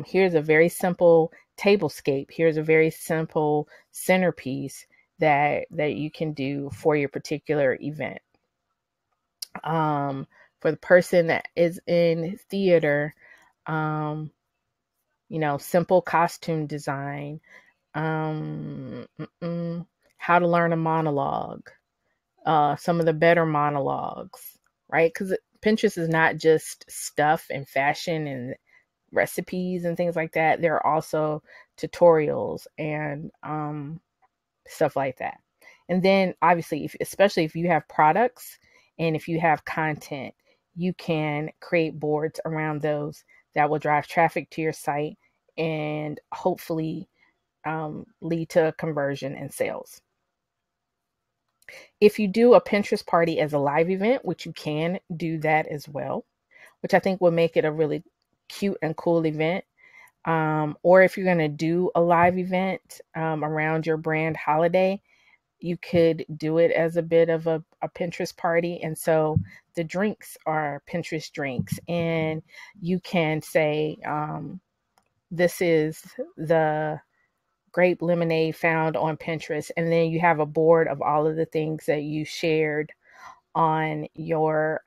Speaker 1: Here's a very simple tablescape. Here's a very simple centerpiece that you can do for your particular event. For the person that is in theater, simple costume design, how to learn a monologue, some of the better monologues, right? Because Pinterest is not just stuff and fashion and recipes and things like that. There are also tutorials and stuff like that. And then obviously, especially if you have products and if you have content, you can create boards around those that will drive traffic to your site and hopefully lead to a conversion and sales. If you do a Pinterest party as a live event, which you can do that as well, which I think will make it a really cute and cool event. Or if you're going to do a live event around your brand holiday, you could do it as a bit of a Pinterest party. And so the drinks are Pinterest drinks. And you can say, this is the grape lemonade found on Pinterest. And then you have a board of all of the things that you shared on your,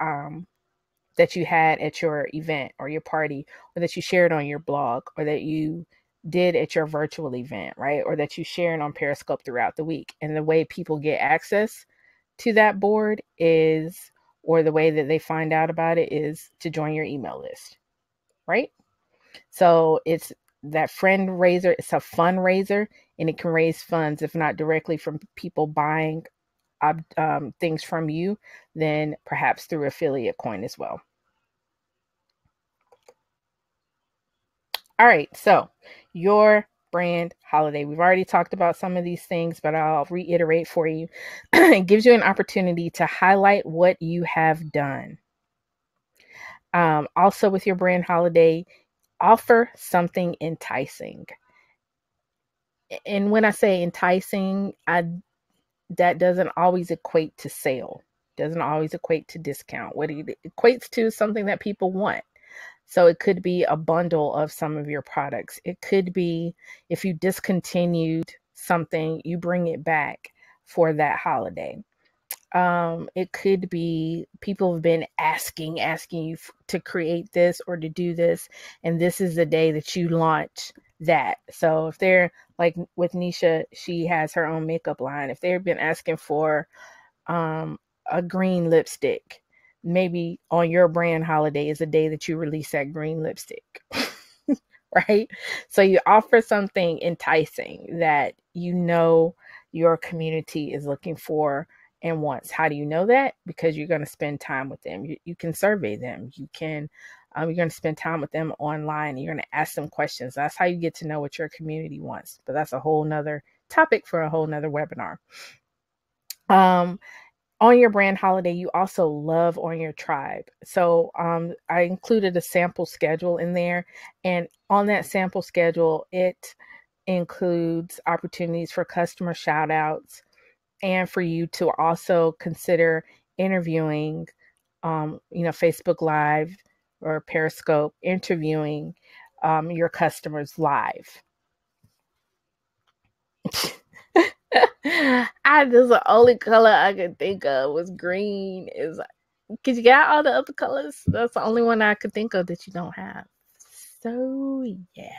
Speaker 1: that you had at your event or your party, or that you shared on your blog, or that you did at your virtual event, right? Or that you shared on Periscope throughout the week. And the way people get access to that board is, or the way that they find out about it is to join your email list, right? So it's that friend raiser. It's a fundraiser, and it can raise funds, if not directly from people buying things from you, then perhaps through affiliate coin as well. All right, so your brand holiday. We've already talked about some of these things, but I'll reiterate for you. It gives you an opportunity to highlight what you have done. Also, with your brand holiday, offer something enticing. And when I say enticing, that doesn't always equate to sale, doesn't always equate to discount. What it equates to is something that people want. So it could be a bundle of some of your products. It could be, if you discontinued something, you bring it back for that holiday. It could be people have been asking you to create this or to do this, and this is the day that you launch that. So if they're like with Nisha, she has her own makeup line. If they've been asking for a green lipstick, maybe on your brand holiday is a day that you release that green lipstick, right? So you offer something enticing that you know your community is looking for and wants. How do you know that? Because you're going to spend time with them. You can survey them. You can, you're going to spend time with them online. You're going to ask them questions. That's how you get to know what your community wants. But that's a whole nother topic for a whole nother webinar. On your brand holiday, you also love on your tribe. So I included a sample schedule in there. And on that sample schedule, it includes opportunities for customer shout outs and for you to also consider interviewing, Facebook Live or Periscope, interviewing your customers live. The only color I could think of was green. Is because you got all the other colors. That's the only one I could think of that you don't have. So yeah,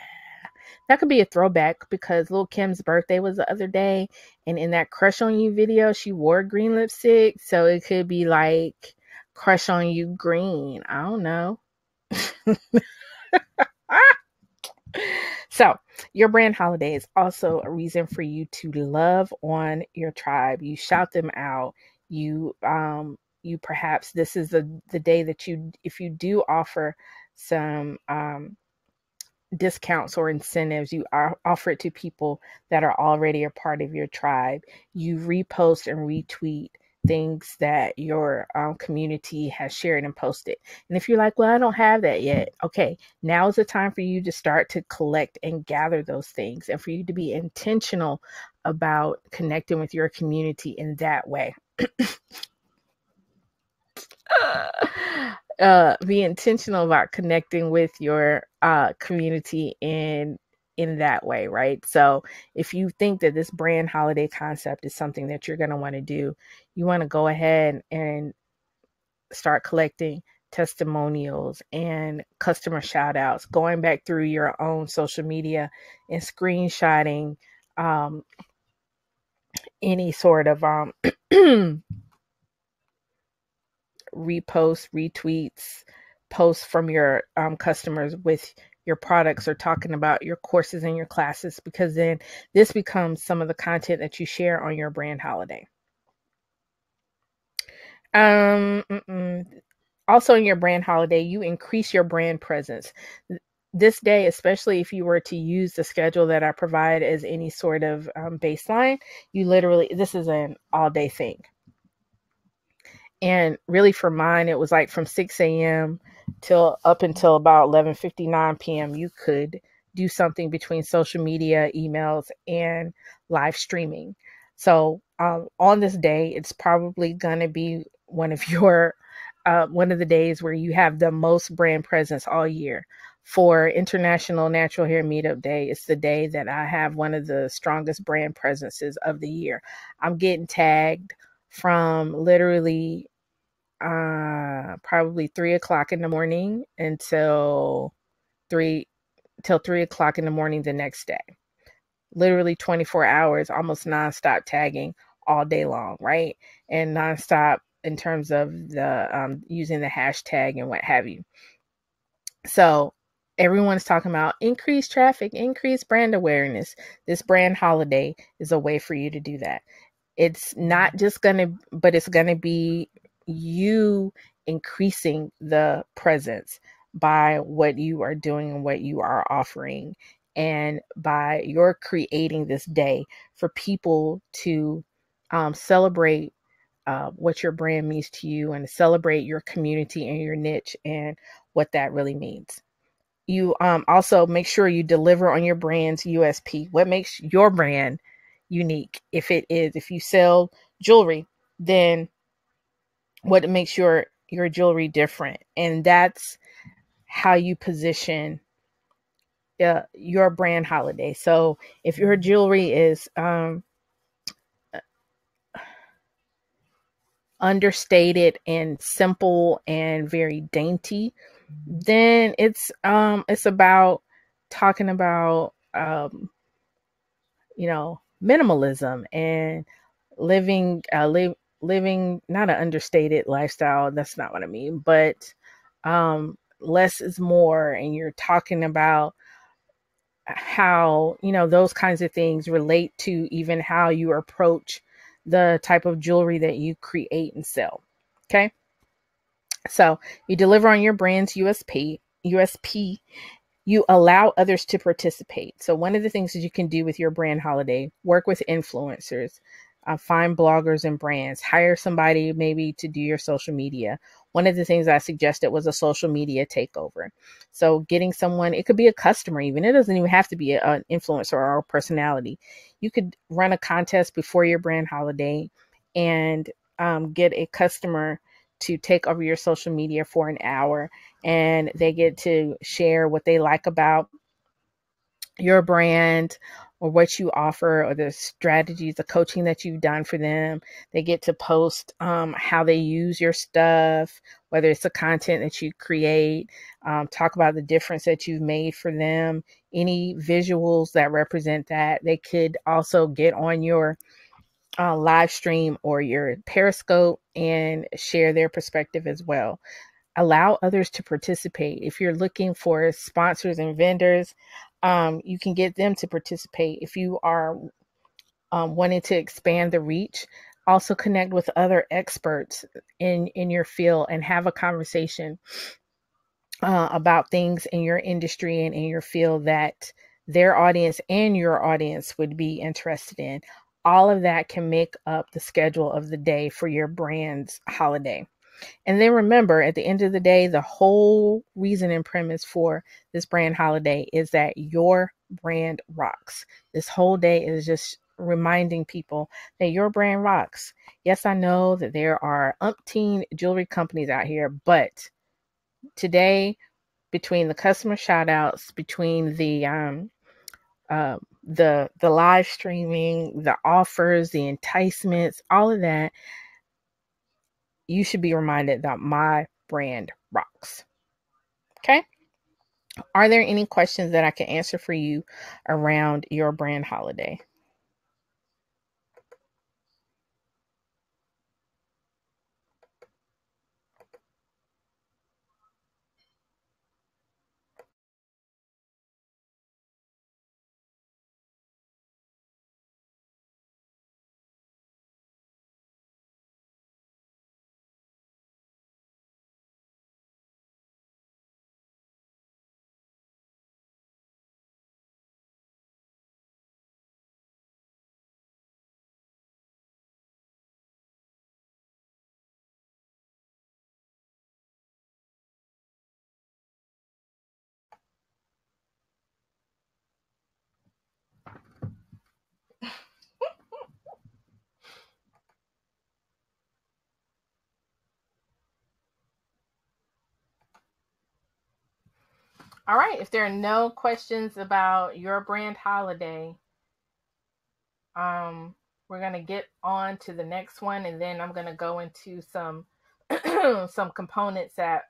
Speaker 1: that could be a throwback because Lil' Kim's birthday was the other day, and in that Crush on You video, she wore green lipstick. So it could be like Crush on You green. I don't know. So your brand holiday is also a reason for you to love on your tribe. You shout them out. You perhaps this is the day that if you do offer some discounts or incentives, you offer it to people that are already a part of your tribe. You repost and retweet things that your community has shared and posted. And if you're like, well, I don't have that yet. Okay, now is the time for you to start to collect and gather those things, and for you to be intentional about connecting with your community in that way. Be intentional about connecting with your community in that way, right? So if you think that this brand holiday concept is something that you're going to want to do, you want to go ahead and start collecting testimonials and customer shout outs, going back through your own social media and screenshotting any sort of reposts, retweets, posts from your customers with your products or talking about your courses and your classes, because then this becomes some of the content that you share on your brand holiday. Also, in your brand holiday, you increase your brand presence. This day, especially if you were to use the schedule that I provide as any sort of baseline, you literally, this is an all day thing. And really for mine, it was like from 6 a.m. till up until about 11:59 p.m. You could do something between social media, emails, and live streaming. So on this day, it's probably going to be one of the days where you have the most brand presence all year. For International Natural Hair Meetup Day, it's the day that I have one of the strongest brand presences of the year. I'm getting tagged from literally probably 3 o'clock in the morning until 3 o'clock in the morning the next day. Literally 24 hours, almost nonstop tagging all day long, right? And nonstop in terms of the using the hashtag and what have you. So everyone's talking about increased traffic, increased brand awareness. This brand holiday is a way for you to do that. It's not just going to, but it's going to be you increasing the presence by what you are doing and what you are offering, and by your creating this day for people to celebrate what your brand means to you, and celebrate your community and your niche and what that really means. You also make sure you deliver on your brand's USP. What makes your brand unique? If you sell jewelry, then what makes your jewelry different? And that's how you position your brand holiday. So if your jewelry is understated and simple and very dainty, then it's about talking about minimalism and living not an understated lifestyle. That's not what I mean, but less is more. And you're talking about how, those kinds of things relate to even how you approach the type of jewelry that you create and sell. Okay. So you deliver on your brand's USP. You allow others to participate. So one of the things that you can do with your brand holiday, work with influencers, find bloggers and brands, hire somebody maybe to do your social media. One of the things I suggested was a social media takeover. So getting someone, it could be a customer even. It doesn't even have to be an influencer or a personality. You could run a contest before your brand holiday and get a customer to take over your social media for an hour, and they get to share what they like about your brand or what you offer, or the strategies, the coaching that you've done for them. They get to post how they use your stuff, whether it's the content that you create, talk about the difference that you've made for them, any visuals that represent that. They could also get on your live stream or your Periscope and share their perspective as well. Allow others to participate. If you're looking for sponsors and vendors, you can get them to participate. If you are wanting to expand the reach, also connect with other experts in your field and have a conversation about things in your industry and in your field that their audience and your audience would be interested in. All of that can make up the schedule of the day for your brand's holiday. And then remember, at the end of the day, the whole reason and premise for this brand holiday is that your brand rocks. This whole day is just reminding people that your brand rocks. Yes, I know that there are umpteen jewelry companies out here, but today, between the customer shout outs, between the live streaming, the offers, the enticements, all of that, you should be reminded that my brand rocks. Okay. Are there any questions that I can answer for you around your brand holiday? All right. If there are no questions about your brand holiday, we're gonna get on to the next one, and then I'm gonna go into some some components that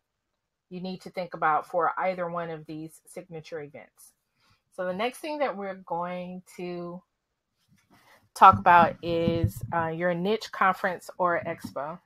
Speaker 1: you need to think about for either one of these signature events. So the next thing that we're going to talk about is your niche conference or expo.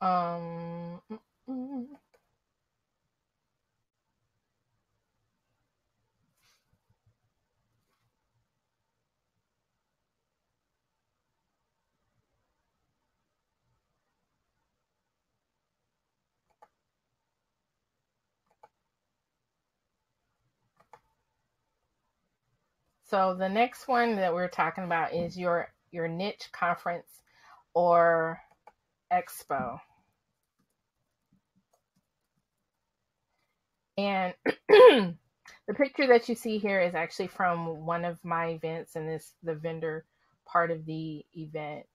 Speaker 1: Um, mm, mm. So the next one that we're talking about is your niche conference or expo. And the picture that you see here is actually from one of my events, and it's the vendor part of the event.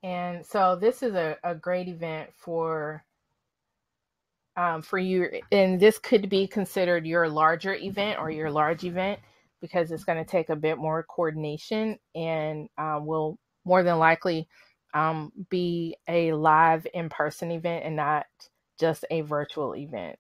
Speaker 1: And so this is a great event for you, and this could be considered your larger event or your large event because it's going to take a bit more coordination and will more than likely be a live in-person event and not just a virtual event.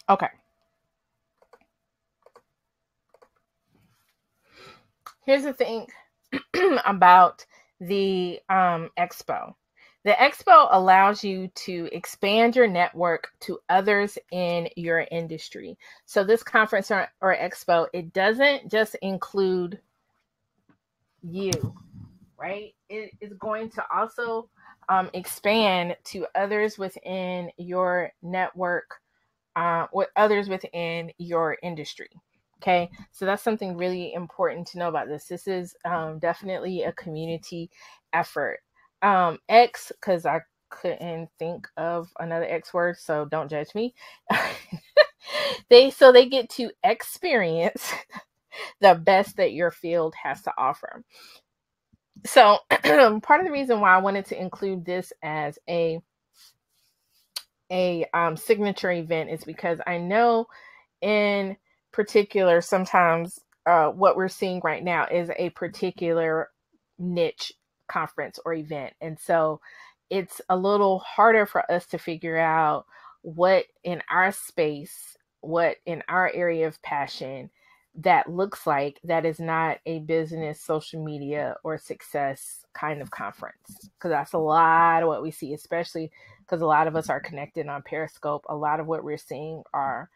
Speaker 1: Okay. Here's the thing about the expo. The expo allows you to expand your network to others in your industry. So this conference or expo, it doesn't just include you, right? It is going to also expand to others within your network, with others within your industry. Okay, so that's something really important to know about this. This is definitely a community effort. X, because I couldn't think of another X word, so don't judge me. They get to experience the best that your field has to offer. So part of the reason why I wanted to include this as a signature event is because I know in particular sometimes what we're seeing right now is a particular niche conference or event, and so it's a little harder for us to figure out what in our space, what in our area of passion that looks like that is not a business, social media, or success kind of conference. Because that's a lot of what we see, especially because a lot of us are connected on Periscope. A lot of what we're seeing are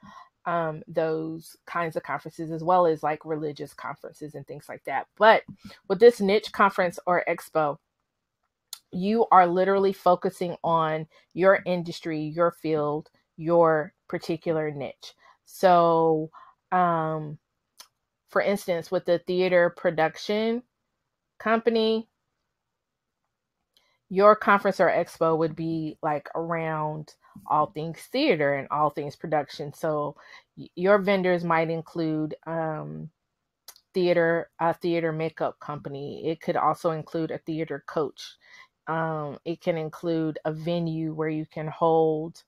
Speaker 1: those kinds of conferences, as well as like religious conferences and things like that. But with this niche conference or expo, you are literally focusing on your industry, your field, your particular niche. So, for instance, with the theater production company, your conference or expo would be like around all things theater and all things production. So your vendors might include a theater makeup company. It could also include a theater coach. It can include a venue where you can hold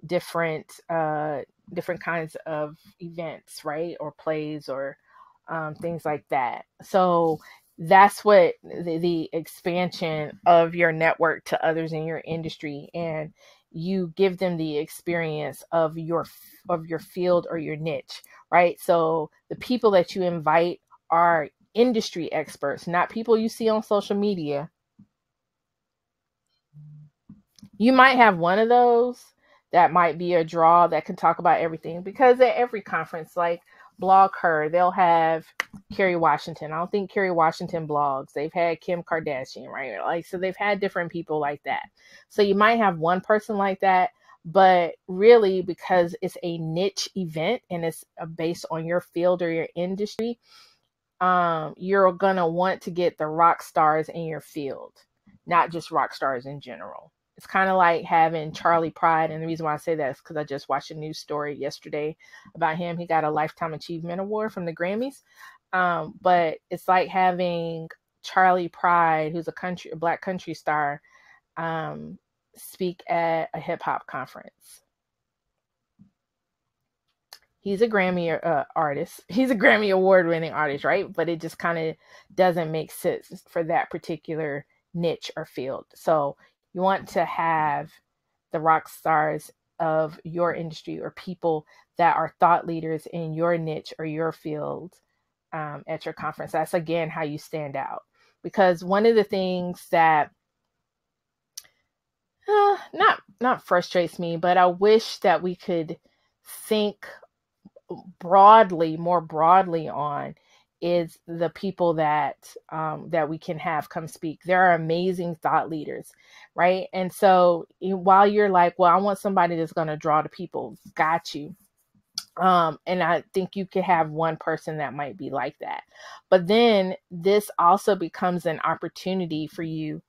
Speaker 1: different kinds of events, right? Or plays or things like that. So that's what the expansion of your network to others in your industry, and you give them the experience of your field or your niche, right? So the people that you invite are industry experts, not people you see on social media. You might have one of those that might be a draw that can talk about everything, because at every conference, like Blog Her, they'll have Kerry Washington. I don't think Kerry Washington blogs. They've had Kim Kardashian, right? Like, so they've had different people like that. So you might have one person like that, but really, because it's a niche event and it's based on your field or your industry, you're gonna want to get the rock stars in your field, not just rock stars in general. It's kind of like having Charlie Pride, and the reason why I say that is because I just watched a news story yesterday about him. He got a Lifetime Achievement Award from the Grammys, but it's like having Charlie Pride, who's a black country star, speak at a hip hop conference. He's a Grammy artist. He's a Grammy award-winning artist, right? But it just kind of doesn't make sense for that particular niche or field. So you want to have the rock stars of your industry or people that are thought leaders in your niche or your field at your conference. That's, again, how you stand out. Because one of the things that not frustrates me, but I wish that we could think more broadly on, is the people that we can have come speak. There are amazing thought leaders, right? And so while you're like, well, I want somebody that's going to draw the people, got you. And I think you could have one person that might be like that. But then this also becomes an opportunity for you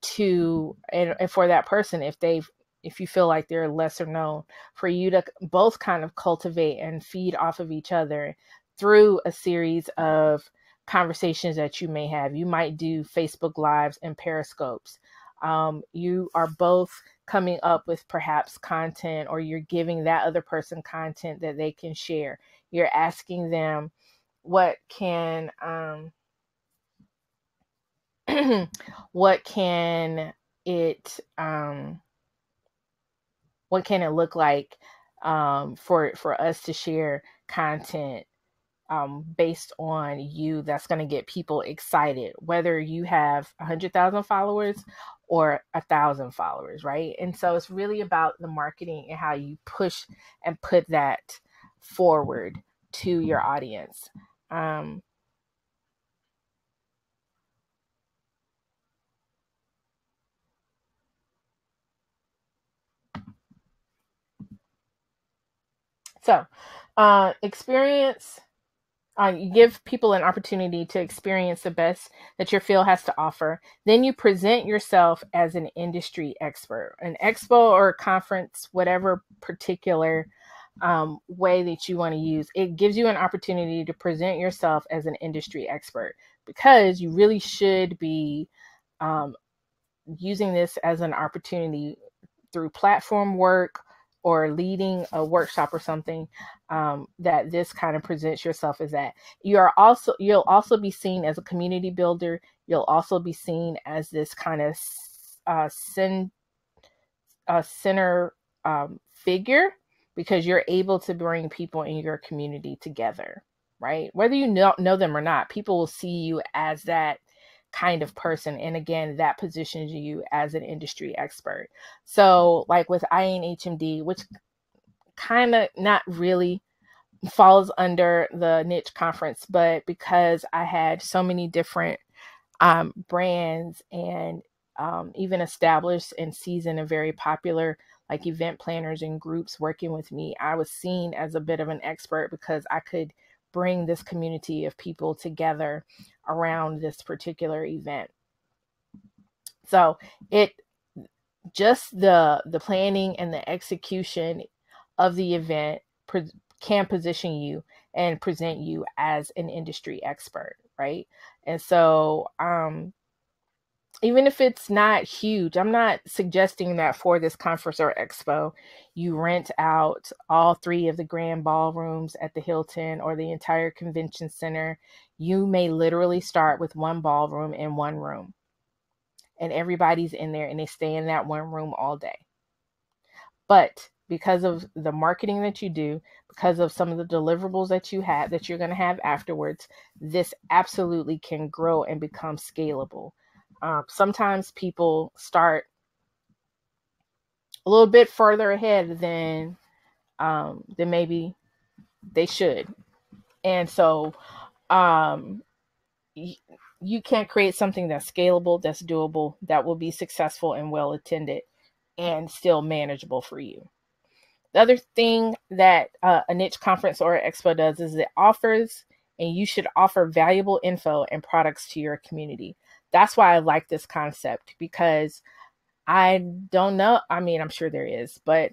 Speaker 1: to, and for that person, if you feel like they're lesser known, for you to both kind of cultivate and feed off of each other through a series of conversations that you may have. You might do Facebook Lives and Periscopes. You are both coming up with perhaps content, or you're giving that other person content that they can share. You're asking them, what can what can it look like for us to share content based on you that's going to get people excited, whether you have 100,000 followers or 1,000 followers, right? And so it's really about the marketing and how you push and put that forward to your audience. So experience. You give people an opportunity to experience the best that your field has to offer. Then you present yourself as an industry expert, an expo or a conference, whatever particular way that you want to use. It gives you an opportunity to present yourself as an industry expert, because you really should be using this as an opportunity through platform work or leading a workshop or something, that this kind of presents yourself as that. You'll also be seen as a community builder. You'll also be seen as this kind of center figure, because you're able to bring people in your community together, right? Whether you know them or not, people will see you as that kind of person. And again, that positions you as an industry expert. So like with INHMD, which kind of not really falls under the niche conference, but because I had so many different brands and even established and seasoned and very popular like event planners and groups working with me, I was seen as a bit of an expert because I could bring this community of people together around this particular event. So it just the planning and the execution of the event can position you and present you as an industry expert, right? And so even if it's not huge, I'm not suggesting that for this conference or expo, you rent out all 3 of the grand ballrooms at the Hilton or the entire convention center. You may literally start with 1 ballroom in 1 room, and everybody's in there and they stay in that 1 room all day. But because of the marketing that you do, because of some of the deliverables that you have, that you're going to have afterwards, this absolutely can grow and become scalable. Sometimes people start a little bit further ahead than maybe they should. And so you can't create something that's scalable, that's doable, that will be successful and well attended and still manageable for you. The other thing that a niche conference or expo does is it offers, and you should offer, valuable info and products to your community. That's why I like this concept, because I don't know. I mean, I'm sure there is, but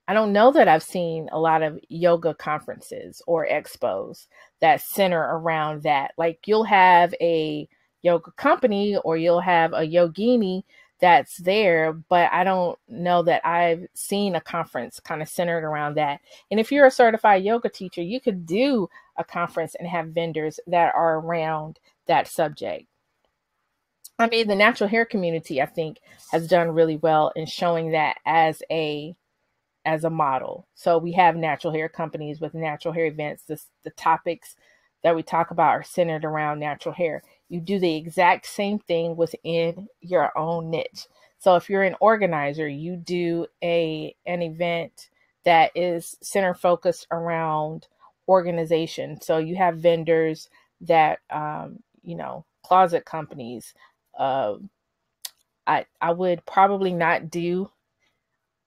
Speaker 1: I don't know that I've seen a lot of yoga conferences or expos that center around that. Like you'll have a yoga company or you'll have a yogini that's there, but I don't know that I've seen a conference kind of centered around that. And if you're a certified yoga teacher, you could do a conference and have vendors that are around that subject. I mean, the natural hair community, I think, has done really well in showing that as a model. So we have natural hair companies with natural hair events. The topics that we talk about are centered around natural hair. You do the exact same thing within your own niche. So if you're an organizer, you do an event that is center focused around organization. So you have vendors that, closet companies. I would probably not do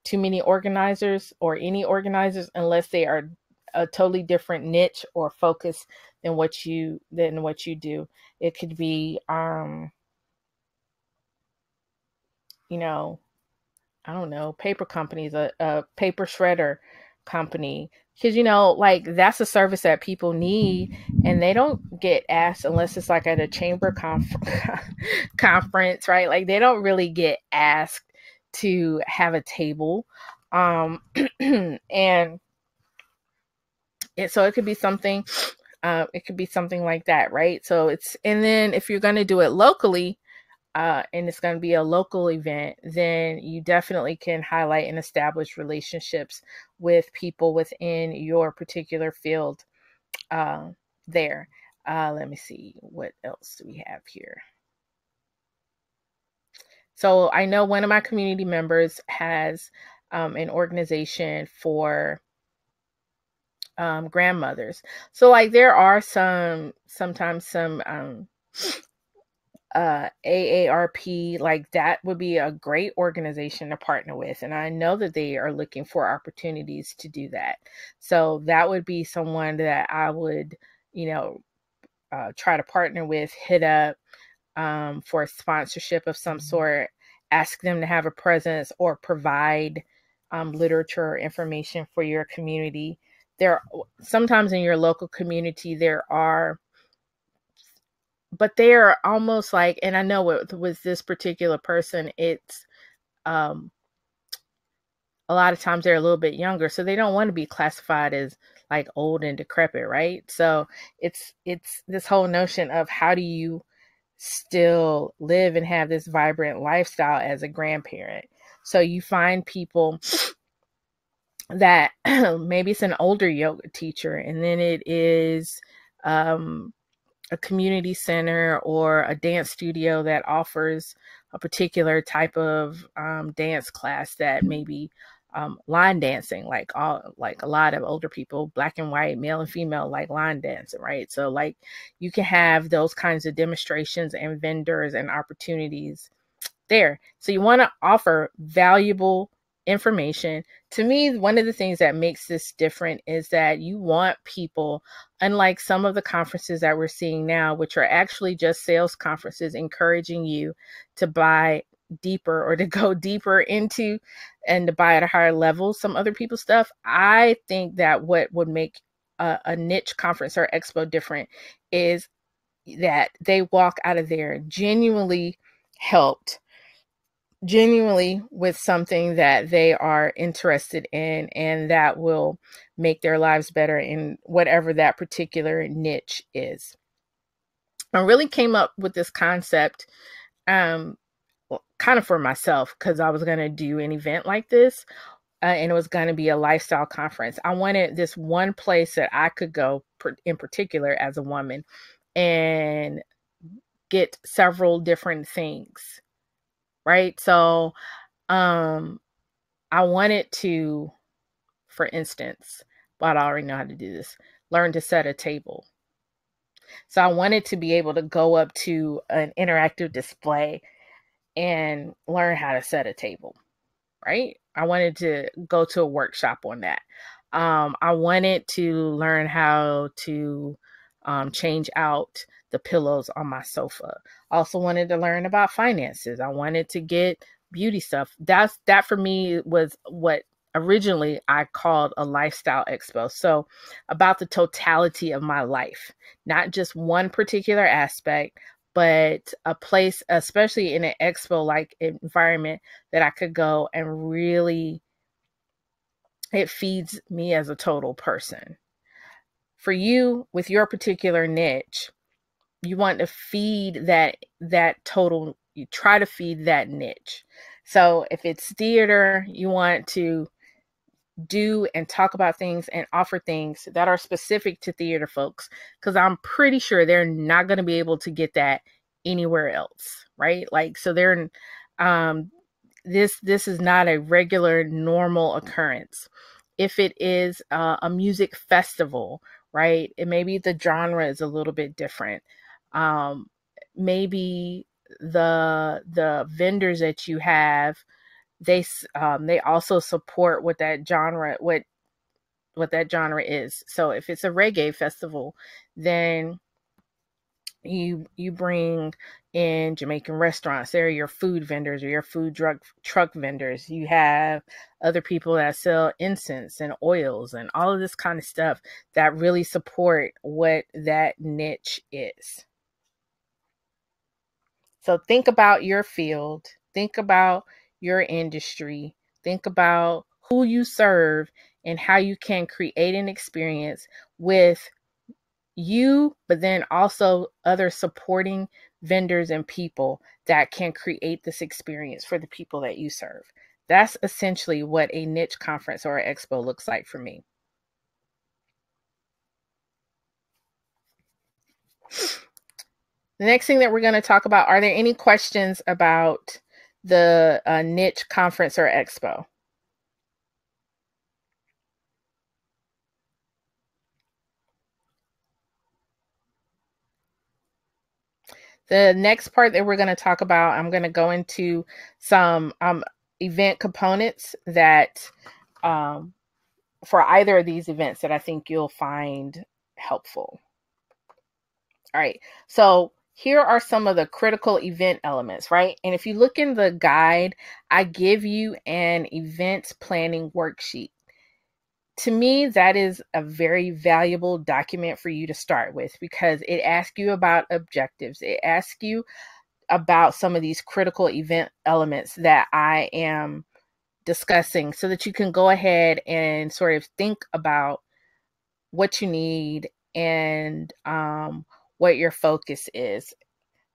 Speaker 1: too many organizers or any organizers unless they are a totally different niche or focus than what you do. It could be I don't know, paper companies, a paper shredder company, because like that's a service that people need and they don't get asked unless it's like at a chamber conference, right? Like they don't really get asked to have a table. And so it could be something like that, right? So and then if you're going to do it locally, and it's going to be a local event, then you definitely can highlight and establish relationships with people within your particular field there. Let me see, what else do we have here? So I know one of my community members has an organization for grandmothers. So like there are sometimes some AARP, like that would be a great organization to partner with. And I know that they are looking for opportunities to do that. So that would be someone that I would, try to partner with, hit up for a sponsorship of some sort, ask them to have a presence or provide literature or information for your community. Sometimes in your local community, but they are almost like, and I know with this particular person, it's a lot of times they're a little bit younger, so they don't want to be classified as like old and decrepit, right? So it's this whole notion of how do you still live and have this vibrant lifestyle as a grandparent. So you find people that maybe it's an older yoga teacher, and then it is a community center or a dance studio that offers a particular type of dance class that maybe line dancing, like a lot of older people, black and white, male and female, like line dancing, right? So like you can have those kinds of demonstrations and vendors and opportunities there. So you want to offer valuable information. To me, one of the things that makes this different is that you want people, unlike some of the conferences that we're seeing now, which are actually just sales conferences, encouraging you to buy deeper or to go deeper into and to buy at a higher level some other people's stuff. I think that what would make a niche conference or expo different is that they walk out of there genuinely helped, genuinely with something that they are interested in and that will make their lives better in whatever that particular niche is. I really came up with this concept kind of for myself because I was going to do an event like this, and it was going to be a lifestyle conference. I wanted this one place that I could go in particular as a woman and get several different things, right? So I wanted to, for instance, but I already know how to do this, learn to set a table. So I wanted to be able to go up to an interactive display and learn how to set a table, right? I wanted to go to a workshop on that. I wanted to learn how to change out the pillows on my sofa. I also wanted to learn about finances. I wanted to get beauty stuff. That for me was what originally I called a lifestyle expo. So about the totality of my life, not just one particular aspect, but a place, especially in an expo like environment, that I could go and really, it feeds me as a total person. For you, with your particular niche, you want to feed that total, you try to feed that niche. So if it's theater, you want to do and talk about things and offer things that are specific to theater folks, because I'm pretty sure they're not going to be able to get that anywhere else, right? Like, so they're this is not a regular normal occurrence. If it is a music festival, right, it maybe the genre is a little bit different. Maybe the vendors that you have, they also support what that genre is. So if it's a reggae festival, then you bring in Jamaican restaurants. They're your food vendors or your food truck vendors. You have other people that sell incense and oils and all of this kind of stuff that really support what that niche is. So think about your field, think about your industry, think about who you serve and how you can create an experience with you, but then also other supporting vendors and people that can create this experience for the people that you serve. That's essentially what a niche conference or an expo looks like for me. The next thing that we're going to talk about, are there any questions about the niche conference or expo? The next part that we're going to talk about, I'm going to go into some event components that for either of these events that I think you'll find helpful. All right. So here are some of the critical event elements, right? And if you look in the guide, I give you an event planning worksheet. To me, that is a very valuable document for you to start with because it asks you about objectives. It asks you about some of these critical event elements that I am discussing so that you can go ahead and sort of think about what you need and what your focus is.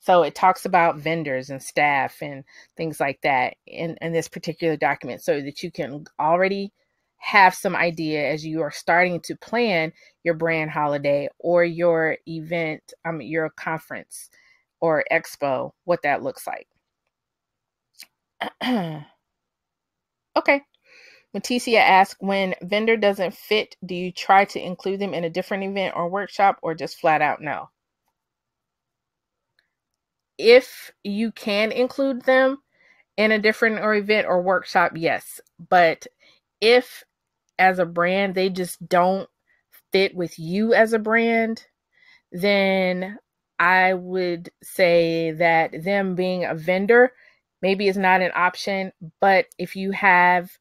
Speaker 1: So it talks about vendors and staff and things like that in this particular document, so that you can already have some idea as you are starting to plan your brand holiday or your event, your conference or expo, what that looks like. Okay. Leticia asks, when vendor doesn't fit, do you try to include them in a different event or workshop, or just flat out no? If you can include them in a different or event or workshop, yes. But if as a brand they just don't fit with you as a brand, then I would say that them being a vendor maybe is not an option. But if you have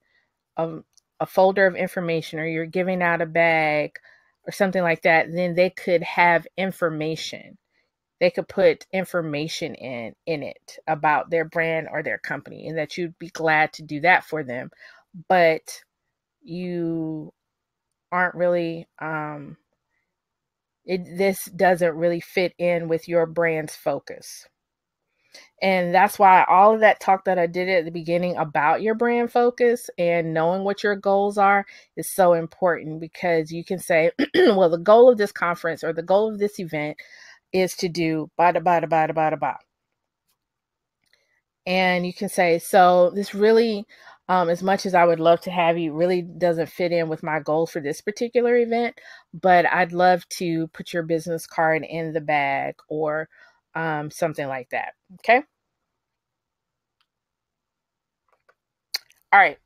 Speaker 1: a folder of information, or you're giving out a bag or something like that, then they could have information. They could put information in it about their brand or their company, and that you'd be glad to do that for them. But you aren't really this doesn't really fit in with your brand's focus. And that's why all of that talk that I did at the beginning about your brand focus and knowing what your goals are is so important, because you can say, well, the goal of this conference or the goal of this event is to do bada bada bada bada bada. And you can say, so this really, as much as I would love to have you, really doesn't fit in with my goals for this particular event, but I'd love to put your business card in the bag, or something like that. Okay. All right.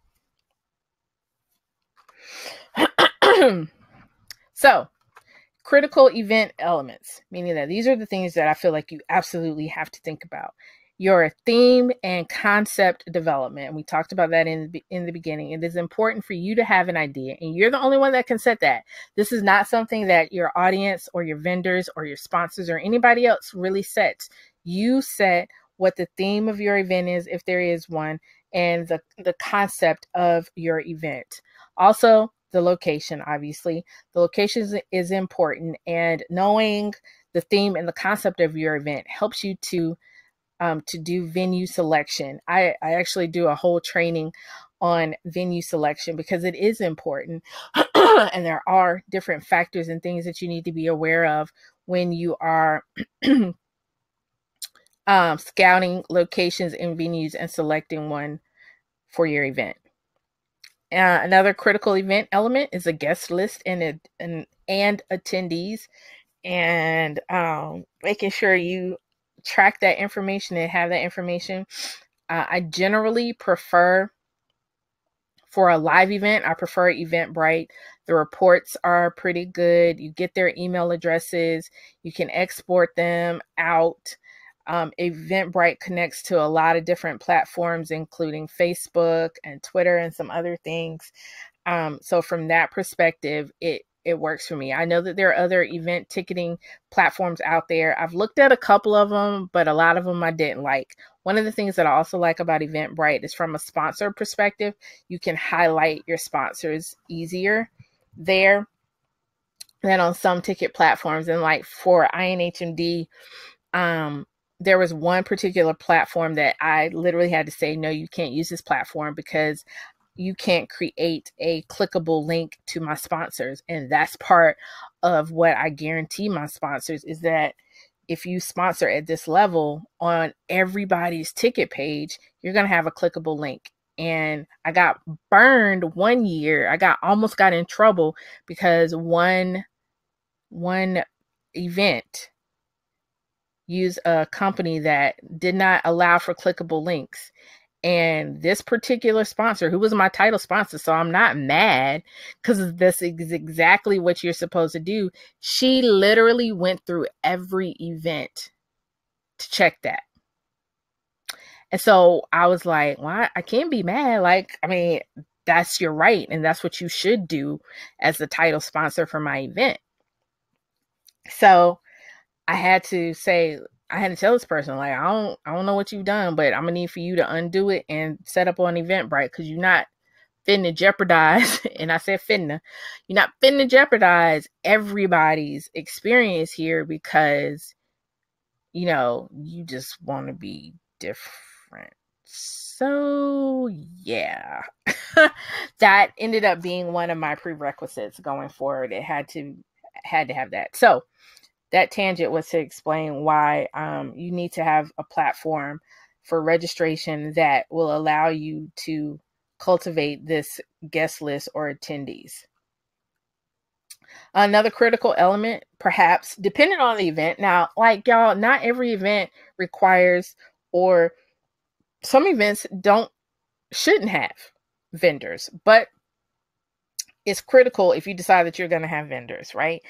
Speaker 1: So, critical event elements, meaning that these are the things that I feel like you absolutely have to think about. Your theme and concept development. We talked about that in the beginning. It is important for you to have an idea, and you're the only one that can set that. This is not something that your audience or your vendors or your sponsors or anybody else really sets. You set what the theme of your event is, if there is one, and the concept of your event. Also, the location, obviously. The location is important, and knowing the theme and the concept of your event helps you to do venue selection. I actually do a whole training on venue selection because it is important. And there are different factors and things that you need to be aware of when you are scouting locations and venues and selecting one for your event. Another critical event element is a guest list and attendees, and making sure you track that information and have that information. I generally prefer, for a live event, I prefer Eventbrite. The reports are pretty good. You get their email addresses. You can export them out. Eventbrite connects to a lot of different platforms, including Facebook and Twitter and some other things. So from that perspective, it works for me. I know that there are other event ticketing platforms out there. I've looked at a couple of them, but a lot of them I didn't like. One of the things that I also like about Eventbrite is, from a sponsor perspective, you can highlight your sponsors easier there than on some ticket platforms. And like for INHMD, there was one particular platform that I literally had to say, no, you can't use this platform because you can't create a clickable link to my sponsors. And that's part of what I guarantee my sponsors, is that if you sponsor at this level, on everybody's ticket page, you're going to have a clickable link. And I got burned one year. I almost got in trouble because one event used a company that did not allow for clickable links. And this particular sponsor, who was my title sponsor, so I'm not mad, because this is exactly what you're supposed to do. She literally went through every event to check that. And so I was like, well, I can't be mad. Like, I mean, that's your right. And that's what you should do as the title sponsor for my event. So I had to tell this person, like, I don't know what you've done, but I'm gonna need for you to undo it and set up on Eventbrite, because you're not finna jeopardize, and I said finna, you're not finna jeopardize everybody's experience here, because you just want to be different. So yeah, that ended up being one of my prerequisites going forward. It had to have that. So that tangent was to explain why you need to have a platform for registration that will allow you to cultivate this guest list or attendees. Another critical element, perhaps, depending on the event. Now, like y'all, not every event requires, or some events shouldn't have vendors, but it's critical if you decide that you're going to have vendors, right?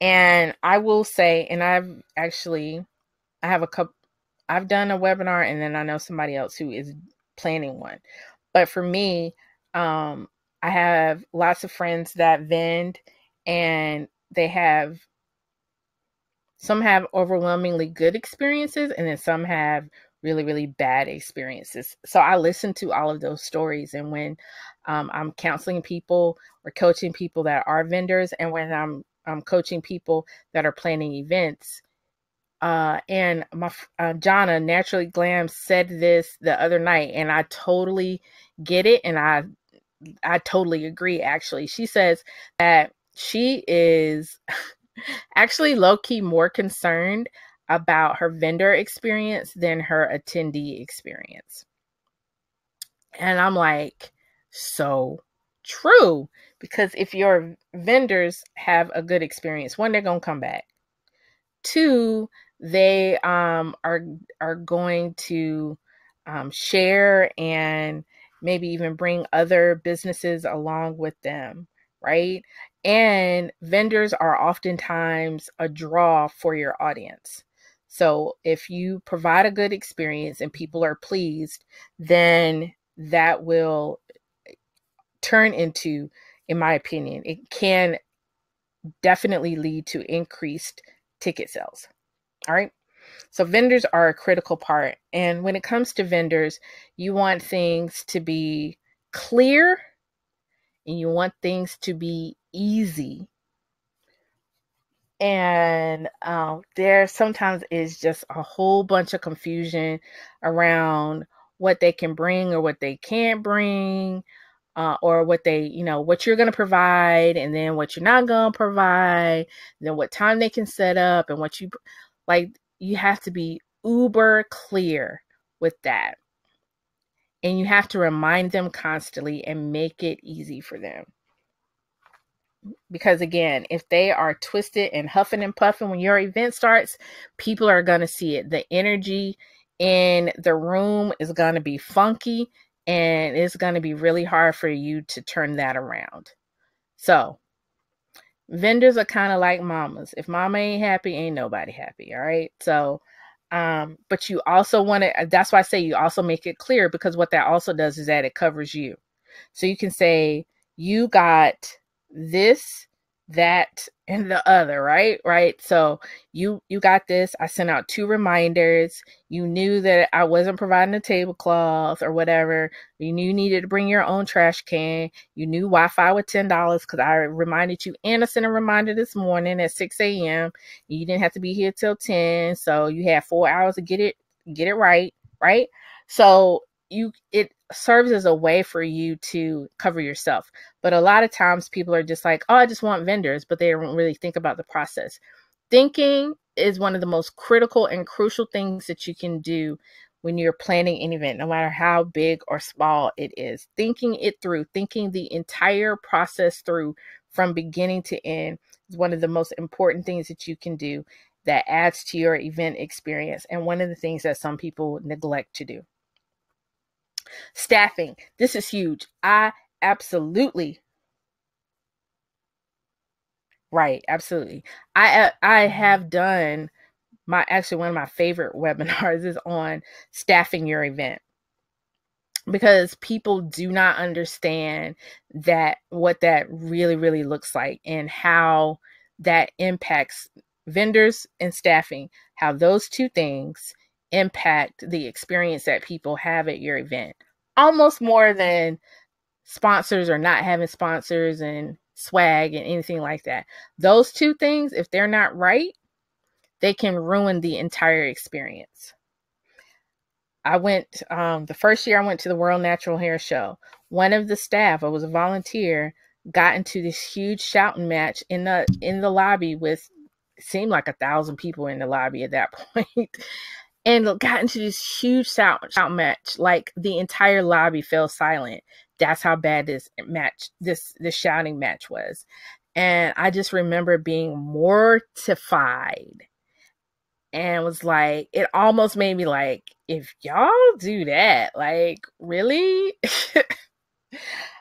Speaker 1: And I will say, and I have a couple, I've done a webinar, and then I know somebody else who is planning one. But for me, I have lots of friends that vend, and some have overwhelmingly good experiences, and then some have really, really bad experiences. So I listen to all of those stories. And when I'm counseling people or coaching people that are vendors, and when I'm coaching people that are planning events, and my Jonna, Naturally Glam, said this the other night, and I totally get it, and I totally agree. Actually, she says that she is actually low-key more concerned about her vendor experience than her attendee experience. And I'm like, so true, because if your vendors have a good experience, one, they're gonna come back. Two, they are going to share and maybe even bring other businesses along with them, right? And vendors are oftentimes a draw for your audience. So if you provide a good experience and people are pleased, then that will turn into, in my opinion, it can definitely lead to increased ticket sales. All right. So vendors are a critical part. And when it comes to vendors, you want things to be clear and you want things to be easy. And there sometimes is just a whole bunch of confusion around what they can bring or what they can't bring, or what what you're going to provide, and then what you're not going to provide, then what time they can set up, and what you have to be uber clear with that. And you have to remind them constantly and make it easy for them. Because again, if they are twisted and huffing and puffing when your event starts, people are going to see it. The energy in the room is going to be funky, and it's going to be really hard for you to turn that around. So vendors are kind of like mamas. If mama ain't happy, ain't nobody happy. All right. So, but you also want to, that's why I say you also make it clear, because what that also does is that it covers you. So you can say, you got this, that, and the other, right? Right. So you got this. I sent out 2 reminders. You knew that I wasn't providing a tablecloth or whatever. You knew you needed to bring your own trash can. You knew Wi-Fi was $10 because I reminded you, and I sent a reminder this morning at 6 a.m. You didn't have to be here till 10. So you had 4 hours to get it right. Right. So it serves as a way for you to cover yourself. But a lot of times people are just like, oh, I just want vendors, but they don't really think about the process. Thinking is one of the most critical and crucial things that you can do when you're planning an event, no matter how big or small it is. Thinking it through, thinking the entire process through from beginning to end is one of the most important things that you can do that adds to your event experience, and one of the things that some people neglect to do. Staffing. This is huge. Absolutely. Right. Absolutely. I have done actually one of my favorite webinars is on staffing your event, because people do not understand what that really, really looks like, and how that impacts vendors and staffing, how those 2 things impact the experience that people have at your event, almost more than sponsors or not having sponsors and swag and anything like that. Those 2 things, if they're not right, they can ruin the entire experience. I went, the first year I went to the World Natural Hair Show. One of the staff, I was a volunteer, got into this huge shouting match in the lobby with, it seemed like 1,000 people in the lobby at that point, and got into this huge shout match. Like the entire lobby fell silent. That's how bad this shouting match was. And I just remember being mortified. And was like, it almost made me like, if y'all do that, like, really?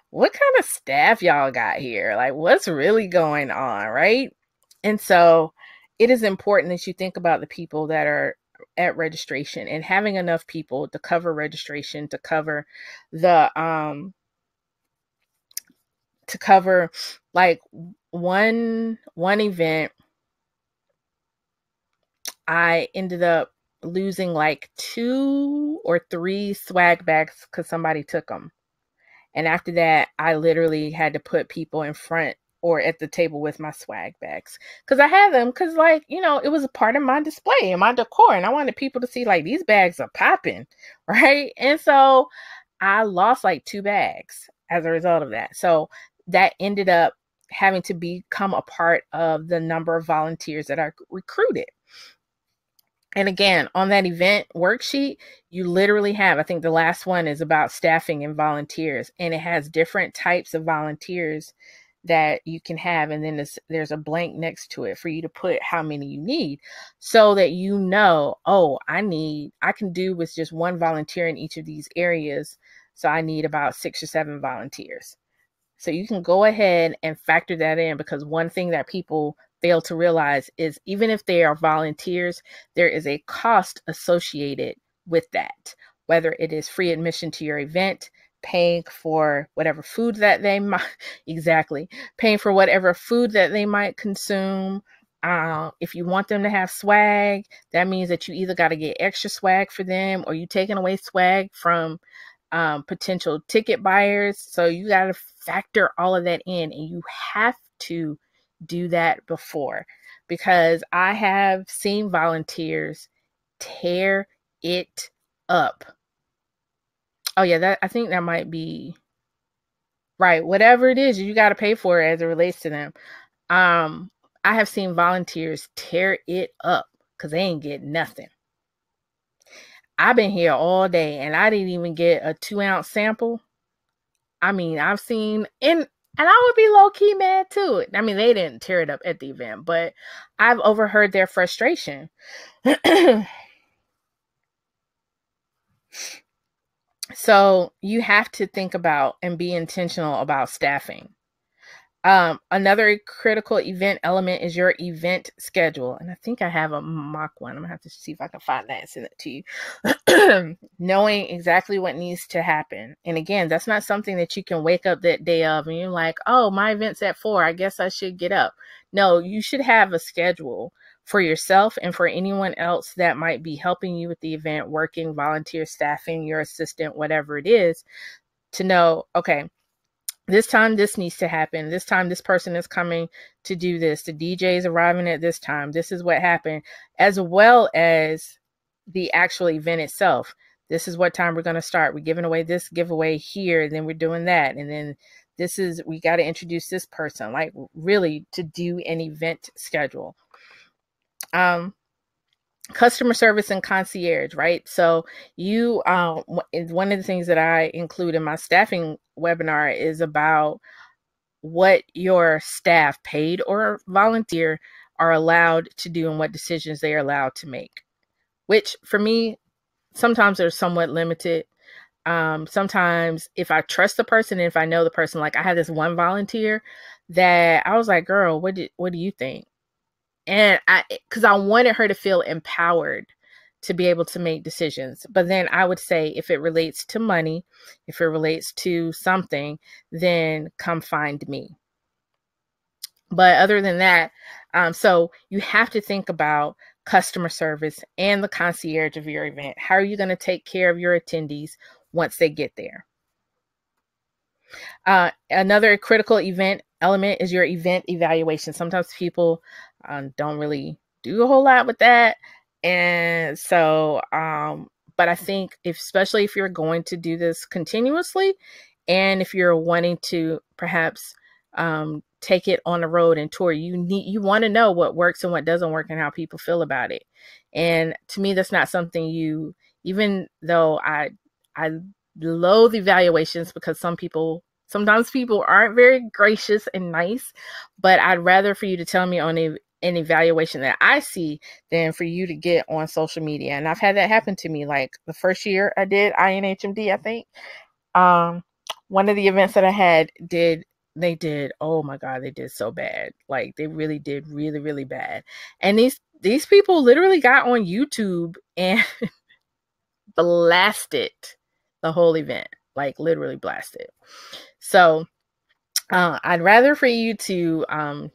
Speaker 1: What kind of staff y'all got here? Like, what's really going on, right? And so it is important that you think about the people that are at registration and having enough people to cover registration, to cover the like one event. I ended up losing like 2 or 3 swag bags because somebody took them. And after that, I literally had to put people in front or at the table with my swag bags because I had them because, like, you know, it was a part of my display and my decor. And I wanted people to see, like, these bags are popping, right? And so I lost like 2 bags as a result of that. So that ended up having to become a part of the number of volunteers that I recruited. And again, on that event worksheet, you literally have, I think the last one is about staffing and volunteers, and it has different types of volunteers that you can have. And then there's a blank next to it for you to put how many you need so that you know, oh, I can do with just 1 volunteer in each of these areas. So I need about 6 or 7 volunteers. So you can go ahead and factor that in, because one thing that people fail to realize is even if they are volunteers, there is a cost associated with that, whether it is free admission to your event, paying for whatever food that they might, paying for whatever food that they might consume. If you want them to have swag, that means that you either got to get extra swag for them or you taking away swag from potential ticket buyers. So you got to factor all of that in, and you have to do that before, because I have seen volunteers tear it up. Oh yeah, I think that might be right. Whatever it is, you got to pay for it as it relates to them. I have seen volunteers tear it up because they ain't get nothing. I've been here all day and I didn't even get a 2-ounce sample. I mean, I've seen, and I would be low key mad too. I mean, they didn't tear it up at the event, but I've overheard their frustration. So you have to think about and be intentional about staffing. Another critical event element is your event schedule. And I think I have a mock one. I'm gonna have to see if I can find that and send it to you. Knowing exactly what needs to happen. And again, that's not something that you can wake up that day of and you're like, oh, my event's at 4. I guess I should get up. No, you should have a schedule for yourself and for anyone else that might be helping you with the event, working, volunteer, staffing, your assistant, whatever it is, to know, okay, this time this needs to happen. This time this person is coming to do this. The DJ is arriving at this time. This is what happened, as well as the actual event itself. This is what time we're going to start. We're giving away this giveaway here, and then we're doing that. And then we got to introduce this person, like really to do an event schedule. Customer service and concierge, right? So you, one of the things that I include in my staffing webinar is about what your staff, paid or volunteer, are allowed to do and what decisions they are allowed to make, which for me, sometimes they're somewhat limited. Sometimes if I trust the person and if I know the person, like I had this one volunteer that I was like, girl, what do you think? And because I wanted her to feel empowered to be able to make decisions. But then I would say, if it relates to money, if it relates to something, then come find me. But other than that, so you have to think about customer service and the concierge of your event. How are you going to take care of your attendees once they get there? Another critical event element is your event evaluation. Sometimes people don't really do a whole lot with that. And so, but I think especially if you're going to do this continuously, and if you're wanting to perhaps take it on the road and tour, you want to know what works and what doesn't work and how people feel about it. And to me, that's not something even though I loathe evaluations, because sometimes people aren't very gracious and nice, but I'd rather for you to tell me on an evaluation that I see than for you to get on social media. And I've had that happen to me. Like the first year I did INHMD, I think, one of the events that I had they did, oh my God, they did so bad. Like they really did really, really bad. And these people literally got on YouTube and blasted the whole event, like literally blasted. So I'd rather for you to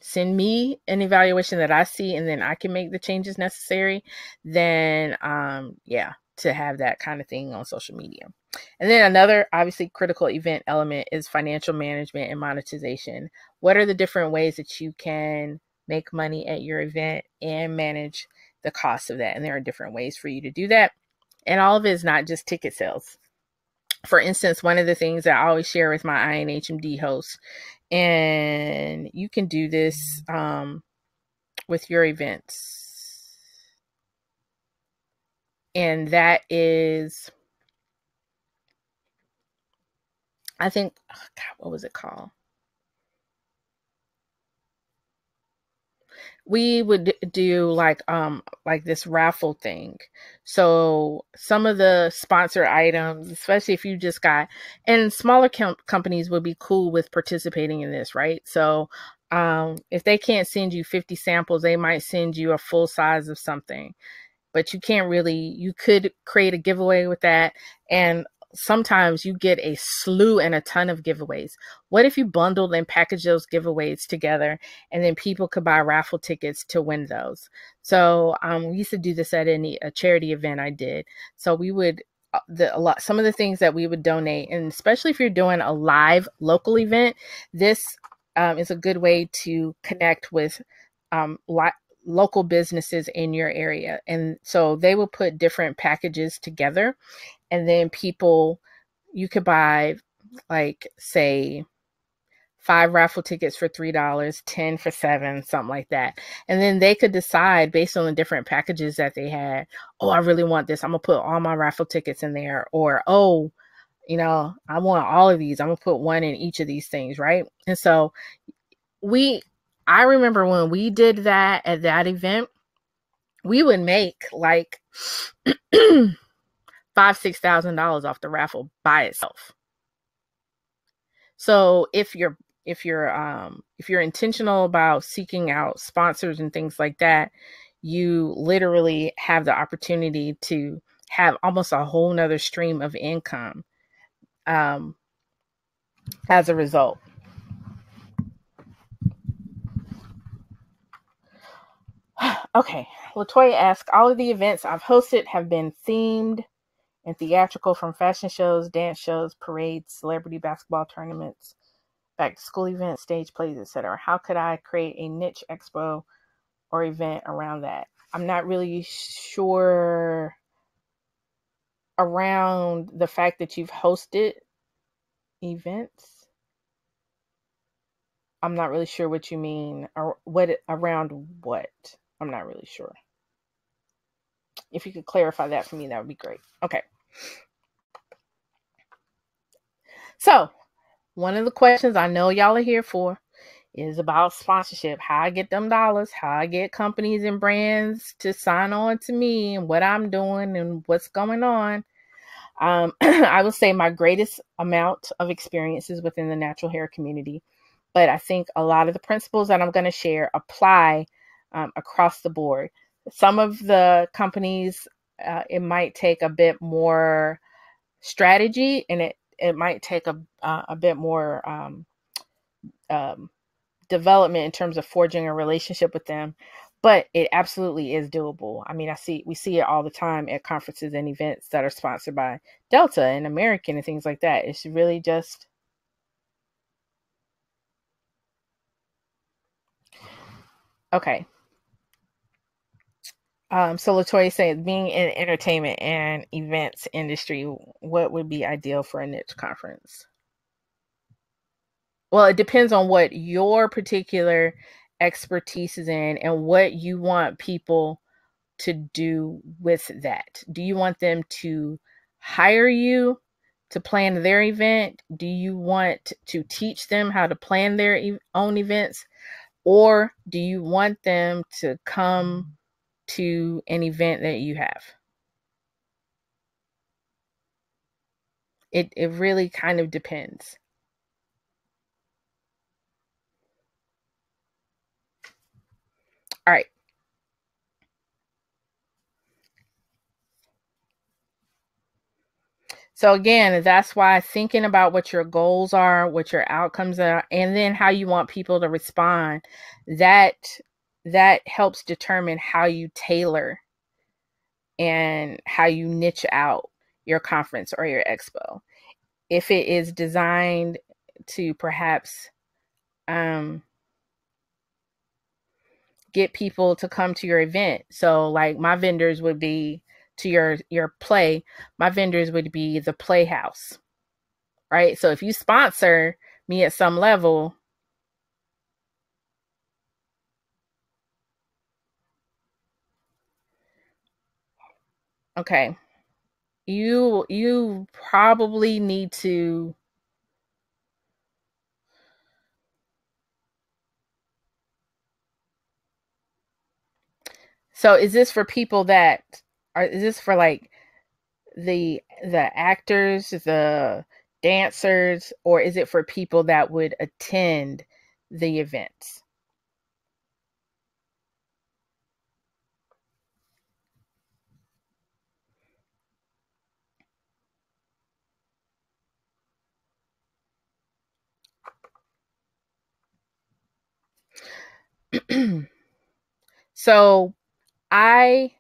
Speaker 1: send me an evaluation that I see, and then I can make the changes necessary, than to have that kind of thing on social media. And then another obviously critical event element is financial management and monetization. What are the different ways that you can make money at your event and manage the cost of that? And there are different ways for you to do that. And all of it is not just ticket sales. For instance, one of the things that I always share with my INHMD hosts, and you can do this with your events, and that is, I think, oh God, what was it called? We would do like this raffle thing. So some of the sponsor items, especially if you just got, and smaller companies would be cool with participating in this, right? So if they can't send you 50 samples, they might send you a full size of something. But you could create a giveaway with that. And sometimes you get a slew and a ton of giveaways. What if you bundled and packaged those giveaways together, and then people could buy raffle tickets to win those? So we used to do this at a charity event I did. So we would some of the things that we would donate, and especially if you're doing a live local event, this is a good way to connect with local businesses in your area. And so they will put different packages together, and then you could buy, like, say, 5 raffle tickets for $3, 10 for $7, something like that. And then they could decide based on the different packages that they had, oh, I really want this, I'm gonna put all my raffle tickets in there. Or, oh, I want all of these, I'm gonna put one in each of these things, right? And so I remember when we did that at that event, we would make like $5,000-$6,000 off the raffle by itself. So if you're intentional about seeking out sponsors and things like that, you literally have the opportunity to have almost a whole nother stream of income as a result. Okay, Latoya asks, all of the events I've hosted have been themed and theatrical, from fashion shows, dance shows, parades, celebrity basketball tournaments, back to school events, stage plays, etc. How could I create a niche expo or event around that? I'm not really sure around the fact that you've hosted events. I'm not really sure what you mean, or around what. I'm not really sure. If you could clarify that for me, that would be great. Okay. So, one of the questions I know y'all are here for is about sponsorship. How I get them dollars, how I get companies and brands to sign on to me, and what I'm doing and what's going on. I will say my greatest amount of experience is within the natural hair community, but I think a lot of the principles that I'm going to share apply across the board. Some of the companies, it might take a bit more strategy, and it might take a bit more development in terms of forging a relationship with them, but it absolutely is doable. I mean, we see it all the time at conferences and events that are sponsored by Delta and American and things like that. It's really just, okay. So Latoya said, being in entertainment and events industry, what would be ideal for a niche conference? Well, it depends on what your particular expertise is in and what you want people to do with that. Do you want them to hire you to plan their event? Do you want to teach them how to plan their own events? Or do you want them to come to an event that you have? It really kind of depends. All right. So again, that's why thinking about what your goals are, what your outcomes are, and then how you want people to respond, that that helps determine how you tailor and how you niche out your conference or your expo. If it is designed to perhaps get people to come to your event. So like my vendors would be to your play, my vendors would be the playhouse. Right? So if you sponsor me at some level, okay, you probably need to. So is this for people that are, is this for like the actors, the dancers, or is it for people that would attend the events? So I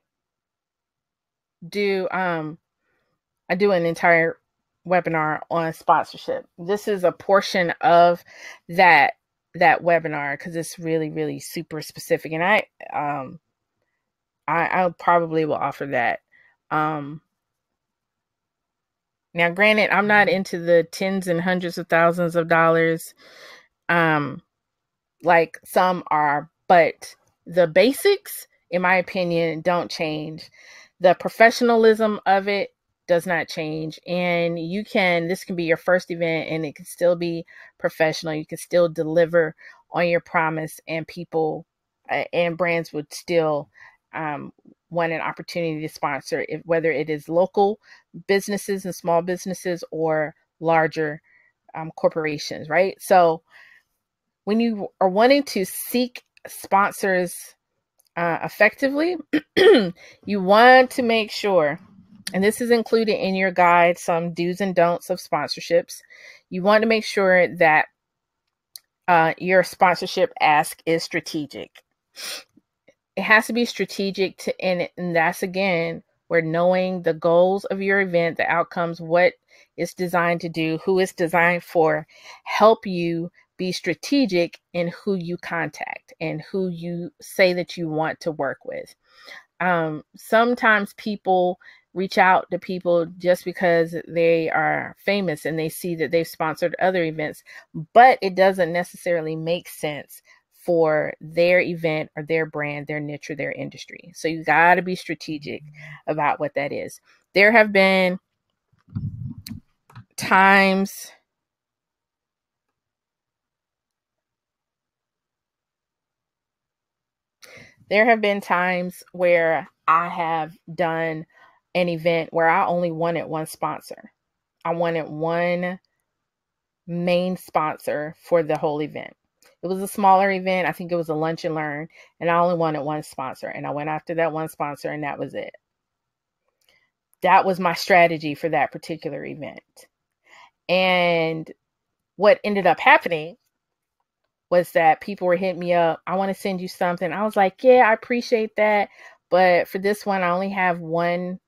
Speaker 1: do I do an entire webinar on sponsorship. This is a portion of that that webinar because it's really super specific, and I probably will offer that. Um, Now, granted, I'm not into the tens and hundreds of thousands of dollars. Um, like some are, but the basics, in my opinion, don't change. The professionalism of it does not change. And this can be your first event and it can still be professional. You can still deliver on your promise, and people and brands would still um, want an opportunity to sponsor, whether it is local businesses and small businesses or larger corporations, right? So, when you are wanting to seek sponsors effectively, you want to make sure, and this is included in your guide, some do's and don'ts of sponsorships. You want to make sure that your sponsorship ask is strategic. It has to be strategic and that's again where knowing the goals of your event, the outcomes, what it's designed to do, who it's designed for, help you be strategic in who you contact and who you say that you want to work with. Sometimes people reach out to people just because they are famous and they see that they've sponsored other events, but it doesn't necessarily make sense for their event or their brand, their niche or their industry. So you got to be strategic about what that is. There have been times where I have done an event where I only wanted one sponsor. I wanted one main sponsor for the whole event. It was a smaller event. I think it was a lunch and learn, and I only wanted one sponsor. And I went after that one sponsor, and that was it. That was my strategy for that particular event. And what ended up happening was that people were hitting me up. I want to send you something. I was like, yeah, I appreciate that. But for this one, I only have one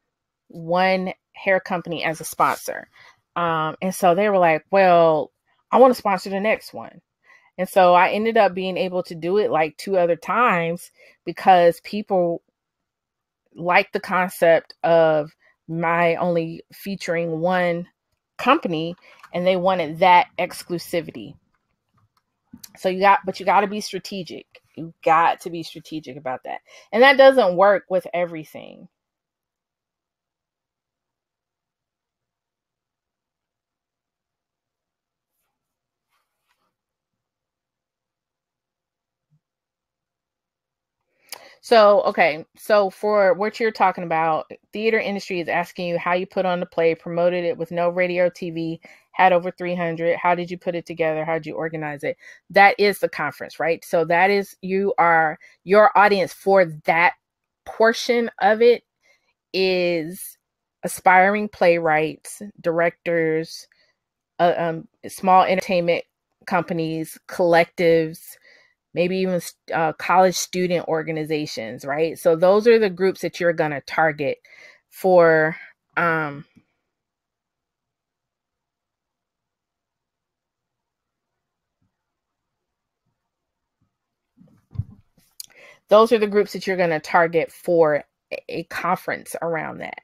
Speaker 1: hair company as a sponsor. And so they were like, well, I want to sponsor the next one. And so I ended up being able to do it like 2 other times because people like the concept of my only featuring one company, and they wanted that exclusivity. So you got to be strategic. You got to be strategic about that. And that doesn't work with everything. So, okay. So for what you're talking about, theater industry is asking you how you put on the play, promoted it with no radio, TV, had over 300. How did you put it together? How did you organize it? That is the conference, right? So that is, your audience for that portion of it is aspiring playwrights, directors, small entertainment companies, collectives, maybe even college student organizations, right? So those are the groups that you're going to target for. Those are the groups that you're going to target for a conference around that.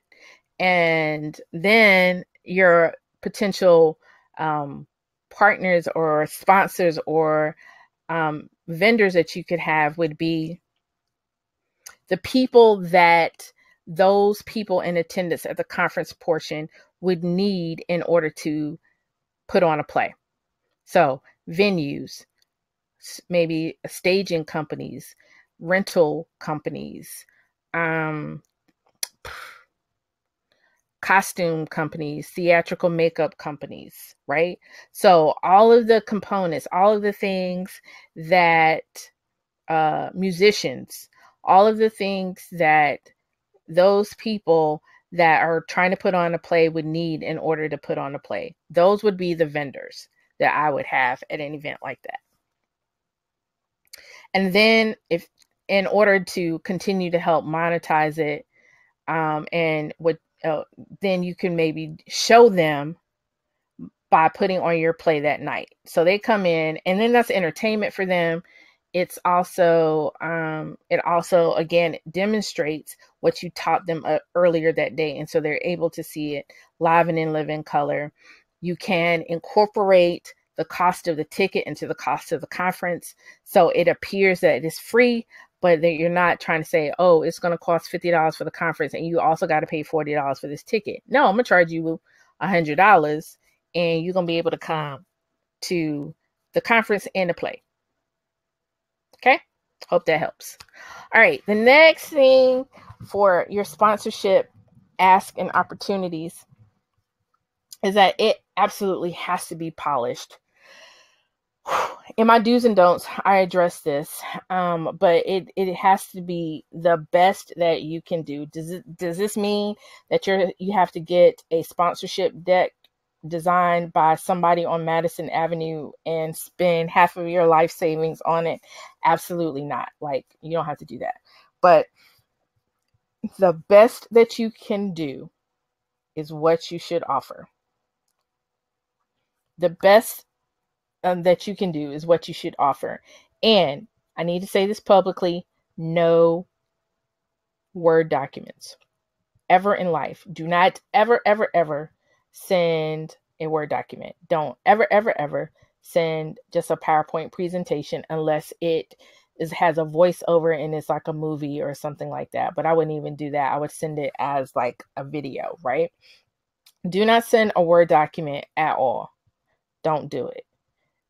Speaker 1: And then your potential partners or sponsors or vendors that you could have would be the people that those people in attendance at the conference portion would need in order to put on a play. So venues, maybe staging companies, rental companies, costume companies, theatrical makeup companies, right? So all of the components, all of the things that musicians, all of the things that those people that are trying to put on a play would need in order to put on a play. Those would be the vendors that I would have at an event like that. And then if in order to continue to help monetize it, and what then you can maybe show them by putting on your play that night. So they come in, and then that's entertainment for them. It's also, it also, again, demonstrates what you taught them earlier that day. And so they're able to see it live and in living color. You can incorporate the cost of the ticket into the cost of the conference. So it appears that it is free, but that you're not trying to say, oh, it's going to cost $50 for the conference and you also got to pay $40 for this ticket. No, I'm going to charge you $100 and you're going to be able to come to the conference and the play. Okay? Hope that helps. All right. The next thing for your sponsorship ask and opportunities is that it absolutely has to be polished. In my do's and don'ts, I address this, but it has to be the best that you can do. Does this mean that you have to get a sponsorship deck designed by somebody on Madison Avenue and spend half of your life savings on it? Absolutely not. Like, you don't have to do that. But the best that you can do is what you should offer. The best that you can do is what you should offer. And I need to say this publicly, no Word documents ever in life. Do not ever, ever, ever send a Word document. Don't ever, ever, ever send just a PowerPoint presentation unless it has a voiceover and it's like a movie or something like that. But I wouldn't even do that. I would send it as like a video, right? Do not send a Word document at all. Don't do it.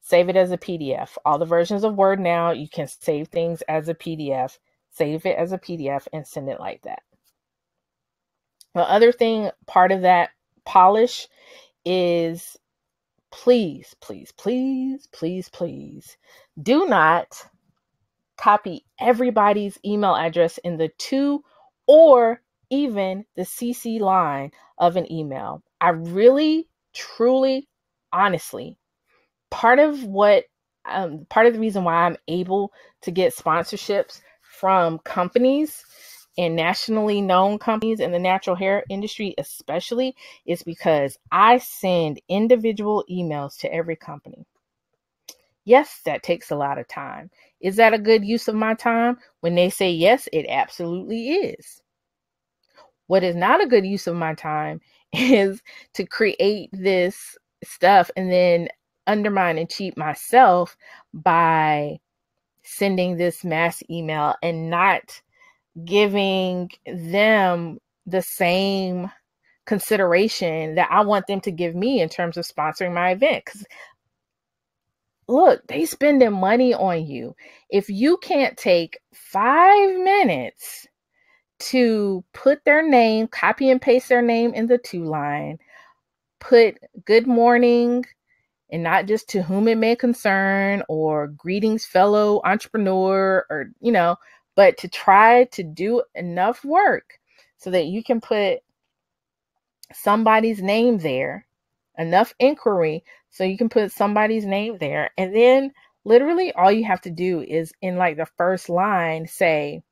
Speaker 1: Save it as a PDF. All the versions of Word now, you can save things as a PDF. Save it as a PDF and send it like that. The other thing, part of that polish is please, please, please, please, please do not copy everybody's email address in the to or even the CC line of an email. I really, truly, honestly, part of the reason why I'm able to get sponsorships from companies and nationally known companies in the natural hair industry especially is because I send individual emails to every company. Yes, that takes a lot of time. Is that a good use of my time? When they say yes, it absolutely is. What is not a good use of my time is to create this stuff and then undermine and cheat myself by sending this mass email and not giving them the same consideration that I want them to give me in terms of sponsoring my event. Because look, they spending money on you. If you can't take 5 minutes to put their name, copy and paste their name in the to line, put good morning and not just to whom it may concern or greetings fellow entrepreneur, or but to try to do enough work so that you can put somebody's name there, enough inquiry so you can put somebody's name there, and then literally all you have to do is in like the first line say,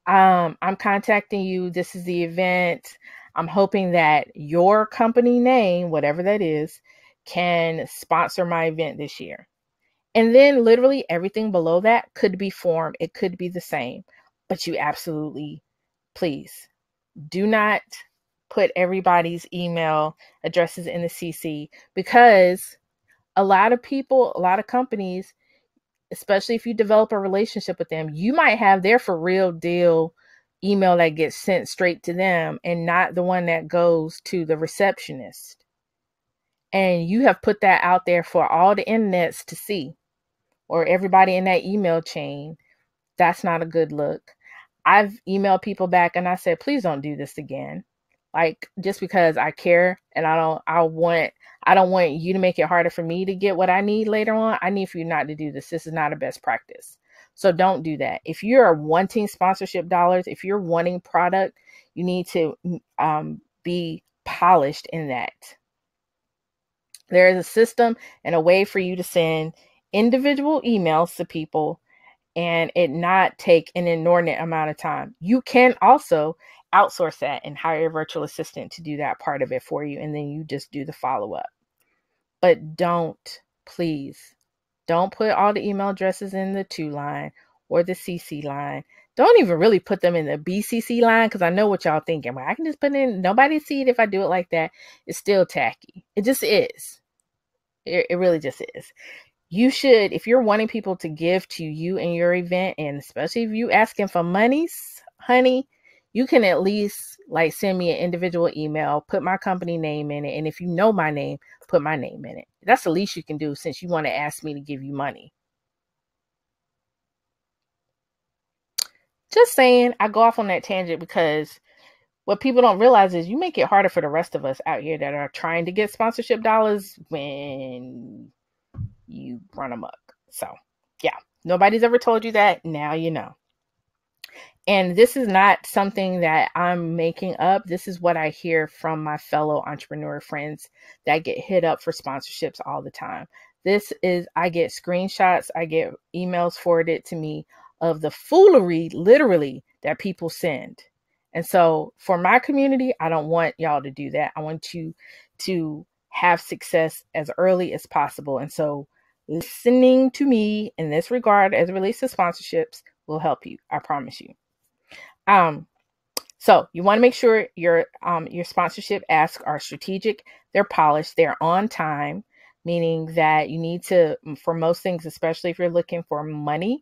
Speaker 1: I'm contacting you, this is the event, I'm hoping that your company name, whatever that is, can sponsor my event this year. And then literally everything below that could be form, it could be the same, but you absolutely, please do not put everybody's email addresses in the CC, because a lot of people, a lot of companies, especially if you develop a relationship with them, you might have their for real deal email that gets sent straight to them and not the one that goes to the receptionist. And you have put that out there for all the internets to see, or everybody in that email chain. That's not a good look. I've emailed people back and I said, please don't do this again. Like, just because I care and I don't want you to make it harder for me to get what I need later on. I need for you not to do this. This is not a best practice. So don't do that. If you're wanting sponsorship dollars, if you're wanting product, you need to be polished in that. There is a system and a way for you to send individual emails to people and it not take an inordinate amount of time. You can also outsource that and hire a virtual assistant to do that part of it for you. And then you just do the follow-up. But please don't put all the email addresses in the to line or the CC line. Don't even really put them in the BCC line, because I know what y'all thinking. Well, I can just put it in, nobody see it if I do it like that. It's still tacky. It just is. It really just is. You should, if you're wanting people to give to you and your event, and especially if you asking for monies, honey, you can at least like send me an individual email, put my company name in it. And if you know my name, put my name in it. That's the least you can do since you want to ask me to give you money. Just saying, I go off on that tangent because what people don't realize is you make it harder for the rest of us out here that are trying to get sponsorship dollars when you run amok. So yeah, nobody's ever told you that. Now you know. And this is not something that I'm making up. This is what I hear from my fellow entrepreneur friends that get hit up for sponsorships all the time. I get screenshots, I get emails forwarded to me of the foolery, literally, that people send. And so for my community, I don't want y'all to do that. I want you to have success as early as possible. And so listening to me in this regard as it relates to sponsorships will help you. I promise you. So you want to make sure your sponsorship asks are strategic, they're polished, they're on time, meaning that you need to, for most things, especially if you're looking for money,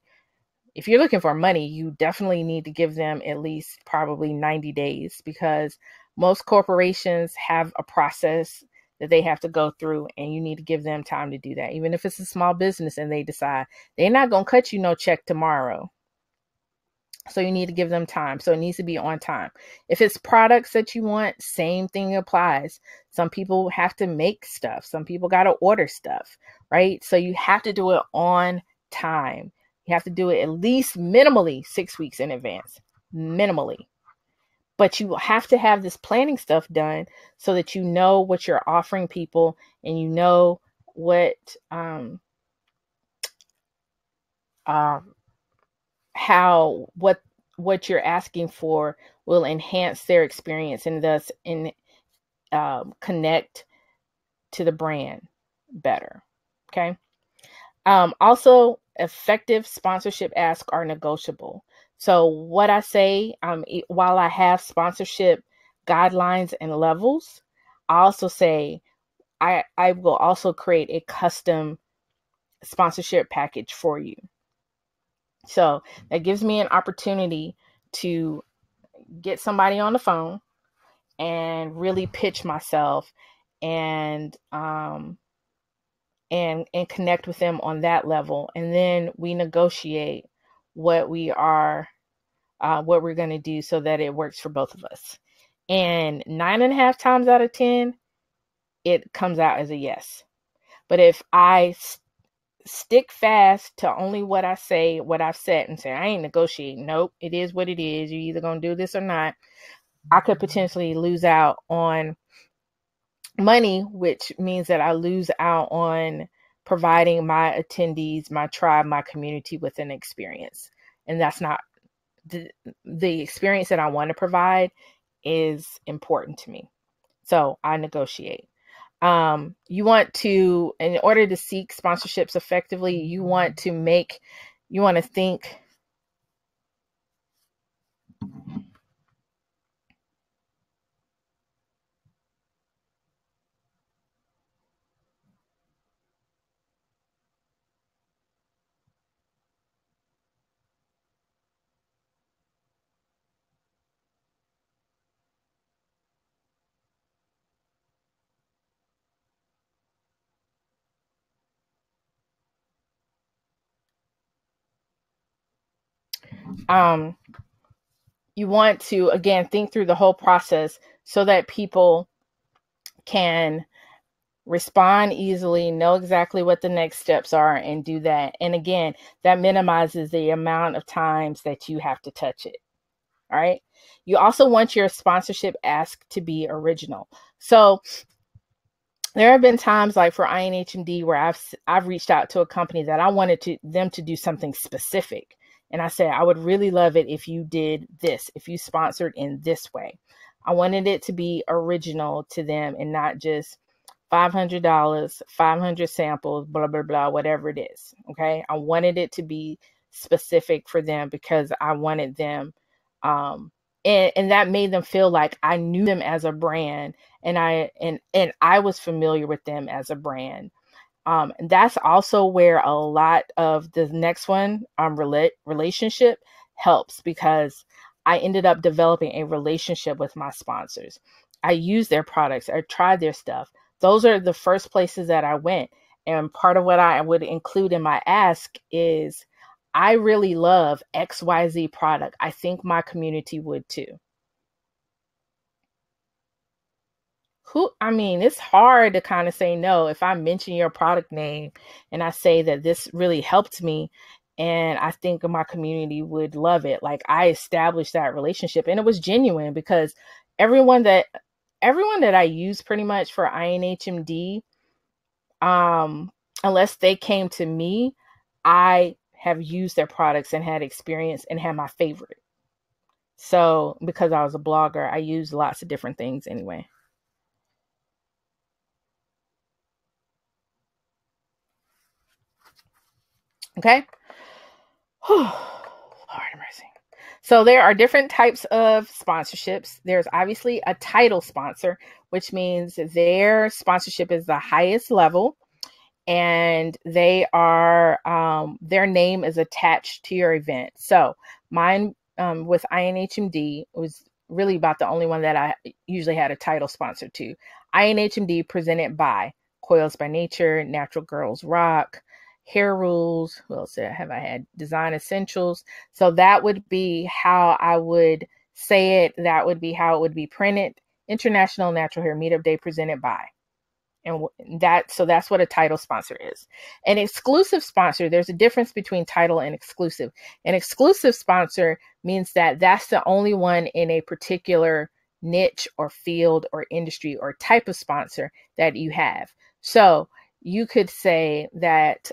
Speaker 1: you definitely need to give them at least probably 90 days, because most corporations have a process that they have to go through, and you need to give them time to do that. Even if it's a small business and they decide they're not going to cut you no check tomorrow. So you need to give them time. So it needs to be on time. If it's products that you want, same thing applies. Some people have to make stuff. Some people got to order stuff, right? So you have to do it on time. You have to do it at least minimally 6 weeks in advance, minimally. But you have to have this planning stuff done so that you know what you're offering people and you know what, what you're asking for will enhance their experience and thus connect to the brand better. Okay. Also, effective sponsorship asks are negotiable. So what I say, while I have sponsorship guidelines and levels, I also say I will also create a custom sponsorship package for you. So that gives me an opportunity to get somebody on the phone and really pitch myself and and connect with them on that level, and then we negotiate what what we're going to do so that it works for both of us. And 9.5 times out of 10, it comes out as a yes. But if I stick fast to only what I say, what I've said, and say, I ain't negotiating. Nope, it is what it is. You're either going to do this or not. I could potentially lose out on money, which means that I lose out on providing my attendees, my tribe, my community with an experience. And that's not the experience that I want to provide is important to me. So I negotiate. You want to, in order to seek sponsorships effectively, you want to think you want to, again, think through the whole process so that people can respond easily, know exactly what the next steps are, and do that. And again, that minimizes the amount of times that you have to touch it. All right. You also want your sponsorship ask to be original. So there have been times like for INHMD where I've reached out to a company that I wanted them to do something specific. And I said, I would really love it if you did this, if you sponsored in this way. I wanted it to be original to them and not just $500, 500 samples, blah, blah, blah, whatever it is. Okay. I wanted it to be specific for them because I wanted them, and that made them feel like I knew them as a brand, and I was familiar with them as a brand. And that's also where a lot of the next one, relationship, helps, because I ended up developing a relationship with my sponsors. I used their products. I tried their stuff. Those are the first places that I went. And part of what I would include in my ask is, I really love XYZ product. I think my community would too. It's hard to kind of say no if I mention your product name and I say that this really helped me and I think my community would love it. Like, I established that relationship and it was genuine, because everyone that I use pretty much for INHMD, unless they came to me, I have used their products and had experience and had my favorite. So because I was a blogger, I used lots of different things anyway. Okay. Lord have mercy. So there are different types of sponsorships. There's obviously a title sponsor, which means their sponsorship is the highest level, and they are their name is attached to your event. So mine, with INHMD, was really about the only one that I usually had a title sponsor to. INHMD presented by Coils by Nature, Natural Girls Rock, Hair Rules. Who else have I had? Design Essentials. So that would be how I would say it. That would be how it would be printed. International Natural Hair Meetup Day presented by. And that's what a title sponsor is. An exclusive sponsor, there's a difference between title and exclusive. An exclusive sponsor means that that's the only one in a particular niche or field or industry or type of sponsor that you have. So you could say that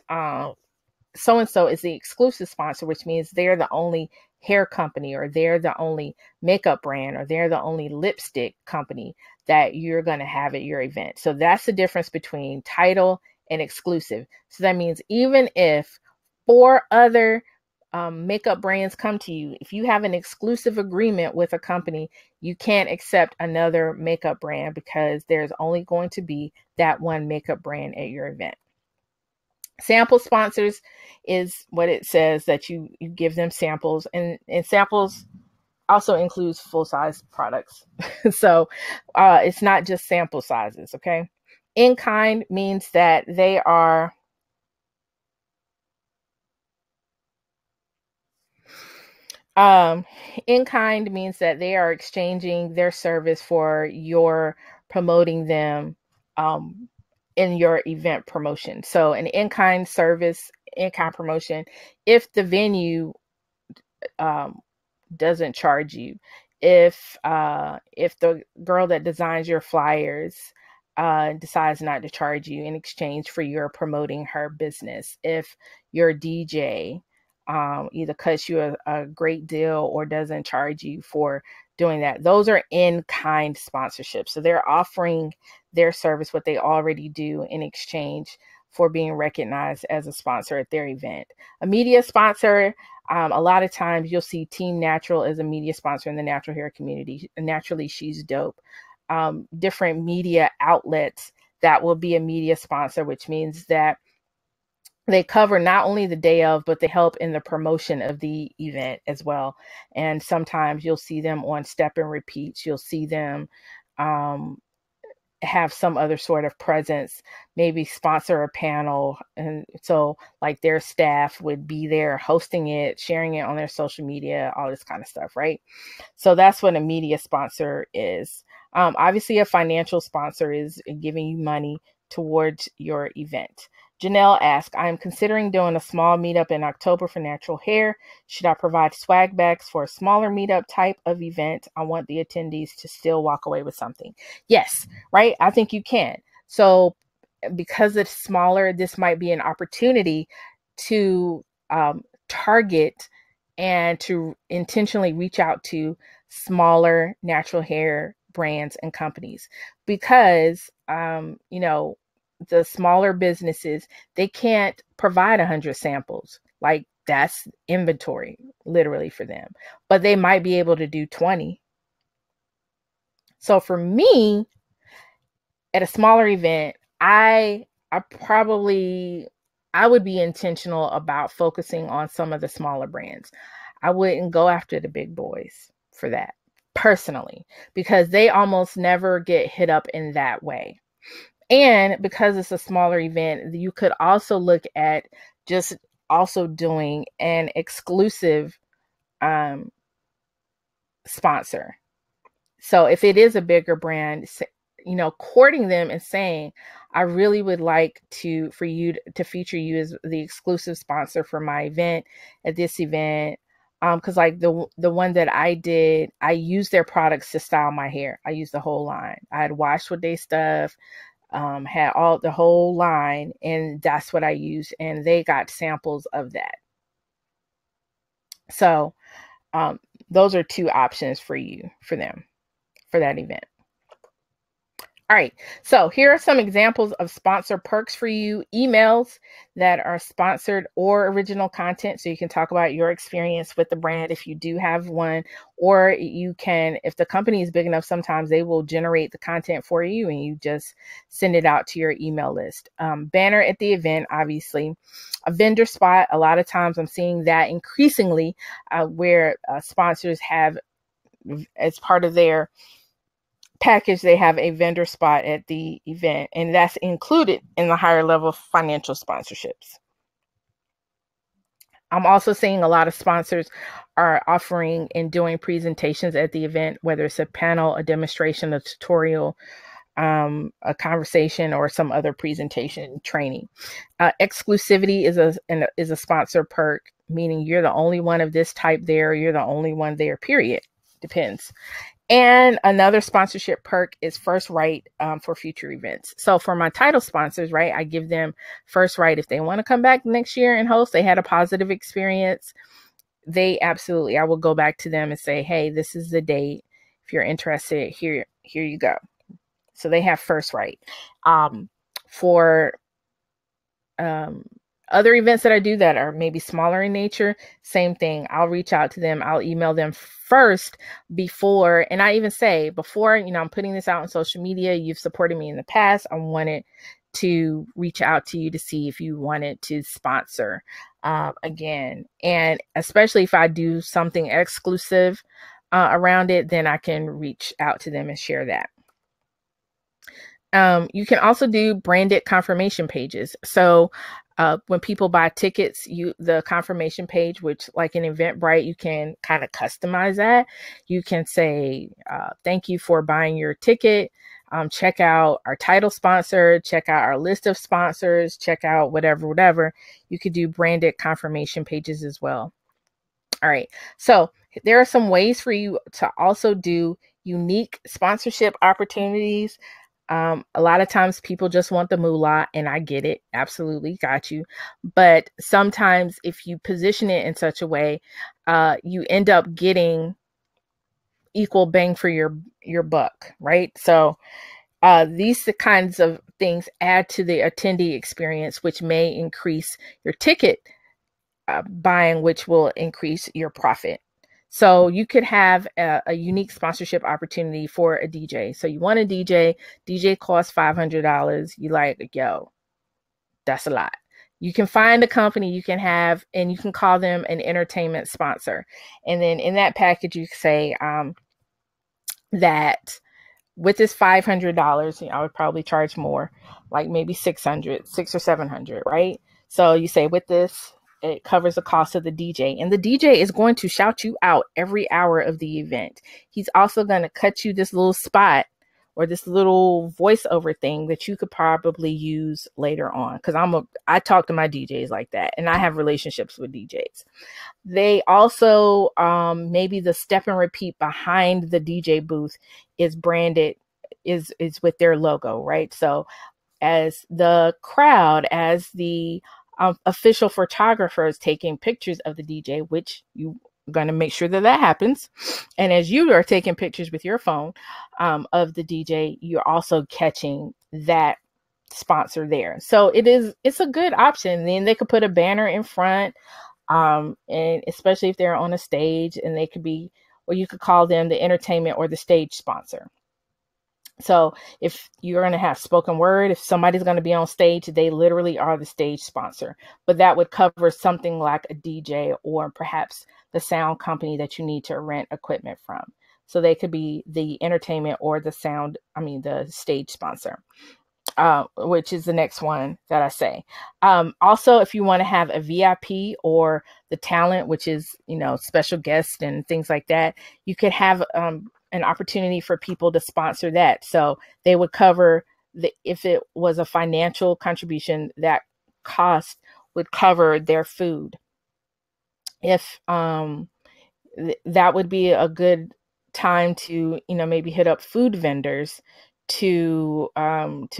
Speaker 1: so-and-so is the exclusive sponsor, which means they're the only hair company, or they're the only makeup brand, or they're the only lipstick company that you're going to have at your event. So that's the difference between title and exclusive. So that means even if 4 other makeup brands come to you, if you have an exclusive agreement with a company, you can't accept another makeup brand because there's only going to be that one makeup brand at your event. Sample sponsors is what it says, that you give them samples, and samples also includes full-size products. So it's not just sample sizes, okay? In kind means that they are in kind means that they are exchanging their service for your promoting them in your event promotion. So an in-kind service, in-kind promotion, if the venue doesn't charge you, if the girl that designs your flyers decides not to charge you in exchange for your promoting her business, if your DJ either cuts you a great deal or doesn't charge you for doing that, those are in-kind sponsorships. So they're offering their service, what they already do, in exchange for being recognized as a sponsor at their event. A media sponsor, a lot of times you'll see Team Natural as a media sponsor in the natural hair community. Naturally She's Dope. Different media outlets that will be a media sponsor, which means that they cover not only the day of, but they help in the promotion of the event as well. And sometimes you'll see them on step and repeats. You'll see them have some other sort of presence, maybe sponsor a panel. And so like their staff would be there hosting it, sharing it on their social media, all this kind of stuff, right? So that's what a media sponsor is. Obviously, a financial sponsor is giving you money towards your event. Janelle asks, I am considering doing a small meetup in October for natural hair. Should I provide swag bags for a smaller meetup type of event? I want the attendees to still walk away with something. Yes, right? I think you can. So because it's smaller, this might be an opportunity to target and to intentionally reach out to smaller natural hair brands and companies, because the smaller businesses, they can't provide 100 samples. Like that's inventory literally for them, but they might be able to do 20. So for me, at a smaller event, I would be intentional about focusing on some of the smaller brands. I wouldn't go after the big boys for that personally, because they almost never get hit up in that way. And because it's a smaller event, you could also look at just also doing an exclusive sponsor. So if it is a bigger brand, courting them and saying, I really would like for you to feature you as the exclusive sponsor for my event at this event. Because like the one that I did, I used their products to style my hair. I used the whole line. I had washed with their stuff, had the whole line, and that's what I used. And they got samples of that. So those are two options for them for that event. All right, so here are some examples of sponsor perks for you. Emails that are sponsored or original content, so you can talk about your experience with the brand if you do have one, or you can, if the company is big enough, sometimes they will generate the content for you and you just send it out to your email list. Banner at the event, obviously. A vendor spot, a lot of times I'm seeing that increasingly where sponsors have, as part of their package, they have a vendor spot at the event, and that's included in the higher level financial sponsorships. I'm also seeing a lot of sponsors are offering and doing presentations at the event, whether it's a panel, a demonstration, a tutorial, a conversation, or some other presentation training. Exclusivity is a sponsor perk, meaning you're the only one of this type there, you're the only one there, period. Depends. And another sponsorship perk is first right for future events. So for my title sponsors, right, I give them first right. If they want to come back next year and host, they had a positive experience, I will go back to them and say, hey, this is the date. If you're interested, here you go. So they have first right. For other events that I do that are maybe smaller in nature, same thing. I'll reach out to them. I'll email them first before, and I even say before, I'm putting this out on social media, you've supported me in the past. I wanted to reach out to you to see if you wanted to sponsor again. And especially if I do something exclusive around it, then I can reach out to them and share that. You can also do branded confirmation pages. So when people buy tickets, the confirmation page, which like an Eventbrite, you can kind of customize that. You can say, thank you for buying your ticket. Check out our title sponsor, check out our list of sponsors, check out whatever. You could do branded confirmation pages as well. All right. So there are some ways for you to also do unique sponsorship opportunities. A lot of times people just want the moolah, and I get it. Absolutely. Got you. But sometimes if you position it in such a way, you end up getting equal bang for your buck, right? So these kinds of things add to the attendee experience, which may increase your ticket buying, which will increase your profit. So you could have a unique sponsorship opportunity for a DJ. So you want a DJ costs $500. You like, yo, that's a lot. You can find a company you can have, and you can call them an entertainment sponsor. And then in that package, you say that with this $500, I would probably charge more, like maybe $600 or $700, right? So you say with this, it covers the cost of the DJ, and the DJ is going to shout you out every hour of the event. He's also going to cut you this little spot or this little voiceover thing that you could probably use later on. Cause I talk to my DJs like that, and I have relationships with DJs. They also, maybe the step and repeat behind the DJ booth is branded, is with their logo, right? So as the crowd, as the official photographers taking pictures of the DJ, which you are going to make sure that happens. And as you are taking pictures with your phone of the DJ, you're also catching that sponsor there. So it's a good option. Then they could put a banner in front, and especially if they're on a stage, and they could be, or you could call them the entertainment or the stage sponsor. So if you're going to have spoken word, if somebody's going to be on stage, they literally are the stage sponsor. But that would cover something like a DJ or perhaps the sound company that you need to rent equipment from. So they could be the entertainment or the stage sponsor. Which is the next one that I say. Also, if you want to have a VIP or the talent, which is, special guests and things like that, you could have an opportunity for people to sponsor that. So they would cover if it was a financial contribution, that cost would cover their food. If that would be a good time to, maybe hit up food vendors to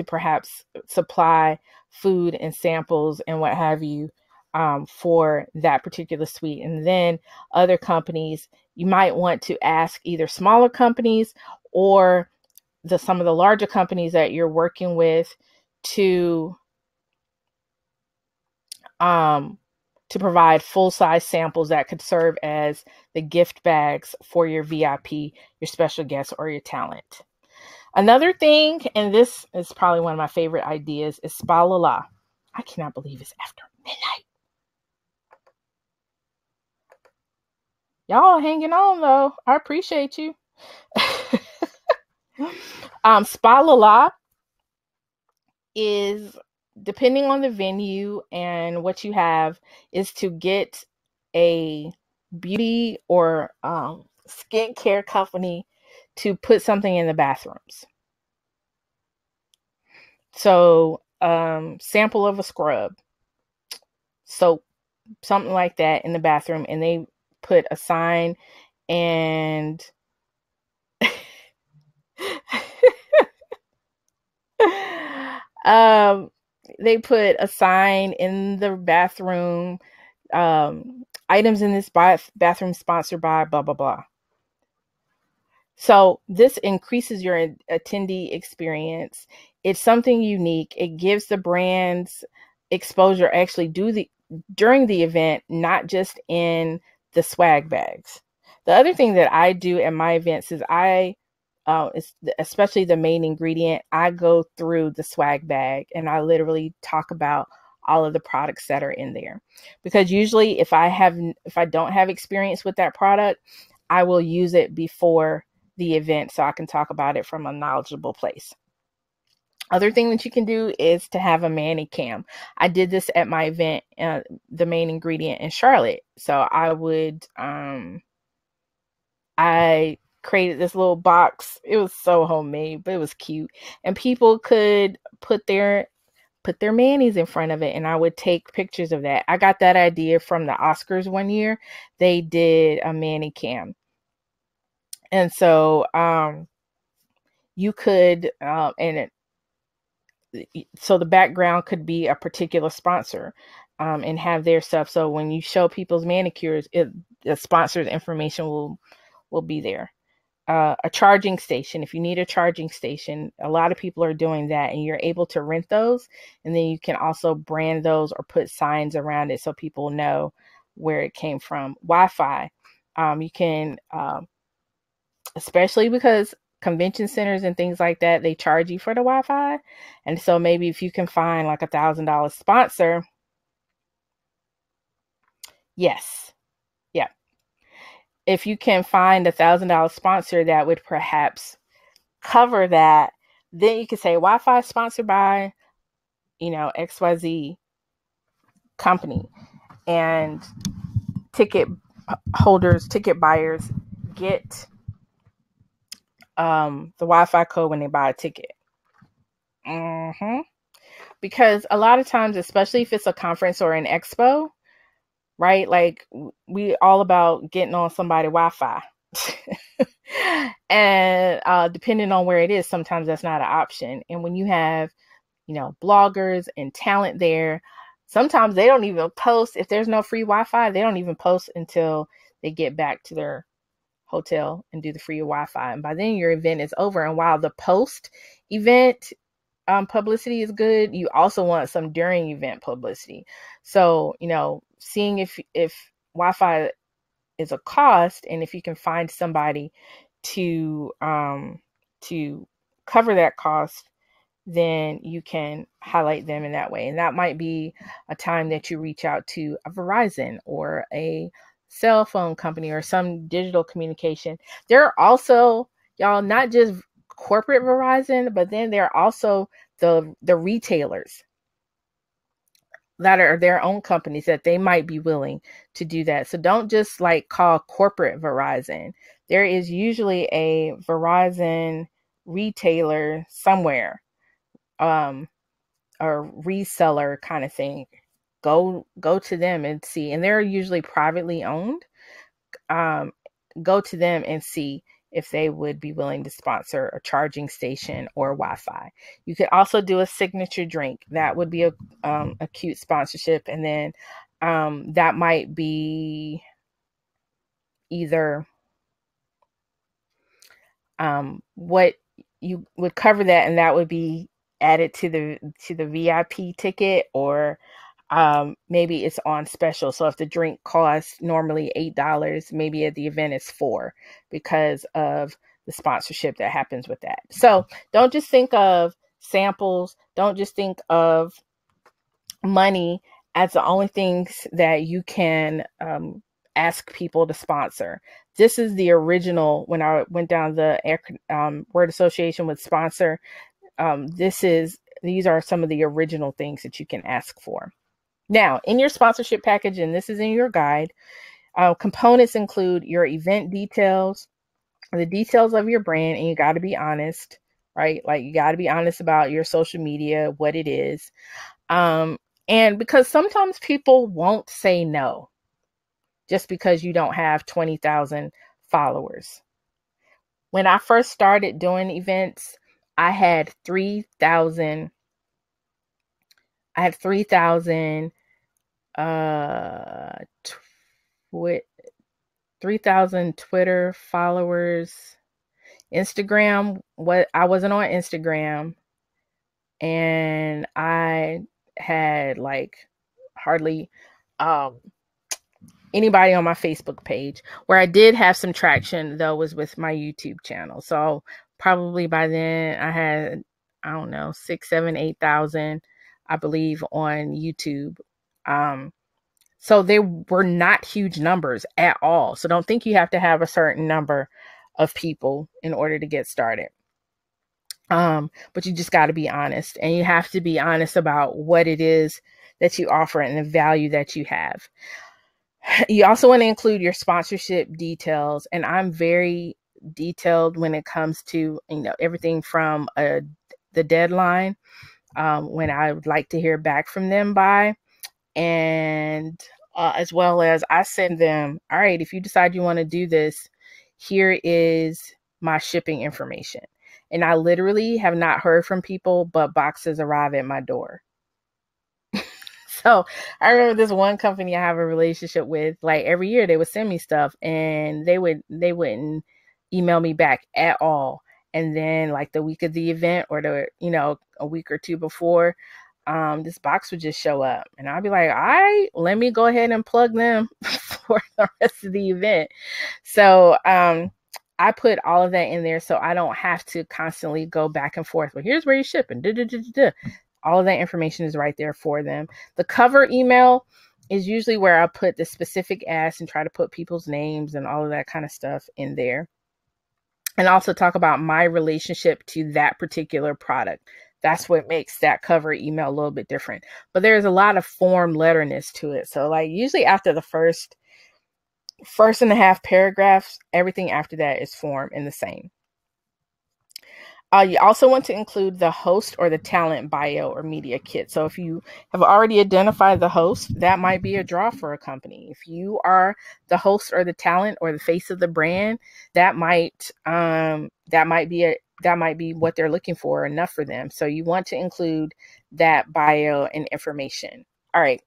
Speaker 1: perhaps supply food and samples and what have you for that particular suite. And then other companies, you might want to ask either smaller companies or some of the larger companies that you're working with to provide full-size samples that could serve as the gift bags for your VIP, your special guest, or your talent. Another thing, and this is probably one of my favorite ideas, is Spa La La. I cannot believe it's after midnight. Y'all hanging on though. I appreciate you. Spa La La is, depending on the venue and what you have, is to get a beauty or skincare company to put something in the bathrooms. So, sample of a scrub, soap, something like that in the bathroom, and they put a sign and they put a sign in the bathroom, items in this bathroom sponsored by blah, blah, blah. So this increases your attendee experience. It's something unique. It gives the brands exposure actually during the event, not just in the swag bags. The other thing that I do at my events is especially the main ingredient, I go through the swag bag and I literally talk about all of the products that are in there. Because usually if I don't have experience with that product, I will use it before the event so I can talk about it from a knowledgeable place. Other thing that you can do is to have a Manicam. I did this at my event, the main ingredient in Charlotte. So I created this little box. It was so homemade, but it was cute. And people could put their manis in front of it, and I would take pictures of that. I got that idea from the Oscars one year. They did a Manicam. And so you could so the background could be a particular sponsor, and have their stuff. So when you show people's manicures, the sponsor's information will be there. A charging station. If you need a charging station, a lot of people are doing that, and you're able to rent those. And then you can also brand those or put signs around it so people know where it came from. Wi-Fi. You can, especially because convention centers and things like that, they charge you for the Wi-Fi. And so maybe if you can find like $1,000 sponsor, yes. Yeah. If you can find $1,000 sponsor that would perhaps cover that, then you can say Wi-Fi sponsored by, XYZ company, and ticket holders, ticket buyers get the Wi-Fi code when they buy a ticket. Because a lot of times, especially if it's a conference or an expo, right? Like, we all about getting on somebody's Wi-Fi. And depending on where it is, sometimes that's not an option. And when you have, bloggers and talent there, sometimes they don't even post. If there's no free Wi-Fi, they don't even post until they get back to their hotel and do the free Wi-Fi. And by then your event is over. And while the post event publicity is good, you also want some during event publicity. So, seeing if Wi-Fi is a cost, and if you can find somebody to cover that cost, then you can highlight them in that way. And that might be a time that you reach out to a Verizon or a cell phone company or some digital communication. There are also, y'all, not just corporate Verizon, but then there are also the retailers that are their own companies that they might be willing to do that. So don't just like call corporate Verizon. There is usually a Verizon retailer somewhere, or reseller kind of thing. Go to them and see. And they're usually privately owned. Go to them and see if they would be willing to sponsor a charging station or Wi-Fi. You could also do a signature drink. That would be a cute sponsorship. And then that might be either what you would cover that, and that would be added to the VIP ticket, or maybe it's on special. So if the drink costs normally $8, maybe at the event it's $4 because of the sponsorship that happens with that. So don't just think of samples. Don't just think of money as the only things that you can ask people to sponsor. This is the original. When I went down the word association with sponsor, these are some of the original things that you can ask for. Now, in your sponsorship package, and this is in your guide, components include your event details, the details of your brand, and you got to be honest, right? Like, you got to be honest about your social media, what it is. And because sometimes people won't say no just because you don't have 20,000 followers. When I first started doing events, I had 3,000 3,000 Twitter followers. Instagram, I wasn't on Instagram, and I had like hardly anybody on my Facebook page. Where I did have some traction though was with my YouTube channel. So probably by then I had, I don't know, 6, 7, 8,000, I believe, on YouTube. So they were not huge numbers at all. So don't think you have to have a certain number of people in order to get started. But you just got to be honest, and you have to be honest about what it is that you offer and the value that you have. You also want to include your sponsorship details, and I'm very detailed when it comes to, everything from the deadline, when I would like to hear back from them by, and as well as I send them, all right, if you decide you want to do this, here is my shipping information. And I literally have not heard from people, but boxes arrive at my door. So I remember this one company I have a relationship with, like every year they would send me stuff and they wouldn't email me back at all. And then like the week of the event or a week or two before, this box would just show up and I'd be like, all right, let me go ahead and plug them for the rest of the event. So, I put all of that in there so I don't have to constantly go back and forth. Well, here's where you're shipping. All of that information is right there for them. The cover email is usually where I put the specific ask and try to put people's names and all of that kind of stuff in there. And also talk about my relationship to that particular product. That's what makes that cover email a little bit different. But there's a lot of form letterness to it. So like usually after the first and a half paragraphs, everything after that is form and the same. You also want to include the host or the talent bio or media kit. So if you have already identified the host, that might be a draw for a company. If you are the host or the talent or the face of the brand, that might be what they're looking for, enough for them. So you want to include that bio and information. All right.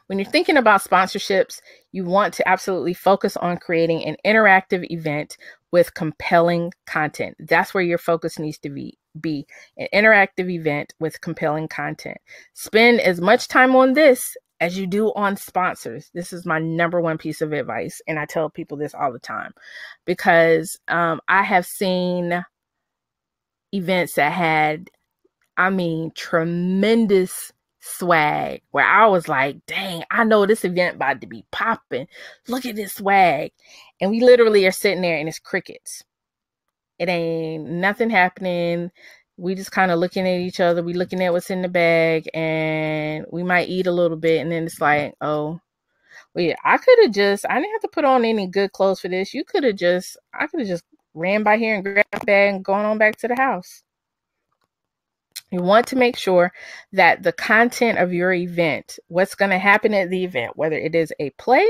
Speaker 1: When you're thinking about sponsorships, you want to absolutely focus on creating an interactive event with compelling content. That's where your focus needs to be an interactive event with compelling content. Spend as much time on this as you do on sponsors. This is my number one piece of advice. And I tell people this all the time because I have seen events that had, tremendous swag where I was like, dang, I know this event about to be popping. Look at this swag. And we literally are sitting there and it's crickets. It ain't nothing happening. We just kind of looking at each other. We looking at what's in the bag and we might eat a little bit. And then it's like, oh, well, yeah, I didn't have to put on any good clothes for this. I could have just ran by here and grabbed my bag and gone on back to the house. You want to make sure that the content of your event, what's going to happen at the event, whether it is a play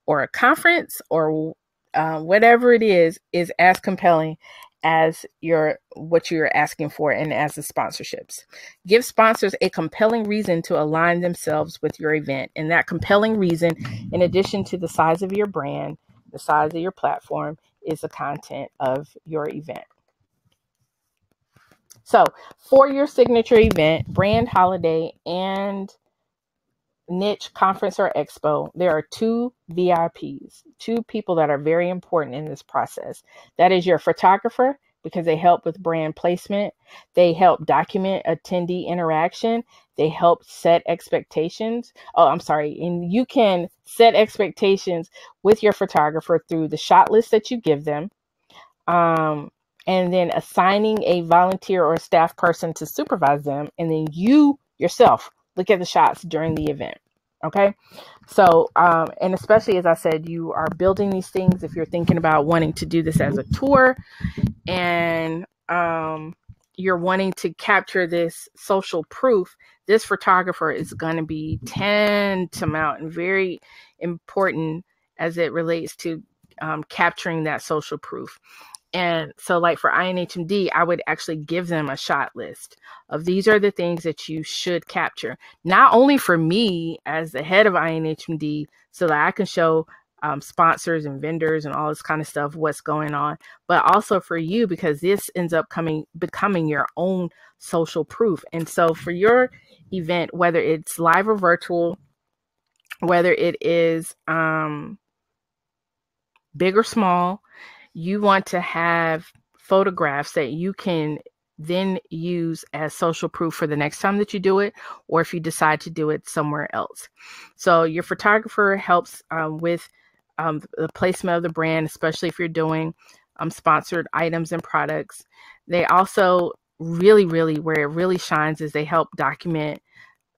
Speaker 1: or a conference or whatever it is as compelling as what you're asking for and as the sponsorships. Give sponsors a compelling reason to align themselves with your event. And that compelling reason, in addition to the size of your brand, the size of your platform, is the content of your event. So for your signature event, brand, holiday, and niche, conference, or expo, there are 2 VIPs, 2 people that are very important in this process. That is your photographer, because they help with brand placement. They help document attendee interaction. They help set expectations. And you can set expectations with your photographer through the shot list that you give them. And then assigning a volunteer or a staff person to supervise them. And then you yourself look at the shots during the event. Okay. So, and especially as I said, you are building these things. If you're thinking about wanting to do this as a tour and, you're wanting to capture this social proof, this photographer is going to be tantamount and very important as it relates to, capturing that social proof. And so like for INHMD, I would actually give them a shot list of these are the things that you should capture, not only for me as the head of INHMD, so that I can show sponsors and vendors and all this kind of stuff, what's going on, but also for you, because this ends up becoming your own social proof. And so for your event, whether it's live or virtual, whether it is big or small, you want to have photographs that you can then use as social proof for the next time that you do it, or if you decide to do it somewhere else. So your photographer helps with the placement of the brand, especially if you're doing sponsored items and products. They also really, where it really shines is they help document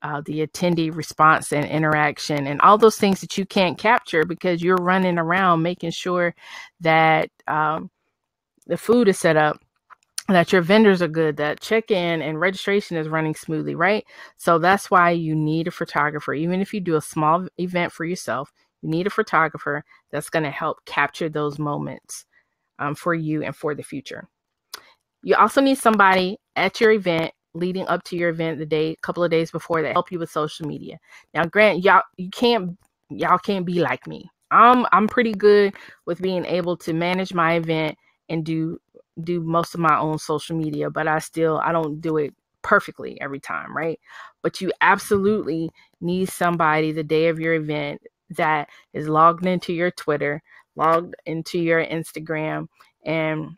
Speaker 1: the attendee response and interaction and all those things that you can't capture because you're running around making sure that the food is set up, that your vendors are good, that check-in and registration is running smoothly, right? So that's why you need a photographer. Even if you do a small event for yourself, you need a photographer that's going to help capture those moments for you and for the future. You also need somebody at your event, leading up to your event, a couple of days before, that help you with social media. Now, grant y'all can't be like me. I'm pretty good with being able to manage my event and do most of my own social media, but I don't do it perfectly every time, right? But you absolutely need somebody the day of your event that is logged into your Twitter, logged into your Instagram, and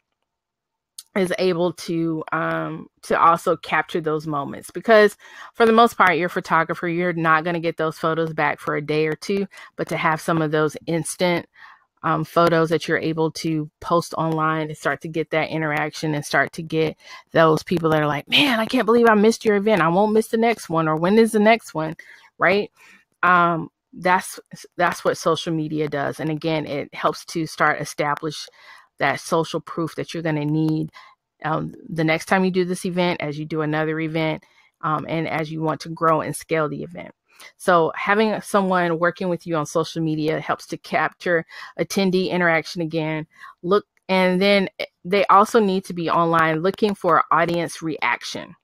Speaker 1: is able to also capture those moments, because for the most part, your photographer, you're not going to get those photos back for a day or two, but to have some of those instant photos that you're able to post online and start to get that interaction and start to get those people that are like, man, I can't believe I missed your event. I won't miss the next one. Or when is the next one? Right. That's what social media does. And again, it helps to establish that social proof that you're going to need the next time you do this event, as you do another event, and as you want to grow and scale the event. So having someone working with you on social media helps to capture attendee interaction again. And then they also need to be online looking for audience reaction,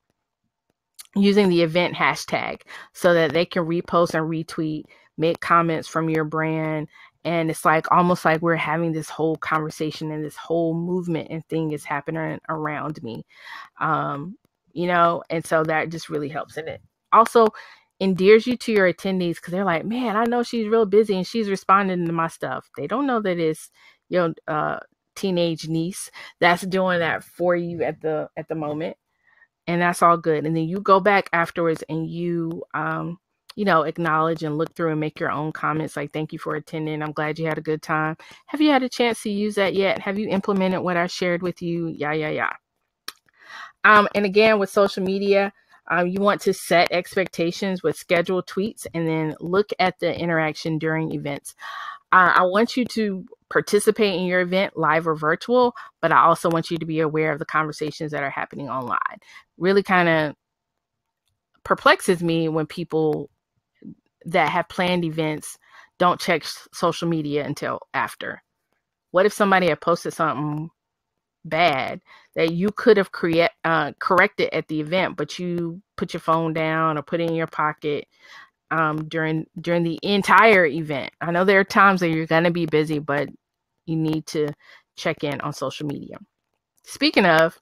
Speaker 1: using the event hashtag so that they can repost and retweet, make comments from your brand. And it's almost like we're having this whole conversation and this whole movement and thing is happening around me. And so that just really helps. And it also endears you to your attendees, because they're like, man, I know she's real busy and she's responding to my stuff. They don't know that it's teenage niece that's doing that for you at the moment. And that's all good. And then you go back afterwards and you acknowledge and look through and make your own comments like, thank you for attending. I'm glad you had a good time. Have you had a chance to use that yet? Have you implemented what I shared with you? Yeah. And again, with social media, you want to set expectations with scheduled tweets and then look at the interaction during events. I want you to participate in your event, live or virtual, but I also want you to be aware of the conversations that are happening online. Really kind of perplexes me when people that have planned events don't check social media until after. What if somebody had posted something bad that you could have corrected at the event, but you put your phone down or put it in your pocket during the entire event? I know there are times that you're going to be busy, but you need to check in on social media. Speaking of,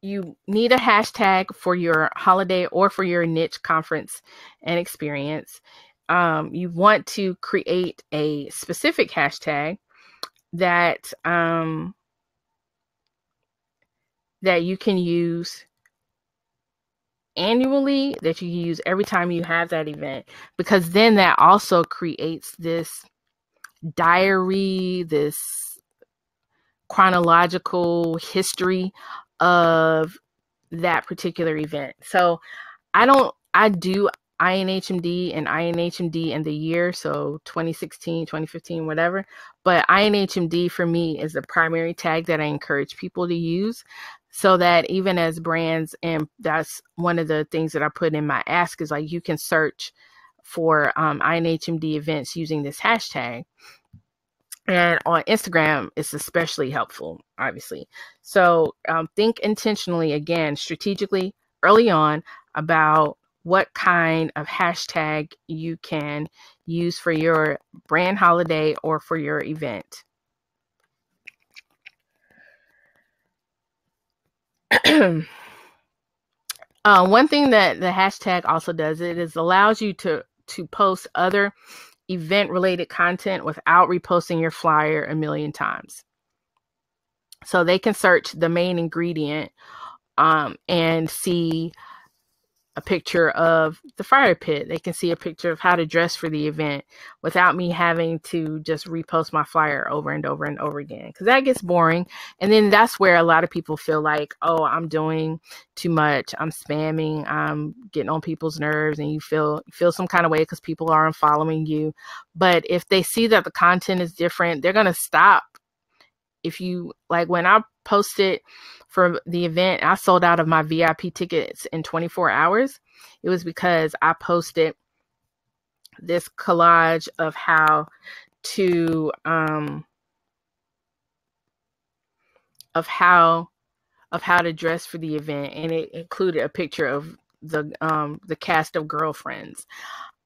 Speaker 1: you need a hashtag for your holiday or for your niche conference and experience. You want to create a specific hashtag that you can use annually, that you can use every time you have that event, because then that also creates this diary, this chronological history of that particular event. So I do INHMD and INHMD in the year, so 2016, 2015, whatever. But INHMD for me is the primary tag that I encourage people to use, so that even as brands, and that's one of the things that I put in my ask, is like, you can search for INHMD events using this hashtag. And on Instagram, it's especially helpful, obviously. So think intentionally, again, strategically, early on, about what kind of hashtag you can use for your brand holiday or for your event. One thing that the hashtag also does, it is allows you to post other event related content without reposting your flyer a million times. So they can search the main ingredient and see a picture of the fire pit. They can see a picture of how to dress for the event without me having to just repost my flyer over and over and over again, because that gets boring. And then that's where a lot of people feel like, oh, I'm doing too much, I'm spamming, I'm getting on people's nerves, and you feel some kind of way because people are unfollowing you. But if they see that the content is different, they're going to stop. If you like, when I posted for the event, I sold out of my VIP tickets in 24 hours. It was because I posted this collage of how to dress for the event, and it included a picture of the cast of Girlfriends.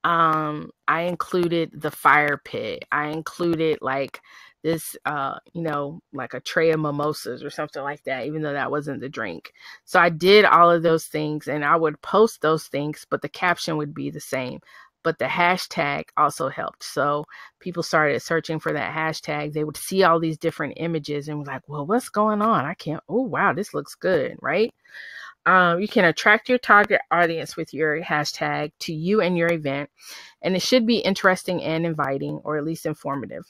Speaker 1: I included the fire pit. I included like this, like a tray of mimosas or something like that, even though that wasn't the drink. So I did all of those things, and I would post those things, but the caption would be the same. But the hashtag also helped. So people started searching for that hashtag. They would see all these different images and was like, well, what's going on? Oh, wow, this looks good, right? You can attract your target audience with your hashtag to you and your event, and it should be interesting and inviting, or at least informative.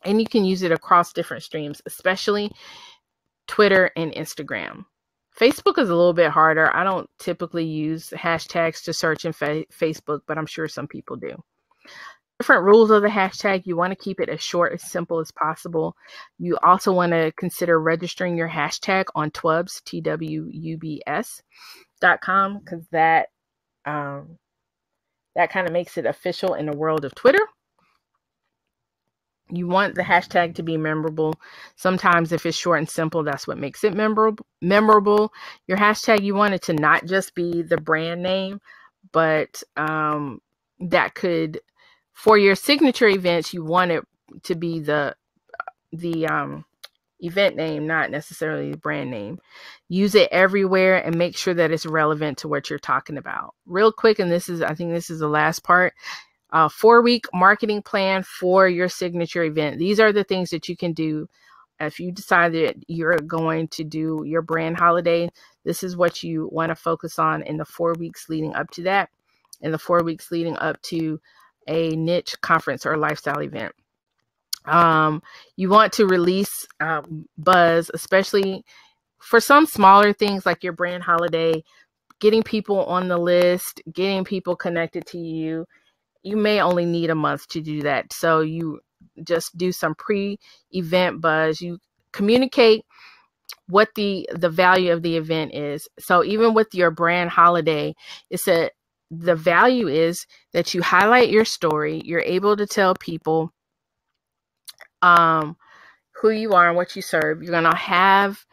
Speaker 1: And you can use it across different streams, especially Twitter and Instagram. Facebook is a little bit harder. I don't typically use hashtags to search in Facebook, but I'm sure some people do. Different rules of the hashtag. You want to keep it as short, as simple as possible. You also want to consider registering your hashtag on Twubs, TWUBS.com, because that kind of makes it official in the world of Twitter. You want the hashtag to be memorable. Sometimes if it's short and simple, that's what makes it memorable. Your hashtag, you want it to not just be the brand name, but that could, for your signature events, you want it to be the event name, not necessarily the brand name. Use it everywhere and make sure that it's relevant to what you're talking about. Real quick, and I think this is the last part. 4-week marketing plan for your signature event. These are the things that you can do if you decide that you're going to do your brand holiday. This is what you want to focus on in the 4 weeks leading up to that, and the 4 weeks leading up to a niche conference or lifestyle event. You want to release buzz, especially for some smaller things like your brand holiday, getting people on the list, getting people connected to you. You may only need a month to do that. So you just do some pre-event buzz. You communicate what the value of the event is. So even with your brand holiday, the value is that you highlight your story. You're able to tell people who you are and what you serve. You're going to have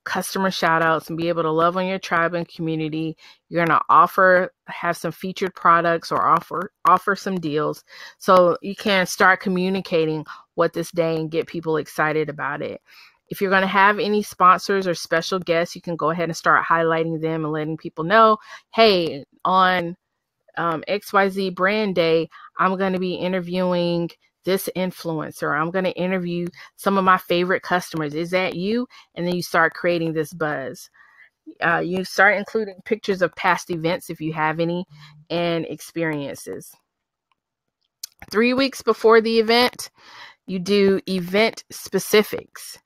Speaker 1: customer shout outs and be able to love on your tribe and community. You're going to have some featured products or offer some deals. So you can start communicating what this day and get people excited about it. If you're going to have any sponsors or special guests, you can go ahead and start highlighting them and letting people know, hey, on XYZ brand day, I'm going to be interviewing this influencer. I'm going to interview some of my favorite customers. Is that you? And then you start creating this buzz. You start including pictures of past events if you have any, and experiences. 3 weeks before the event, you do event specifics.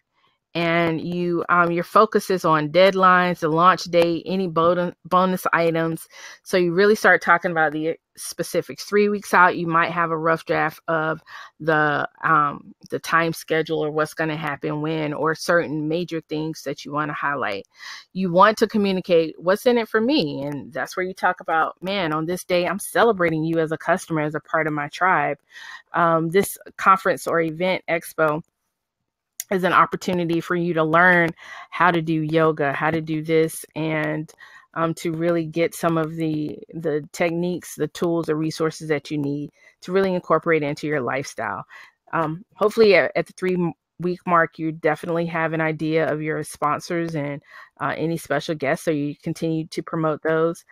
Speaker 1: And your focus is on deadlines, the launch date, any bonus items. So you really start talking about the specifics. 3 weeks out, you might have a rough draft of the time schedule or what's going to happen when, or certain major things that you want to highlight. You want to communicate what's in it for me. And that's where you talk about, man, on this day, I'm celebrating you as a customer, as a part of my tribe. This conference or event expo is an opportunity for you to learn how to do yoga, how to do this, and to really get some of the techniques, the tools, the resources that you need to really incorporate into your lifestyle. Hopefully at the week mark, you definitely have an idea of your sponsors and any special guests, so you continue to promote those.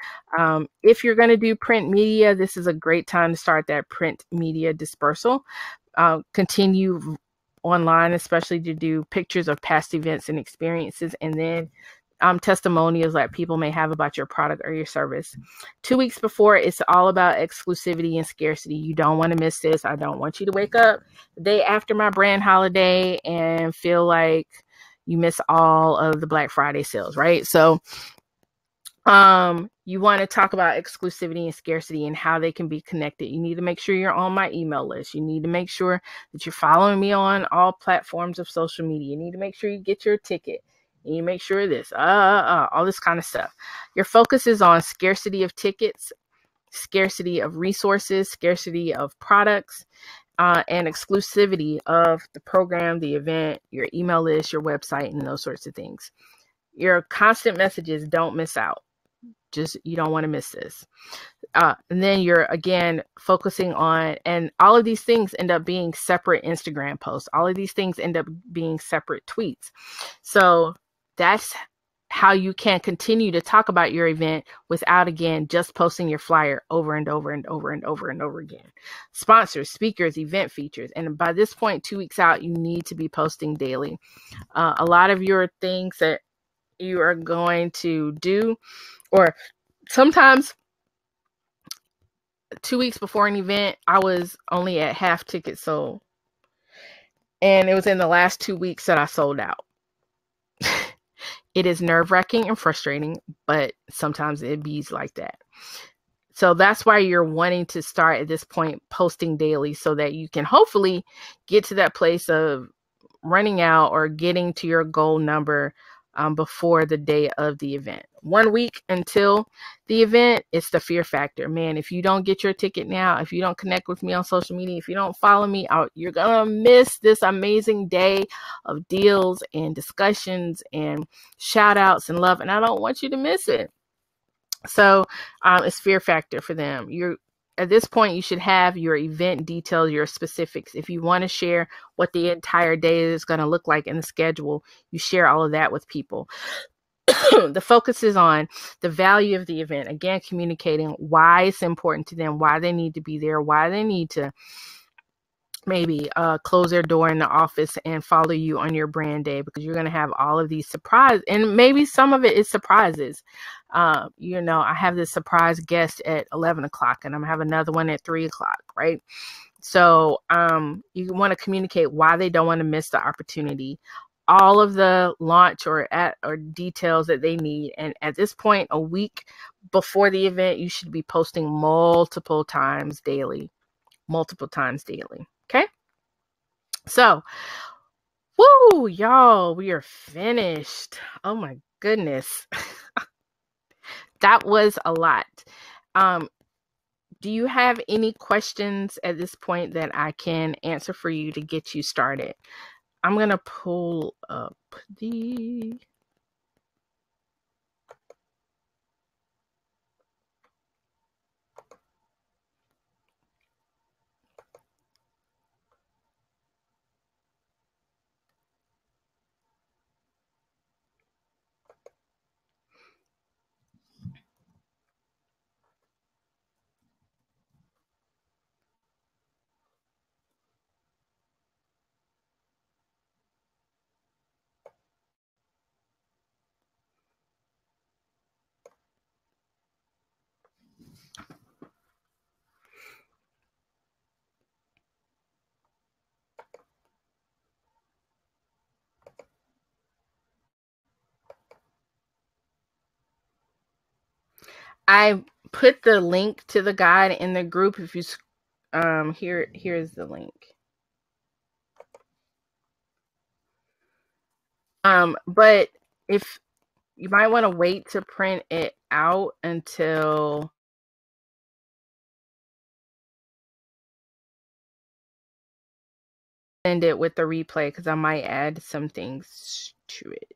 Speaker 1: If you're going to do print media, this is a great time to start that print media dispersal. Continue online, especially to do pictures of past events and experiences, and then testimonials that people may have about your product or your service. 2 weeks before, it's all about exclusivity and scarcity. You don't want to miss this. I don't want you to wake up the day after my brand holiday and feel like you miss all of the Black Friday sales, right? So you want to talk about exclusivity and scarcity and how they can be connected. You need to make sure you're on my email list. You need to make sure that you're following me on all platforms of social media. You need to make sure you get your ticket. And you make sure this, all this kind of stuff. Your focus is on scarcity of tickets, scarcity of resources, scarcity of products, and exclusivity of the program, the event, your email list, your website, and those sorts of things. Your constant messages, don't miss out. You don't want to miss this. And then you're again focusing on, and all of these things end up being separate Instagram posts. All of these things end up being separate tweets. So that's how you can continue to talk about your event without, again, just posting your flyer over and over and over and over and over again. Sponsors, speakers, event features. And by this point, 2 weeks out, you need to be posting daily. A lot of your things that you are going to do, or sometimes 2 weeks before an event, I was only at half ticket sold. And it was in the last 2 weeks that I sold out. It is nerve-wracking and frustrating, but sometimes it be like that. So that's why you're wanting to start at this point posting daily, so that you can hopefully get to that place of running out or getting to your goal number before the day of the event. 1 week until the event, it's the fear factor. Man, if you don't get your ticket now, if you don't connect with me on social media, if you don't follow me out, you're going to miss this amazing day of deals and discussions and shout outs and love. And I don't want you to miss it. So it's fear factor for them. At this point, you should have your event details, your specifics. If you want to share what the entire day is going to look like in the schedule, you share all of that with people. The focus is on the value of the event. Again, communicating why it's important to them, why they need to be there, why they need to maybe close their door in the office and follow you on your brand day, because you're going to have all of these surprises, and maybe some of it is surprises. I have this surprise guest at 11 o'clock and I'm going to have another one at 3 o'clock, right? So you want to communicate why they don't want to miss the opportunity, all of the launch or details that they need. And at this point, a week before the event, you should be posting multiple times daily. Okay. So, woo, y'all, we are finished. Oh my goodness. That was a lot. Do you have any questions at this point that I can answer for you to get you started? I'm going to pull up the... I put the link to the guide in the group. If you here's the link. But if you might want to wait to print it out until send it with the replay, because I might add some things to it.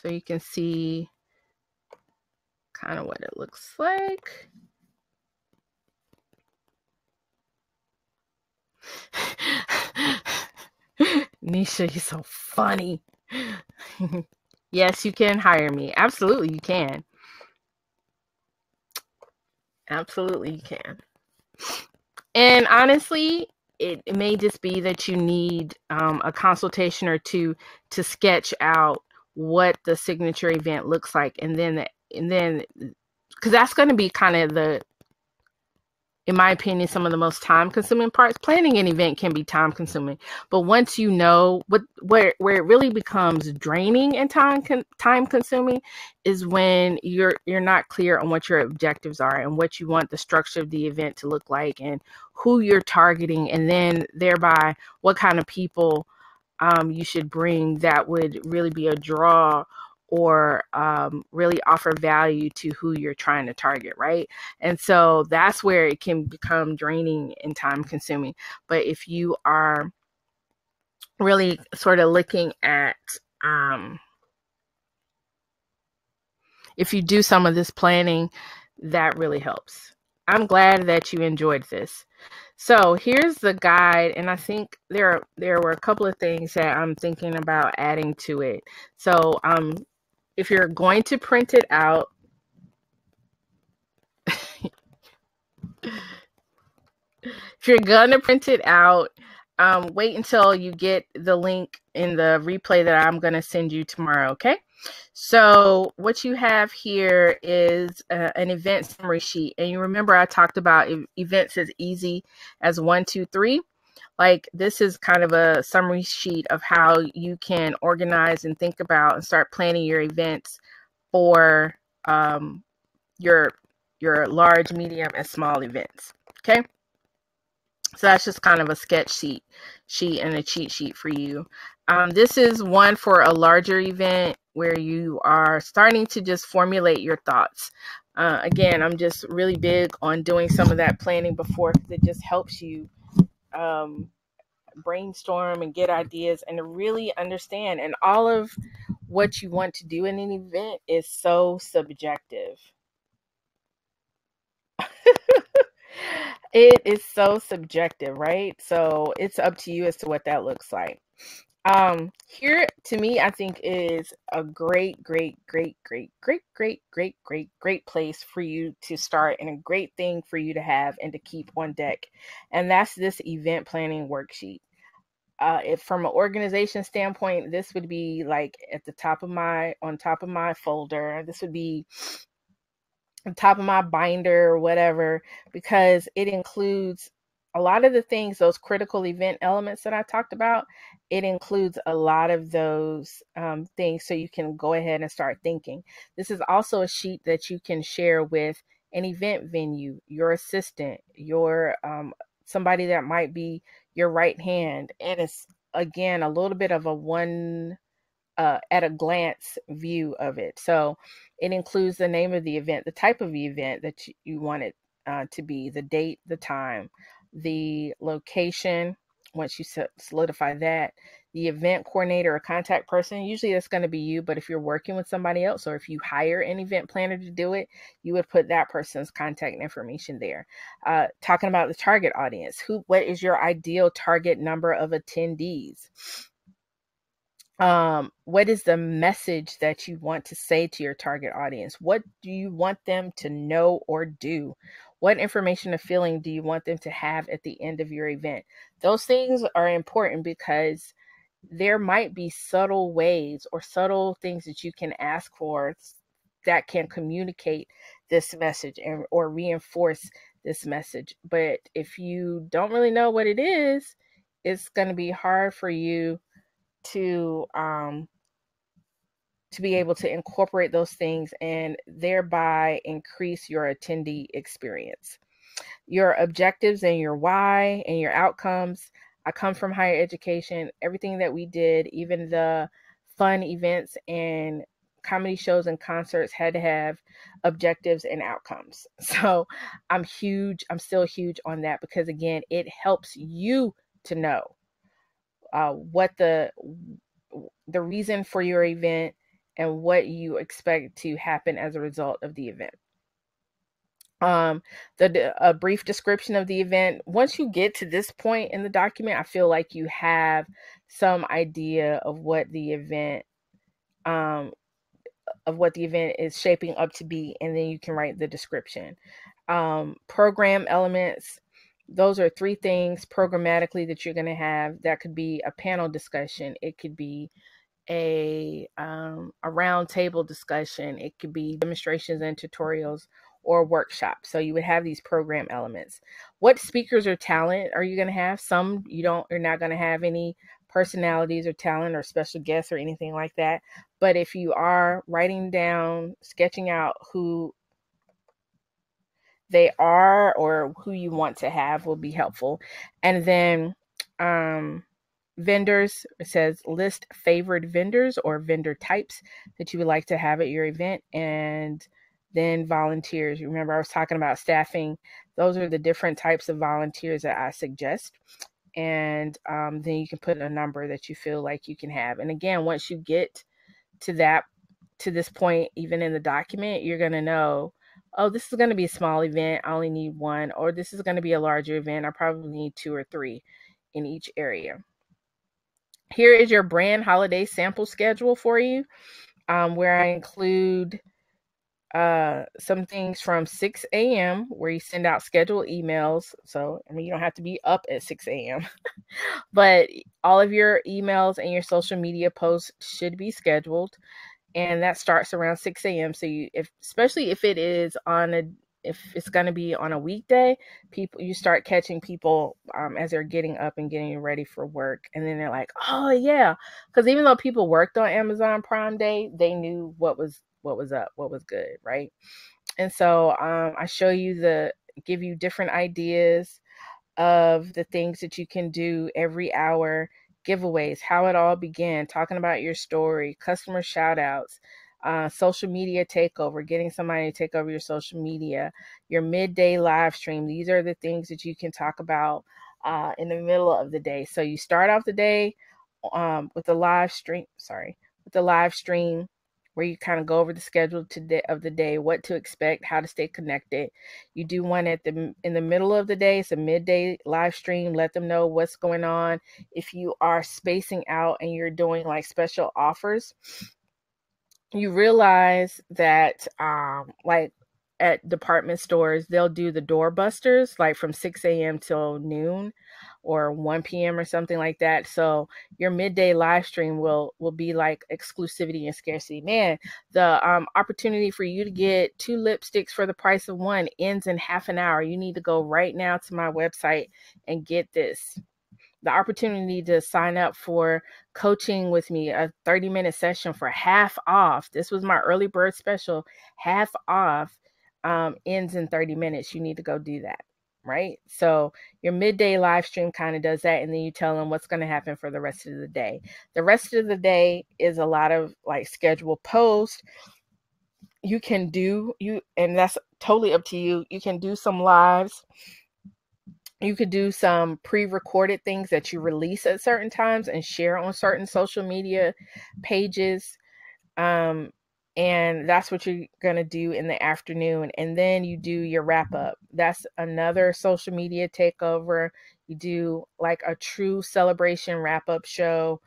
Speaker 1: so you can see kind of what it looks like. Nisha, you're so funny. Yes, you can hire me. Absolutely, you can. Absolutely, you can. And honestly, it may just be that you need a consultation or two to sketch out what the signature event looks like, and then because that's going to be kind of the, in my opinion, some of the most time consuming parts. Planning an event can be time consuming, but once you know where it really becomes draining and time consuming is when you're not clear on what your objectives are and what you want the structure of the event to look like and who you're targeting, and then thereby what kind of people you should bring that would really be a draw or really offer value to who you're trying to target, right? And so that's where it can become draining and time consuming. But if you are really sort of looking at, if you do some of this planning, that really helps. I'm glad that you enjoyed this. So here's the guide, and I think there were a couple of things that I'm thinking about adding to it. So if you're going to print it out, wait until you get the link in the replay that I'm going to send you tomorrow, okay? So what you have here is an event summary sheet. And you remember I talked about events as easy as 1, 2, 3. Like, this is kind of a summary sheet of how you can organize and think about and start planning your events for your large, medium, and small events. Okay. So that's just kind of a sketch sheet and a cheat sheet for you. This is one for a larger event where you are starting to just formulate your thoughts. Again, I'm just really big on doing some of that planning before, because it just helps you brainstorm and get ideas and to really understand. And all of what you want to do in an event is so subjective. It is so subjective, right? So it's up to you as to what that looks like. Here, to me, I think is a great place for you to start, and a great thing for you to have and to keep on deck. And that's this event planning worksheet. If from an organization standpoint, this would be like at the top of on top of my folder. This would be on top of my binder or whatever, because it includes a lot of the things, those critical event elements that I talked about. It includes a lot of those things, so you can go ahead and start thinking. This is also a sheet that you can share with an event venue, your assistant, your somebody that might be your right hand. And it's, again, a little bit of a one at a glance view of it. So it includes the name of the event, the type of event that you want it to be, the date, the time, the location. Once you solidify that, the event coordinator or contact person, usually that's going to be you, but if you're working with somebody else, or if you hire an event planner to do it, you would put that person's contact information there. Talking about the target audience, what is your ideal target number of attendees? What is the message that you want to say to your target audience? What do you want them to know or do? What information or feeling do you want them to have at the end of your event? Those things are important, because there might be subtle ways or subtle things that you can ask for that can communicate this message or reinforce this message. But if you don't really know what it is, it's going to be hard for you to be able to incorporate those things and thereby increase your attendee experience. Your objectives and your why and your outcomes. I come from higher education. Everything that we did, even the fun events and comedy shows and concerts, had to have objectives and outcomes. So I'm still huge on that, because again, it helps you to know what the reason for your event and what you expect to happen as a result of the event. A brief description of the event. Once you get to this point in the document, I feel like you have some idea of what the event is shaping up to be, and then you can write the description. Program elements. Those are 3 things programmatically that you're going to have. That could be a panel discussion. It could be a round table discussion. It could be demonstrations and tutorials or workshops. So you would have these program elements. What speakers or talent are you going to have? Some you're not going to have any personalities or talent or special guests or anything like that. But if you are writing down, sketching out who they are or who you want to have will be helpful. And then vendors, it says list favored vendors or vendor types that you would like to have at your event. And then volunteers. Remember, I was talking about staffing. Those are the different types of volunteers that I suggest. And then you can put a number that you feel like you can have. And again, once you get to this point, even in the document, you're going to know, oh, this is going to be a small event. I only need 1. Or this is going to be a larger event. I probably need 2 or 3 in each area. Here is your brand holiday sample schedule for you, where I include some things from 6 a.m. where you send out scheduled emails. So, you don't have to be up at 6 a.m. but all of your emails and your social media posts should be scheduled. And that starts around 6 a.m. So especially if it's going to be on a weekday, you start catching people as they're getting up and getting ready for work. And then they're like, oh yeah. Because even though people worked on Amazon Prime Day, they knew what was up, what was good. Right. And so I give you different ideas of the things that you can do every hour. Giveaways, how it all began, talking about your story, customer shout outs, social media takeover, getting somebody to take over your social media, your midday live stream. These are the things that you can talk about in the middle of the day. So you start off the day with the live stream where you kind of go over the schedule of the day, what to expect, how to stay connected. You do one in the middle of the day. It's a midday live stream. Let them know what's going on. If you are spacing out and you're doing like special offers, you realize that like at department stores, they'll do the doorbusters like from 6 a.m. till noon or 1 p.m. or something like that. So your midday live stream will be like exclusivity and scarcity. Man, the opportunity for you to get 2 lipsticks for the price of 1 ends in half an hour. You need to go right now to my website and get this. The opportunity to sign up for coaching with me, a 30-minute session for half off. This was my early bird special, half off, ends in 30 minutes. You need to go do that, right? So your midday live stream kind of does that, and then you tell them what's going to happen for the rest of the day. The rest of the day is a lot of like scheduled posts. You can and that's totally up to you. You can do some lives. You could do some pre-recorded things that you release at certain times and share on certain social media pages. And that's what you're going to do in the afternoon. And then you do your wrap up. That's another social media takeover. You do like a true celebration wrap up show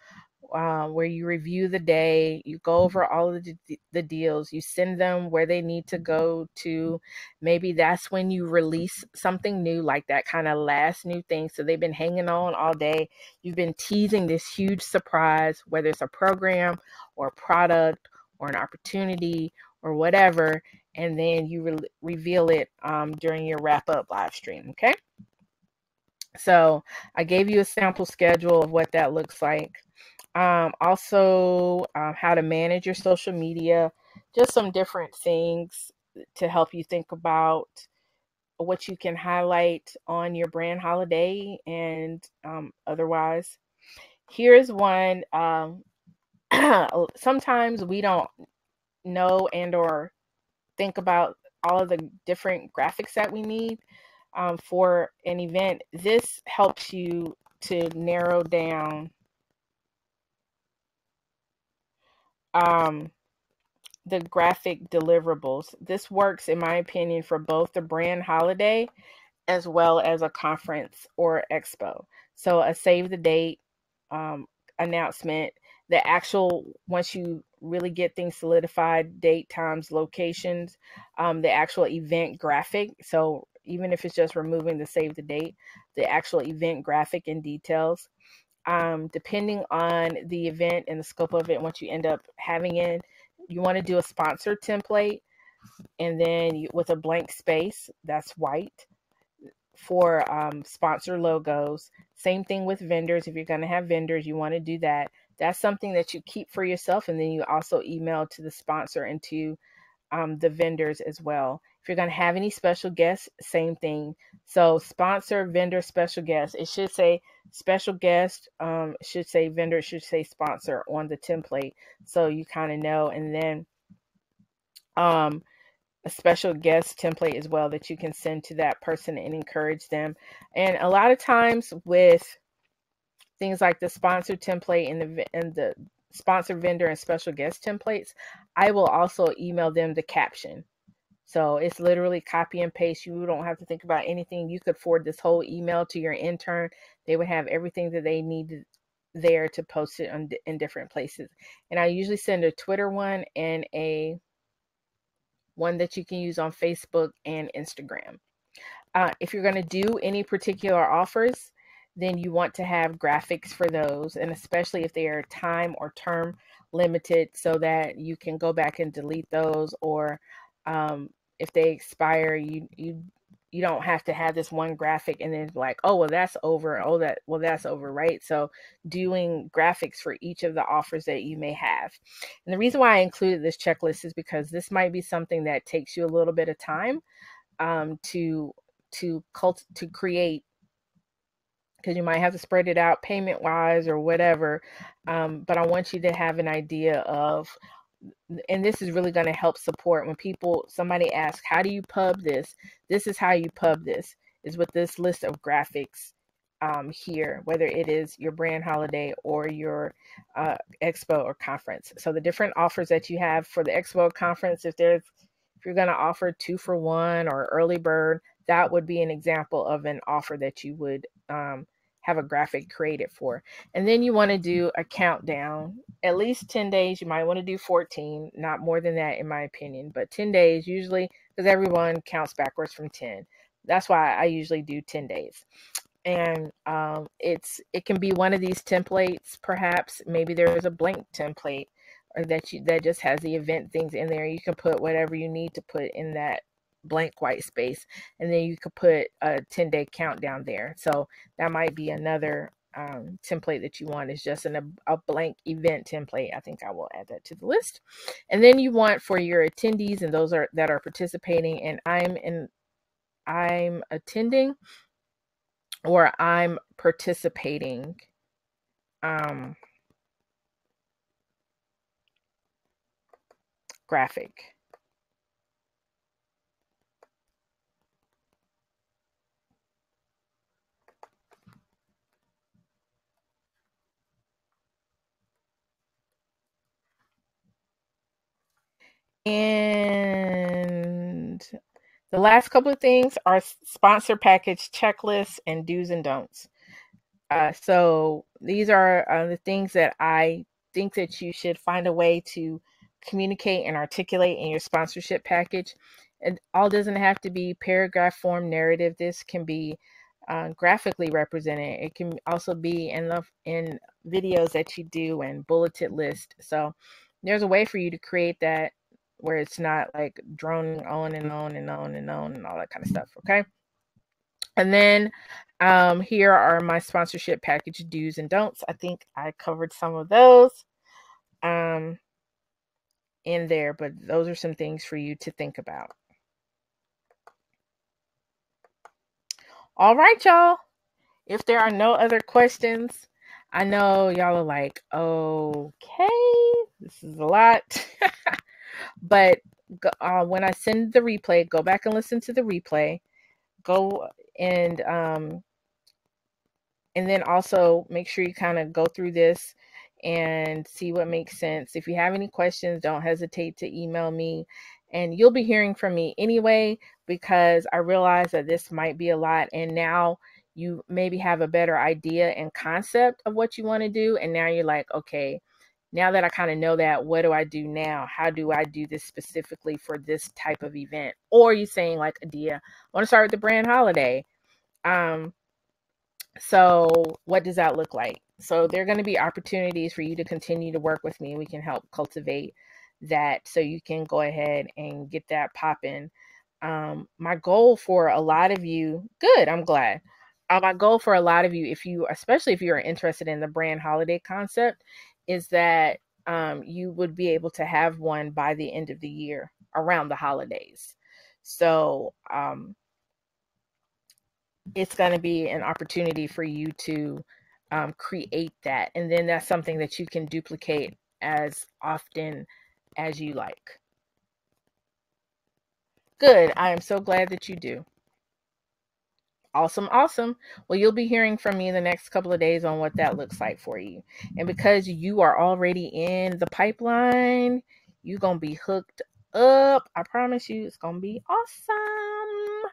Speaker 1: where you review the day, you go over all of the deals, you send them where they need to go to. Maybe that's when you release something new, like that kind of last new thing. So they've been hanging on all day. You've been teasing this huge surprise, whether it's a program or a product or an opportunity or whatever. And then you reveal it during your wrap up live stream. Okay. So I gave you a sample schedule of what that looks like. Also, how to manage your social media, just some different things to help you think about what you can highlight on your brand holiday and otherwise. Here's one. Sometimes we don't know and or think about all of the different graphics that we need for an event. This helps you to narrow down the graphic deliverables. This works, in my opinion, for both the brand holiday as well as a conference or expo. So a save the date um, announcement, the actual, once you really get things solidified, date, times, locations, the actual event graphic. So even if it's just removing the save the date, the actual event graphic and details. Depending on the event and the scope of it, once you end up having it, you want to do a sponsor template, and then with a blank space that's white for sponsor logos. Same thing with vendors. If you're going to have vendors, you want to do that. That's something that you keep for yourself, and then you also email to the sponsor and to the vendors as well. If you're going to have any special guests, same thing. So sponsor, vendor, special guest. It should say special guest, it should say vendor, it should say sponsor on the template. So you kind of know. And then a special guest template as well that you can send to that person and encourage them. And a lot of times with things like the sponsor template and the sponsor, vendor, and special guest templates, I will also email them the caption. So it's literally copy and paste. You don't have to think about anything. You could forward this whole email to your intern. They would have everything that they need there to post it in different places. And I usually send a Twitter one and a one that you can use on Facebook and Instagram. If you're going to do any particular offers, then you want to have graphics for those, and especially if they are time or term limited, so that you can go back and delete those, or if they expire, you don't have to have this one graphic and then like, oh well that's over, oh that's over, right? So doing graphics for each of the offers that you may have. And the reason why I included this checklist is because this might be something that takes you a little bit of time to create, because you might have to spread it out payment wise or whatever. But I want you to have an idea of, and this is really going to help support when somebody asks, how do you pub this? This is how you pub this, is with this list of graphics here, whether it is your brand holiday or your expo or conference. So the different offers that you have for the expo or conference, if you're going to offer 2 for 1 or early bird, that would be an example of an offer that you would have a graphic created for. And then you want to do a countdown, at least 10 days. You might want to do 14, not more than that in my opinion, but 10 days usually, because everyone counts backwards from 10. That's why I usually do 10 days. And it can be one of these templates. Perhaps maybe there's a blank template, or that just has the event things in there. You can put whatever you need to put in that blank white space, and then you could put a 10-day countdown there. So that might be another template that you want, is just a blank event template. I think I will add that to the list. And then you want for your attendees and those that are participating, and I'm attending or I'm participating, graphic. And the last couple of things are sponsor package checklists and do's and don'ts. So these are the things that I think that you should find a way to communicate and articulate in your sponsorship package. It all doesn't have to be paragraph form narrative. This can be graphically represented. It can also be in videos that you do and bulleted list. So there's a way for you to create that where it's not like droning on and on and on and on and all that kind of stuff. Okay. And then here are my sponsorship package do's and don'ts. I think I covered some of those in there, but those are some things for you to think about. All right, y'all. If there are no other questions, I know y'all are like, okay, this is a lot. But when I send the replay, go back and listen to the replay. Go and then also make sure you kind of go through this and see what makes sense. If you have any questions, don't hesitate to email me, and you'll be hearing from me anyway, because I realize that this might be a lot, and now you maybe have a better idea and concept of what you want to do. And now you're like, okay, now that I kind of know that, what do I do now? How do I do this specifically for this type of event? Or you saying like, Adia, I want to start with the brand holiday. So what does that look like? So there are going to be opportunities for you to continue to work with me. We can help cultivate that so you can go ahead and get that popping. My goal for a lot of you, good, I'm glad. My goal for a lot of you, especially if you are interested in the brand holiday concept, is that you would be able to have one by the end of the year around the holidays. So it's going to be an opportunity for you to create that. And then that's something that you can duplicate as often as you like. Good. I am so glad that you do. Awesome. Awesome. Well, you'll be hearing from me in the next couple of days on what that looks like for you. And because you are already in the pipeline, you're going to be hooked up. I promise you, it's going to be awesome.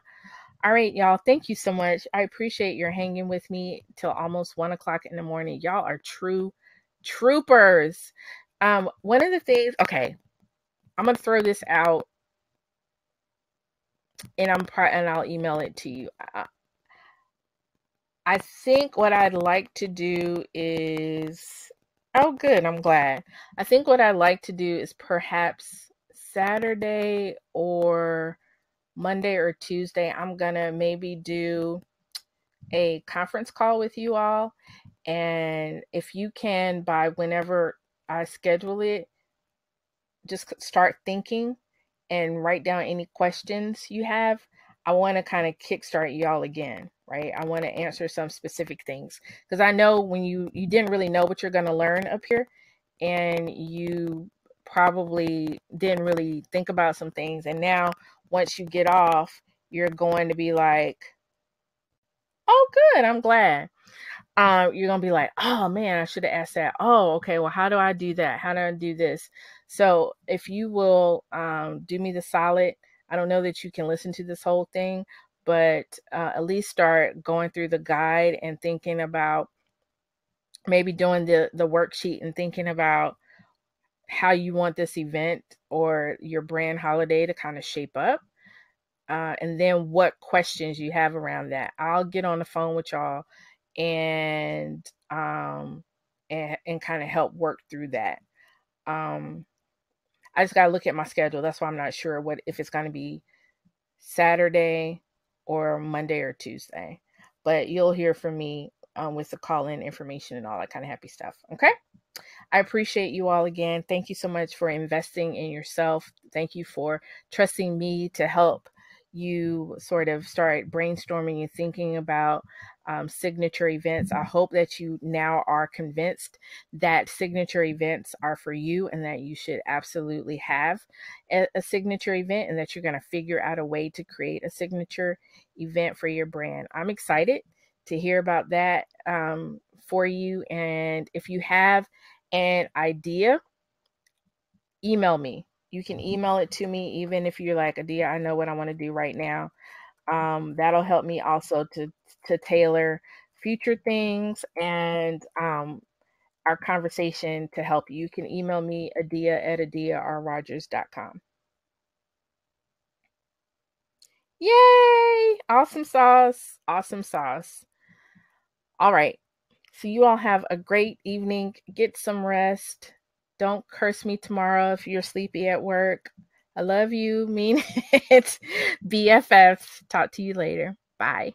Speaker 1: All right, y'all. Thank you so much. I appreciate your hanging with me till almost 1:00 in the morning. Y'all are true troopers. One of the things, okay, I'm going to throw this out and I'll email it to you. I think what I'd like to do is, oh, good. I'm glad. I think what I'd like to do is perhaps Saturday or Monday or Tuesday, I'm going to maybe do a conference call with you all. And if you can, by whenever I schedule it, just start thinking and write down any questions you have. I want to kind of kickstart y'all again, right? I want to answer some specific things because I know when you didn't really know what you're going to learn up here, and you probably didn't really think about some things. And now once you get off, you're going to be like, oh, good, I'm glad. You're going to be like, oh man, I should have asked that. Oh, okay. Well, how do I do that? How do I do this? So if you will do me the solid, I don't know that you can listen to this whole thing, but at least start going through the guide and thinking about maybe doing the worksheet and thinking about how you want this event or your brand holiday to kind of shape up. And then what questions you have around that. I'll get on the phone with y'all and kind of help work through that. I just gotta look at my schedule. That's why I'm not sure if it's gonna be Saturday or Monday or Tuesday. But you'll hear from me with the call-in information and all that kind of happy stuff. Okay. I appreciate you all again. Thank you so much for investing in yourself. Thank you for trusting me to help you sort of start brainstorming and thinking about signature events. I hope that you now are convinced that signature events are for you and that you should absolutely have a signature event, and that you're going to figure out a way to create a signature event for your brand. I'm excited to hear about that for you. And if you have an idea, email me. You can email it to me, even if you're like, Adia, I know what I want to do right now. That'll help me also to tailor future things and our conversation to help you. You can email me, adia@adiarrogers.com. Yay! Awesome sauce. Awesome sauce. All right. So you all have a great evening. Get some rest. Don't curse me tomorrow if you're sleepy at work. I love you. Mean it. BFFs. Talk to you later. Bye.